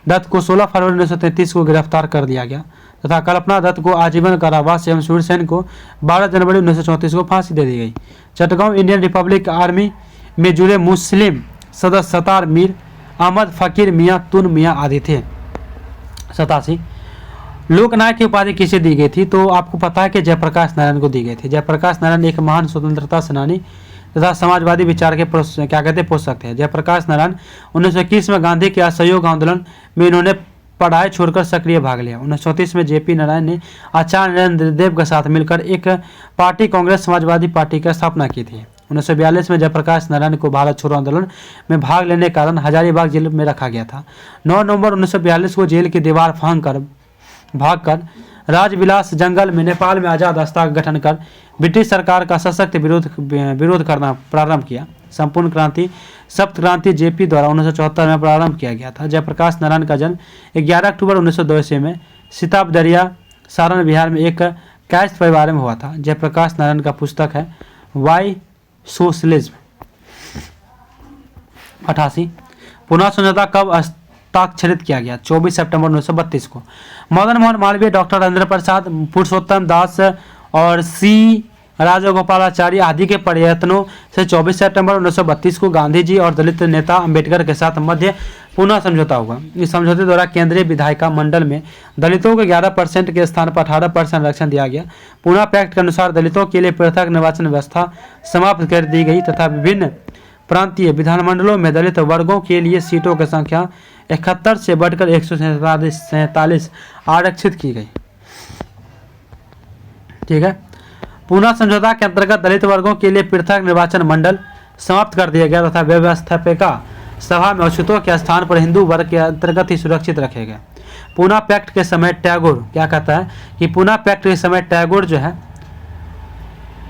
दत्त को 16 फरवरी 1933 को गिरफ्तार कर दिया गया तथा कल्पना दत्त को आजीवन कारावास एवं सूर्यसेन को 12 जनवरी 1934 को फांसी दे दी गई। चटगांव इंडियन रिपब्लिक आर्मी में जुड़े मुस्लिम सदस्य सतार मीर, अहमद फकीर मियाँ, तुन मियाँ आदि थे। 87 लोकनायक की उपाधि किसे दी गई थी? तो आपको पता है कि जयप्रकाश नारायण को दी गई थी। जयप्रकाश नारायण एक महान स्वतंत्रता सेनानी तथा समाजवादी विचार के पोषक थे। जयप्रकाश नारायण 1921 में गांधी के असहयोग आंदोलन में इन्होंने पढ़ाई छोड़कर सक्रिय भाग लिया। 1934 में जेपी नारायण ने आचार्य नरेंद्र देव के साथ मिलकर एक पार्टी कांग्रेस समाजवादी पार्टी की स्थापना की थी। 1942 में जयप्रकाश नारायण को भारत छोड़ो आंदोलन में भाग लेने के कारण हजारीबाग जेल में रखा गया था। 9 नवंबर 1942 को जेल की दीवार भागकर राजविलास जंगल में नेपाल में आज़ाद रास्ता का गठन कर ब्रिटिश सरकार का सशक्त विरोध करना प्रारंभ किया। संपूर्ण क्रांति सप्त क्रांति जेपी द्वारा 1974 में प्रारंभ किया गया था। जयप्रकाश नारायण का जन्म 11 अक्टूबर 1902 ईस्वी में सिताबदरिया सारण बिहार में एक कायस्थ परिवार में हुआ था। जयप्रकाश नारायण का पुस्तक है वाई सोशलिज्म 88। पुनः समझौता कब हस्ताक्षरित किया गया? 24 सितंबर 1932 को। मदन मोहन मालवीय, डॉक्टर राजेंद्र प्रसाद, पुरुषोत्तम दास और सी राजगोपालाचारी आदि के प्रयत्नों से 24 सितंबर 1932 को गांधी जी और दलित नेता अंबेडकर के साथ मध्य पुनः समझौता हुआ। इस समझौते द्वारा केंद्रीय विधायिका मंडल में दलितों को 11% के स्थान पर 18% आरक्षण दिया गया। पुनः पैक्ट के अनुसार दलितों के लिए पृथक निर्वाचन व्यवस्था समाप्त कर दी गई तथा विभिन्न प्रांतीय विधानमंडलों में दलित वर्गों के लिए सीटों की संख्या 71 से बढ़कर 147 आरक्षित की गई। ठीक है। पुनः समझौता के अंतर्गत दलित वर्गों के लिए पृथक निर्वाचन मंडल समाप्त कर दिया गया तथा व्यवस्थापिका सभा में अछूतों के स्थान पर हिंदू वर्ग के अंतर्गत ही सुरक्षित रखे गए। पुनः पैक्ट के समय टैगोर क्या कहता है कि पुनः पैक्ट के समय टैगोर जो है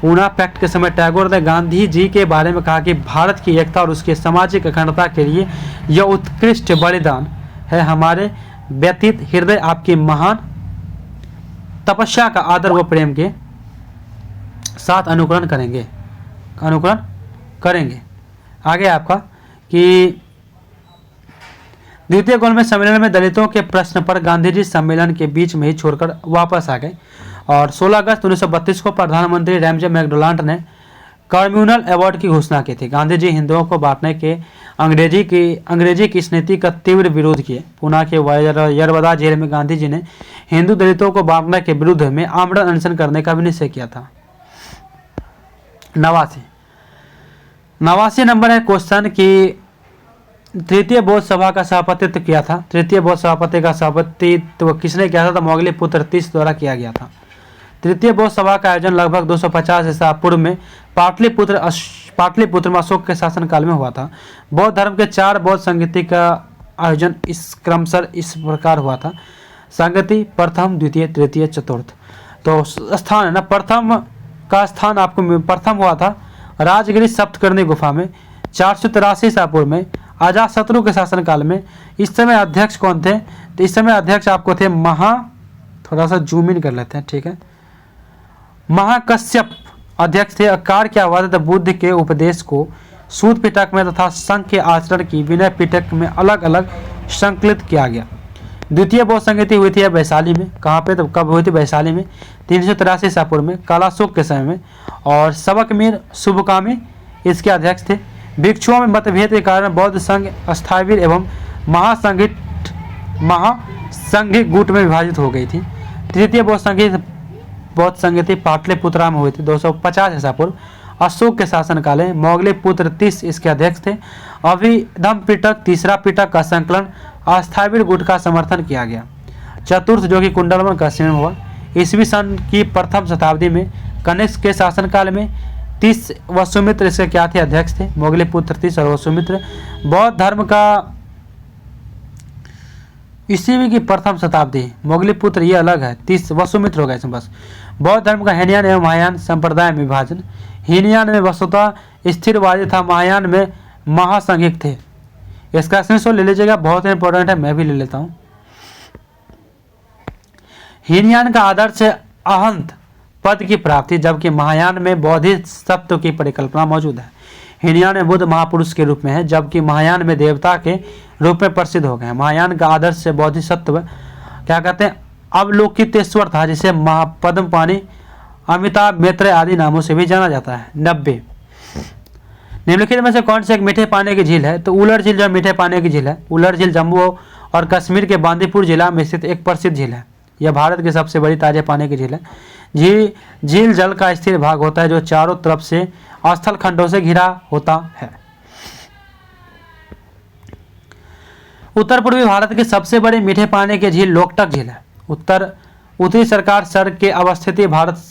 पुनः पैक्ट के समय टैगोर ने गांधी जी के बारे में कहा कि भारत की एकता और उसके सामाजिक अखंडता के लिए यह उत्कृष्ट बलिदान है। हमारे व्यतीत हृदय आपकी महान तपस्या का आदर व प्रेम के साथ अनुकरण करेंगे। आगे आपका कि द्वितीय गोलमेज सम्मेलन में दलितों के प्रश्न पर गांधी जी सम्मेलन के बीच में ही छोड़कर वापस आ गए और 16 अगस्त 1932 को प्रधानमंत्री रैमजे मैकडोनाल्ड ने कम्युनल अवार्ड की घोषणा की थी। गांधी जी हिंदुओं को बांटने के अंग्रेजी की इस नीति का तीव्र विरोध किए। पुणे के यरवदा जेल में गांधी जी ने हिंदू दलितों को बांटने के विरुद्ध में आमरण अनशन करने का भी निश्चय किया था। 89 नंबर है क्वेश्चन कि तृतीय बौद्ध सभा का सभापतित्व किया था। तृतीय बौद्ध सभापति का सभापतित्व किसने किया था? तो मोगलीपुत्र तीस द्वारा किया गया था। तृतीय बौद्ध सभा का आयोजन लगभग 250 ईसा पूर्व में पाटलिपुत्र में अशोक के शासनकाल में हुआ था। बौद्ध धर्म के 4 बौद्ध संगति का आयोजन इस क्रमशः इस प्रकार हुआ था। संगति प्रथम, द्वितीय, तृतीय, चतुर्थ। तो स्थान है ना, प्रथम का स्थान आपको प्रथम हुआ था राजगिरी सप्तकर्णी गुफा में 483 ईसा पूर्व में अजातशत्रु के शासनकाल में। इस समय अध्यक्ष कौन थे? तो इस समय अध्यक्ष आपको थे थोड़ा सा जूम इन कर लेते हैं। ठीक है। महाकश्यप अध्यक्ष थे। कार्य क्या हुआ था? तो बुद्ध के उपदेश को सूत पिटक में तथा संघ के आचरण की विनय पिटक में अलग अलग संकलित किया गया। द्वितीय बौद्ध संगति हुई थी वैशाली में। कहाँ पे? तो कब हुई थी? वैशाली में 383 ईसा पूर्व में कालाशोक के समय में। और सबकमीर शुभकामी इसके अध्यक्ष थे। भिक्षुओं में मतभेद के कारण बौद्ध संघ स्थायवीर एवं महासंघिक गुट में विभाजित हो गई थी। तृतीय बौद्ध संगति पाटलिपुत्रा में हुई थी 250 ईसा पूर्व अशोक के शासनकाल में। मोगलीपुत्र 30 इसके अध्यक्ष थे। अभिधम पिटक तीसरा पिटक का संकलन अस्थायवीर गुट का समर्थन किया गया। चतुर्थ जो कि कुंडलवन का समय हुआ ईस्वी सन की प्रथम शताब्दी में कनिष्क के शासनकाल में। 30 वसुमित्र इसके क्या थे? अध्यक्ष थे। मोगलीपुत्र 30 और वसुमित्र। बौद्ध धर्म का ईस्वी की प्रथम शताब्दी। मोगलीपुत्र ये अलग है, 30 वसुमित्र हो गए इसमें बस। बौद्ध धर्म का हीनयान एवं महायान संप्रदाय में विभाजन। हीनयान में वस्तुतः स्थिरवादी था, महायान में महासंघिक थे। इसका स्क्रीनशॉट ले लीजिएगा, बहुत इंपॉर्टेंट है, मैं भी ले लेता हूँ। हीनयान का आदर्श अहंत पद की प्राप्ति, जबकि महायान में बोधिसत्व की परिकल्पना मौजूद है। हीनयान में बुद्ध महापुरुष के रूप में है, जबकि महायान में देवता के रूप में प्रसिद्ध हो गए हैं। महायान का आदर्श से बोधिसत्व क्या कहते हैं? अवलोकितेश्वर था, जिसे महापद्मपाणि, अमिताभ मैत्रेय आदि नामों से भी जाना जाता है। 90 निम्नलिखित में से कौन से एक मीठे पानी की झील है? तो उलर झील जो मीठे पानी की झील है। उलर झील जम्मू और कश्मीर के बांदीपुर जिला में स्थित एक प्रसिद्ध झील है। यह भारत की सबसे बड़ी ताजे पानी की झील है। झील जल का स्थिर भाग होता है जो चारों तरफ से स्थल खंडों से घिरा होता है। उत्तर पूर्वी भारत की सबसे बड़ी मीठे पानी की झील लोकटक झील है। उत्तरी सरकार सड़क के अवस्थित भारत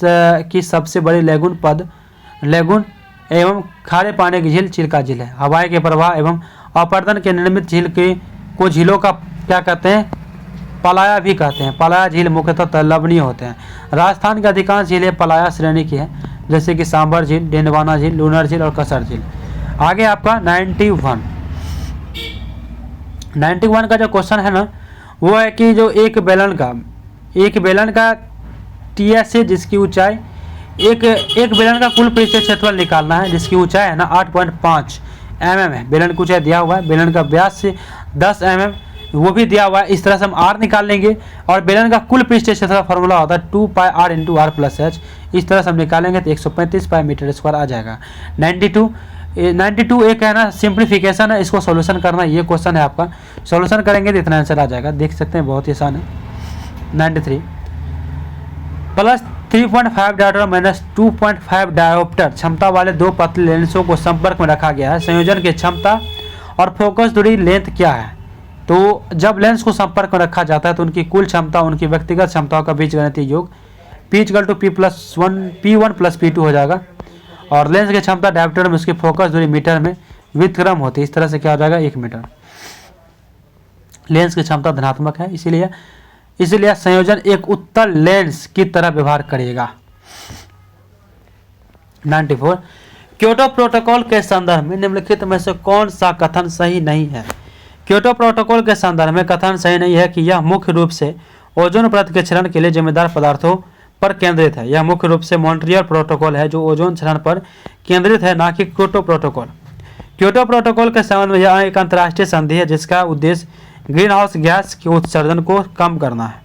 की सबसे बड़ी लेगुन एवं खारे पानी की झील चिल्का झील है। हवाई के प्रवाह एवं अपर्दन के निर्मित झील को झीलों का क्या कहते हैं? पलाया भी कहते हैं। पलाया झील मुख्यतः लवणीय होते हैं। राजस्थान की अधिकांश झीलें पलाया श्रेणी की है, जैसे कि सांबर झील, डेंडवाना झील, लूनर झील और कसर झील। आगे आपका 91 का जो क्वेश्चन है ना, वो है कि जो एक बेलन का टीएस है, जिसकी ऊंचाई एक बेलन का कुल पृष्ठीय क्षेत्रफल निकालना है, जिसकी ऊंचाई है ना 8.5 mm है। बेलन की ऊंचाई दिया हुआ है, बेलन का व्यास से 10 mm वो भी दिया हुआ है। इस तरह से हम r निकाल लेंगे और बेलन का कुल पृष्ठीय क्षेत्रफल फॉर्मूला होता है 2 पाई r into r plus h। इस तरह से हम निकालेंगे तो 135 पाई मीटर स्क्वायर आ जाएगा। 92 एक है ना सिंप्लीफिकेशन है, इसको सॉल्यूशन करना, ये क्वेश्चन है आपका। सॉल्यूशन करेंगे तो इतना आंसर आ जाएगा, देख सकते हैं बहुत ही आसान है। 93 प्लस 3.5 डायोप्टर माइनस 2.5 डायोप्टर क्षमता वाले दो पतले लेंसों को संपर्क में रखा गया है। संयोजन की क्षमता और फोकस दूरी लेंथ क्या है? तो जब लेंस को संपर्क में रखा जाता है तो उनकी कुल क्षमता उनकी व्यक्तिगत क्षमताओं का बीजगणितीय योग P=P1 प्लस P2 हो जाएगा। और लेंस की क्षमता डायोप्टर में उसकी फोकस दूरी मीटर में व्युत्क्रम होती है। इस तरह से क्या हो जाएगा 1 मीटर। लेंस की क्षमता धनात्मक है, इसीलिए संयोजन एक उत्तल लेंस की तरह व्यवहार करेगा। 94 क्योटो प्रोटोकॉल के संदर्भ में निम्नलिखित में से कौन सा कथन सही नहीं है? क्योटो प्रोटोकॉल के संदर्भ में कथन सही नहीं है कि यह मुख्य रूप से ओजोन परत के क्षरण के लिए जिम्मेदार पदार्थों पर केंद्रित है। यह मुख्य रूप से मॉन्ट्रियल प्रोटोकॉल है जो ओजोन क्षरण पर केंद्रित है, ना कि क्योटो प्रोटोकॉल। क्योटो प्रोटोकॉल के संबंध में यह एक अंतर्राष्ट्रीय संधि है जिसका उद्देश्य ग्रीन हाउस गैस के उत्सर्जन को कम करना है।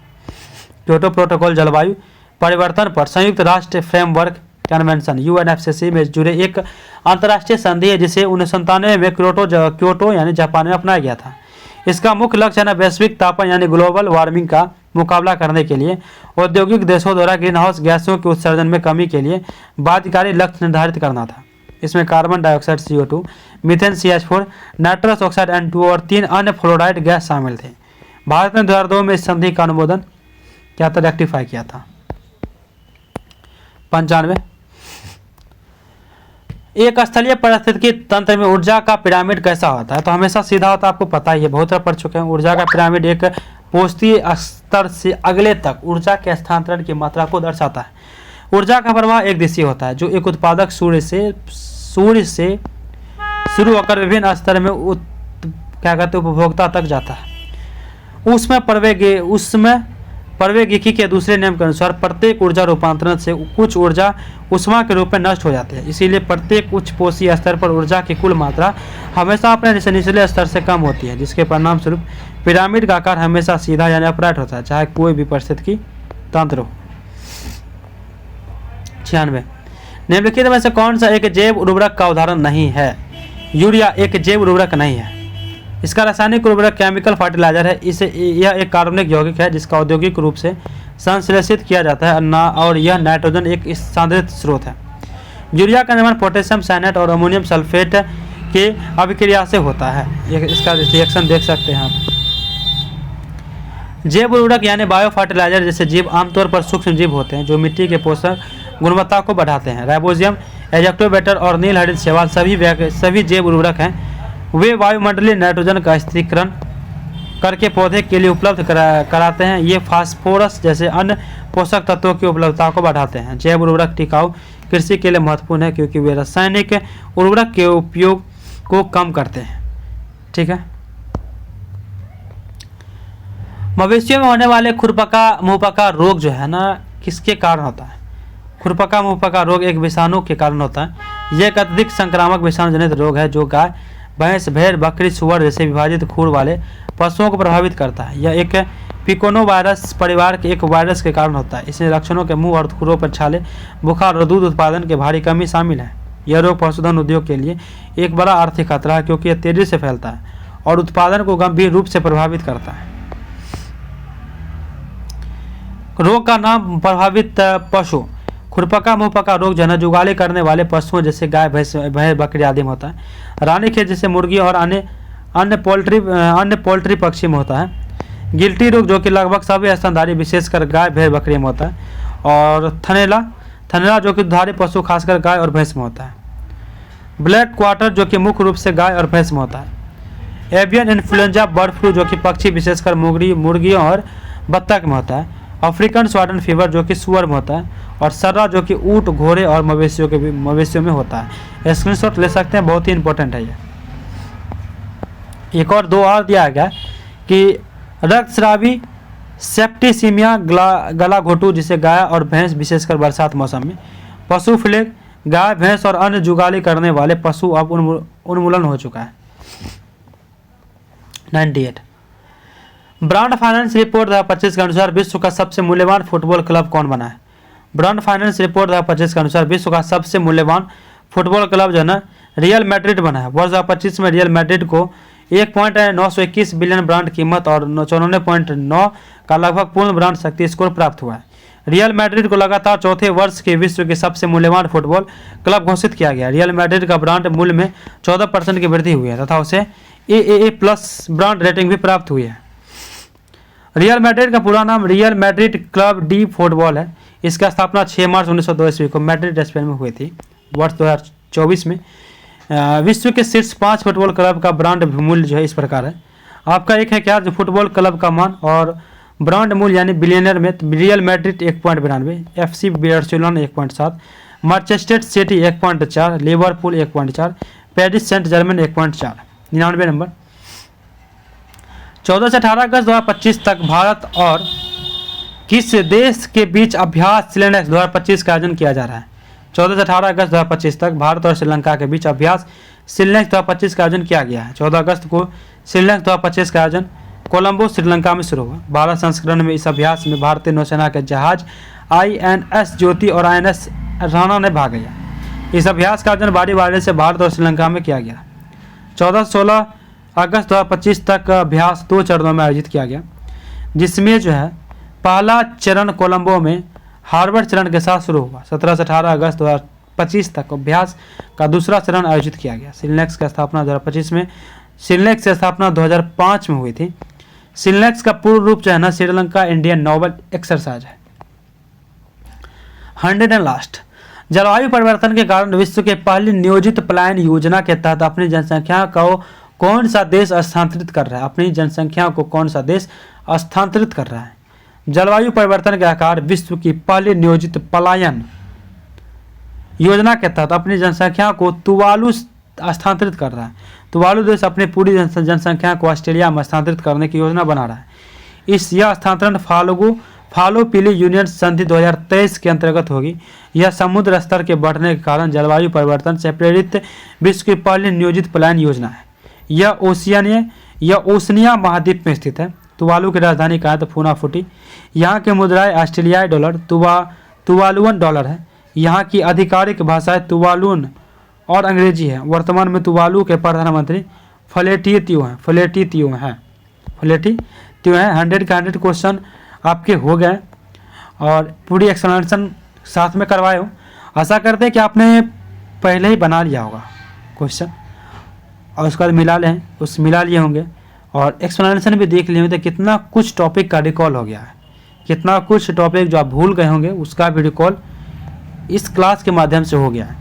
क्योटो प्रोटोकॉल जलवायु परिवर्तन पर संयुक्त राष्ट्र फ्रेमवर्क कन्वेंशन UNFCCC में जुड़े एक अंतर्राष्ट्रीय संधि है जिसे 1997 में क्योटो यानी जापान में अपनाया गया था। इसका मुख्य लक्ष्य है ना वैश्विक तापन यानी ग्लोबल वार्मिंग का मुकाबला करने के लिए औद्योगिक देशों द्वारा ग्रीन हाउस गैसों के उत्सर्जन में कमी के लिए बाध्यकारी लक्ष्य निर्धारित करना था। इसमें carbon dioxide CO2, methane CH4, nitrous oxide N2 और 3 अन्य फ्लोराइड गैस शामिल थे। भारत ने 2002 में इस संधि का अनुमोदन क्या था, रेक्टिफाई किया था। 95 एक स्थलीय पारिस्थितिकी तंत्र में ऊर्जा का पिरामिड कैसा होता है? तो हमेशा सीधा होता है, आपको पता ही है, बहुत बार पढ़ चुके हैं। ऊर्जा का पिरामिड एक पोस्तीय स्तर से अगले तक ऊर्जा के स्थानांतरण की मात्रा को दर्शाता है। ऊर्जा का प्रवाह एक दिशा होता है जो एक उत्पादक सूर्य से शुरू होकर विभिन्न स्तर में उपभोक्ता तक जाता है। उसमें प्रवेगिकी के दूसरे नियम के अनुसार प्रत्येक ऊर्जा रूपांतरण से कुछ ऊर्जा ऊष्मा के रूप में नष्ट हो जाती है। इसीलिए प्रत्येक उच्च पोषीय स्तर पर ऊर्जा की कुल मात्रा हमेशा अपने निचले स्तर से कम होती है, जिसके परिणाम स्वरूप पिरामिड का आकार हमेशा सीधा यानी अपराइट होता है, चाहे कोई भी परिस्थितिकी तंत्र हो। 96 निम्नलिखित में से कौन सा एक जैव उर्वरक का उदाहरण नहीं है? यूरिया एक जैव उर्वरक नहीं है। इसका रासायनिक उर्वरक केमिकल फर्टिलाइजर है। यह एक कार्बनिक यौगिक है जिसका औद्योगिक रूप से संश्लेषित किया जाता है और यह नाइट्रोजन एक सांद्रित स्रोत है। यूरिया का निर्माण पोटेशियम साइनेट और अमोनियम सल्फेट के अभिक्रिया से होता है। इसका रिएक्शन देख सकते हैं आप। जैव उर्वरक यानी बायो फर्टिलाइजर जैसे जीव आमतौर पर सूक्ष्म जीव होते हैं जो मिट्टी के पोषक गुणवत्ता को बढ़ाते हैं। राइबोसोम, एजोक्टोबैक्टर और नील हरित शैवाल सभी जैव उर्वरक हैं। वे वायुमंडलीय नाइट्रोजन का स्थिरीकरण करके पौधे के लिए उपलब्ध कराते हैं। ये फास्फोरस जैसे अन्य पोषक तत्वों की उपलब्धता को बढ़ाते हैं। जैव उर्वरक टिकाऊ कृषि के लिए महत्वपूर्ण है क्योंकि वे रासायनिक उर्वरक के उपयोग को कम करते हैं। ठीक है। मवेशियों में होने वाले खुरपका मुंहपका रोग जो है ना, किसके कारण होता है? खुरपका मुंहपका रोग एक विषाणु के कारण होता है। यह एक अत्यधिक संक्रामक विषाणु जनित रोग है जो गाय, भैंस, भेड़, बकरी, सुअर जैसे विभाजित खुर वाले पशुओं को प्रभावित करता है। यह एक पिकोनोवायरस परिवार के एक वायरस के कारण होता है। इसमें लक्षणों के मुंह और खुरों पर छाले, बुखार और दूध उत्पादन के भारी कमी शामिल है। यह रोग पशुधन उद्योग के लिए एक बड़ा आर्थिक खतरा है क्योंकि यह तेजी से फैलता है और उत्पादन को गंभीर रूप से प्रभावित करता है। रोग का नाम प्रभावित पशु। खुरपका मुंहपका रोग जो है जुगाली करने वाले पशुओं जैसे गाय, भैंस, बकरी आदि में होता है। रानीखेत जैसे मुर्गी और अन्य पोल्ट्री पक्षी में होता है। गिल्टी रोग जो कि लगभग सभी स्तनधारी विशेषकर गाय, भेड़, बकरी में होता है। और थनैला जो कि दुधारी पशु खासकर गाय और भैंस में होता है। ब्लैक क्वार्टर जो कि मुख्य रूप से गाय और भैंस में होता है। एवियन इन्फ्लुएंजा बर्ड फ्लू जो कि पक्षी विशेषकर मुर्गियों और बत्तख में होता है, अफ्रीकन स्वाइन फीवर जो कि सुअर में होता है, और सर्रा जो कि ऊँट, घोड़े और मवेशियों में होता है। स्क्रीनशॉट ले सकते हैं, बहुत ही इंपॉर्टेंट है ये। एक और दो और दिया गया कि रक्तस्रावी सेप्टिसीमिया, गला घोटू जिसे गाय और भैंस विशेषकर बरसात मौसम में, पशु फ्लेग, गाय भैंस और अन्य जुगाली करने वाले पशु अब उन्मूलन हो चुका है। 98 ब्रांड फाइनेंस रिपोर्ट 2025 के अनुसार विश्व का सबसे मूल्यवान फुटबॉल क्लब कौन बना है? ब्रांड फाइनेंस रिपोर्ट 2025 के अनुसार विश्व का सबसे मूल्यवान फुटबॉल क्लब जो है ना रियल मैड्रिड बना है। वर्ष 2025 में रियल मैड्रिड को 1.921 बिलियन ब्रांड कीमत और 94.9 का लगभग पूर्ण ब्रांड शक्ति स्कोर प्राप्त हुआ है। रियल मैड्रिड को लगातार चौथे वर्ष के विश्व के सबसे मूल्यवान फुटबॉल क्लब घोषित किया गया। रियल मैड्रिड का ब्रांड मूल्य में 14% की वृद्धि हुई है तथा उसे AAA+ ब्रांड रेटिंग भी प्राप्त हुई है। रियल मैड्रिड का पूरा नाम real Madrid club D football है। इसकी स्थापना 6 मार्च 1902 ईस्वी को मैड्रिड स्पेन में हुई थी। वर्ष 2024 में विश्व के शीर्ष 5 फुटबॉल क्लब का ब्रांड मूल्य जो है इस प्रकार है। आपका एक है क्या, जो फुटबॉल क्लब का मान और ब्रांड मूल्य यानी बिलियनर में Real Madrid 1.92, FC Barcelona 1.7, Manchester City 1.4, Liverpool 1.4, Paris Saint Germain 1.4। 99 number 14 से 18 अगस्त 2025 तक भारत और किस देश के बीच अभ्यास सिलेनेक्स 2025 का आयोजन किया जा रहा है? 14 से 18 अगस्त 2025 तक भारत और श्रीलंका के बीच अभ्यास सिलेनेक्स 2025 का आयोजन किया गया है। 14 अगस्त को सिलेनेक्स 2025 का आयोजन कोलंबो श्रीलंका में शुरू हुआ। भारत संस्करण में इस अभ्यास में भारतीय नौसेना के जहाज INS ज्योति और INS राणा ने भाग लिया। इस अभ्यास का आयोजन बारी से भारत और श्रीलंका में किया गया। 14 से 16 अगस्त 2025 तक अभ्यास 2 चरणों में आयोजित किया गया, जिसमें जो है पहला चरण कोलंबो में हार्वर्ड चरण के साथ शुरू हुआ। 17 से 18 अगस्त 2025 तक अभ्यास का दूसरा चरण आयोजित किया गया। सिलेनेक्स की स्थापना 2025 में सिलेनेक्स की स्थापना 2005 में हुई थी। सिलेनेक्स का पूर्ण रूप जो है ना श्रीलंका इंडियन नावल एक्सरसाइज है। 100 एंड लास्ट, जलवायु परिवर्तन के कारण विश्व के पहली नियोजित पलायन योजना के तहत अपनी जनसंख्या को कौन सा देश स्थानांतरित कर रहा है? अपनी जनसंख्या को कौन सा देश स्थानांतरित कर रहा है? जलवायु परिवर्तन के कारण विश्व की पहली नियोजित पलायन योजना के तहत अपनी जनसंख्या को तुवालू स्थानांतरित कर रहा है। तुवालू देश अपनी पूरी जनसंख्या को ऑस्ट्रेलिया में स्थानांतरित करने की योजना बना रहा है। यह स्थानांतरण फालो पीली यूनियन संधि 2023 के अंतर्गत होगी। यह समुद्र स्तर के बढ़ने के कारण जलवायु परिवर्तन से प्रेरित विश्व की पहली नियोजित पलायन योजना है। यह ओशनिया महाद्वीप में स्थित है। तुवालू की राजधानी कहाँ है? तो फूनाफुटी। यहाँ की मुद्राएं ऑस्ट्रेलियाई डॉलर, तुवालुअन डॉलर है। यहाँ की आधिकारिक भाषाएं तुवालुन और अंग्रेजी है। वर्तमान में तुवालू के प्रधानमंत्री फ्लेटी त्यो हैं। 100 का 100 क्वेश्चन आपके हो गए और पूरी एक्सप्लेनेशन साथ में करवाए हो। आशा करते हैं कि आपने पहले ही बना लिया होगा क्वेश्चन और उसके बाद मिला लिए होंगे और एक्सप्लेनेशन भी देख लिए होंगे। तो कितना कुछ टॉपिक का रिकॉल हो गया है, कितना कुछ टॉपिक जो आप भूल गए होंगे उसका भी रिकॉल इस क्लास के माध्यम से हो गया है।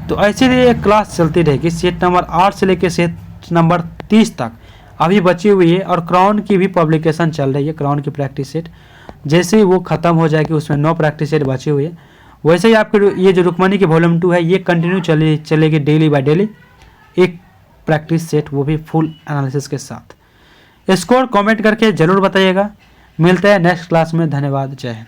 तो ऐसे ही एक क्लास चलती रहेगी। सेट नंबर 8 से लेकर सेट नंबर 30 तक अभी बची हुई है और क्राउन की भी पब्लिकेशन चल रही है। क्राउन की प्रैक्टिस सेट जैसे ही वो ख़त्म हो जाएगी उसमें 9 प्रैक्टिस सेट बची हुई है। वैसे ही आपके ये जो रुक्मणी की वॉल्यूम 2 है ये कंटिन्यू चलेगी डेली बाय डेली एक प्रैक्टिस सेट, वो भी फुल एनालिसिस के साथ। स्कोर कमेंट करके ज़रूर बताइएगा। मिलते हैं नेक्स्ट क्लास में। धन्यवाद। जय हिंद।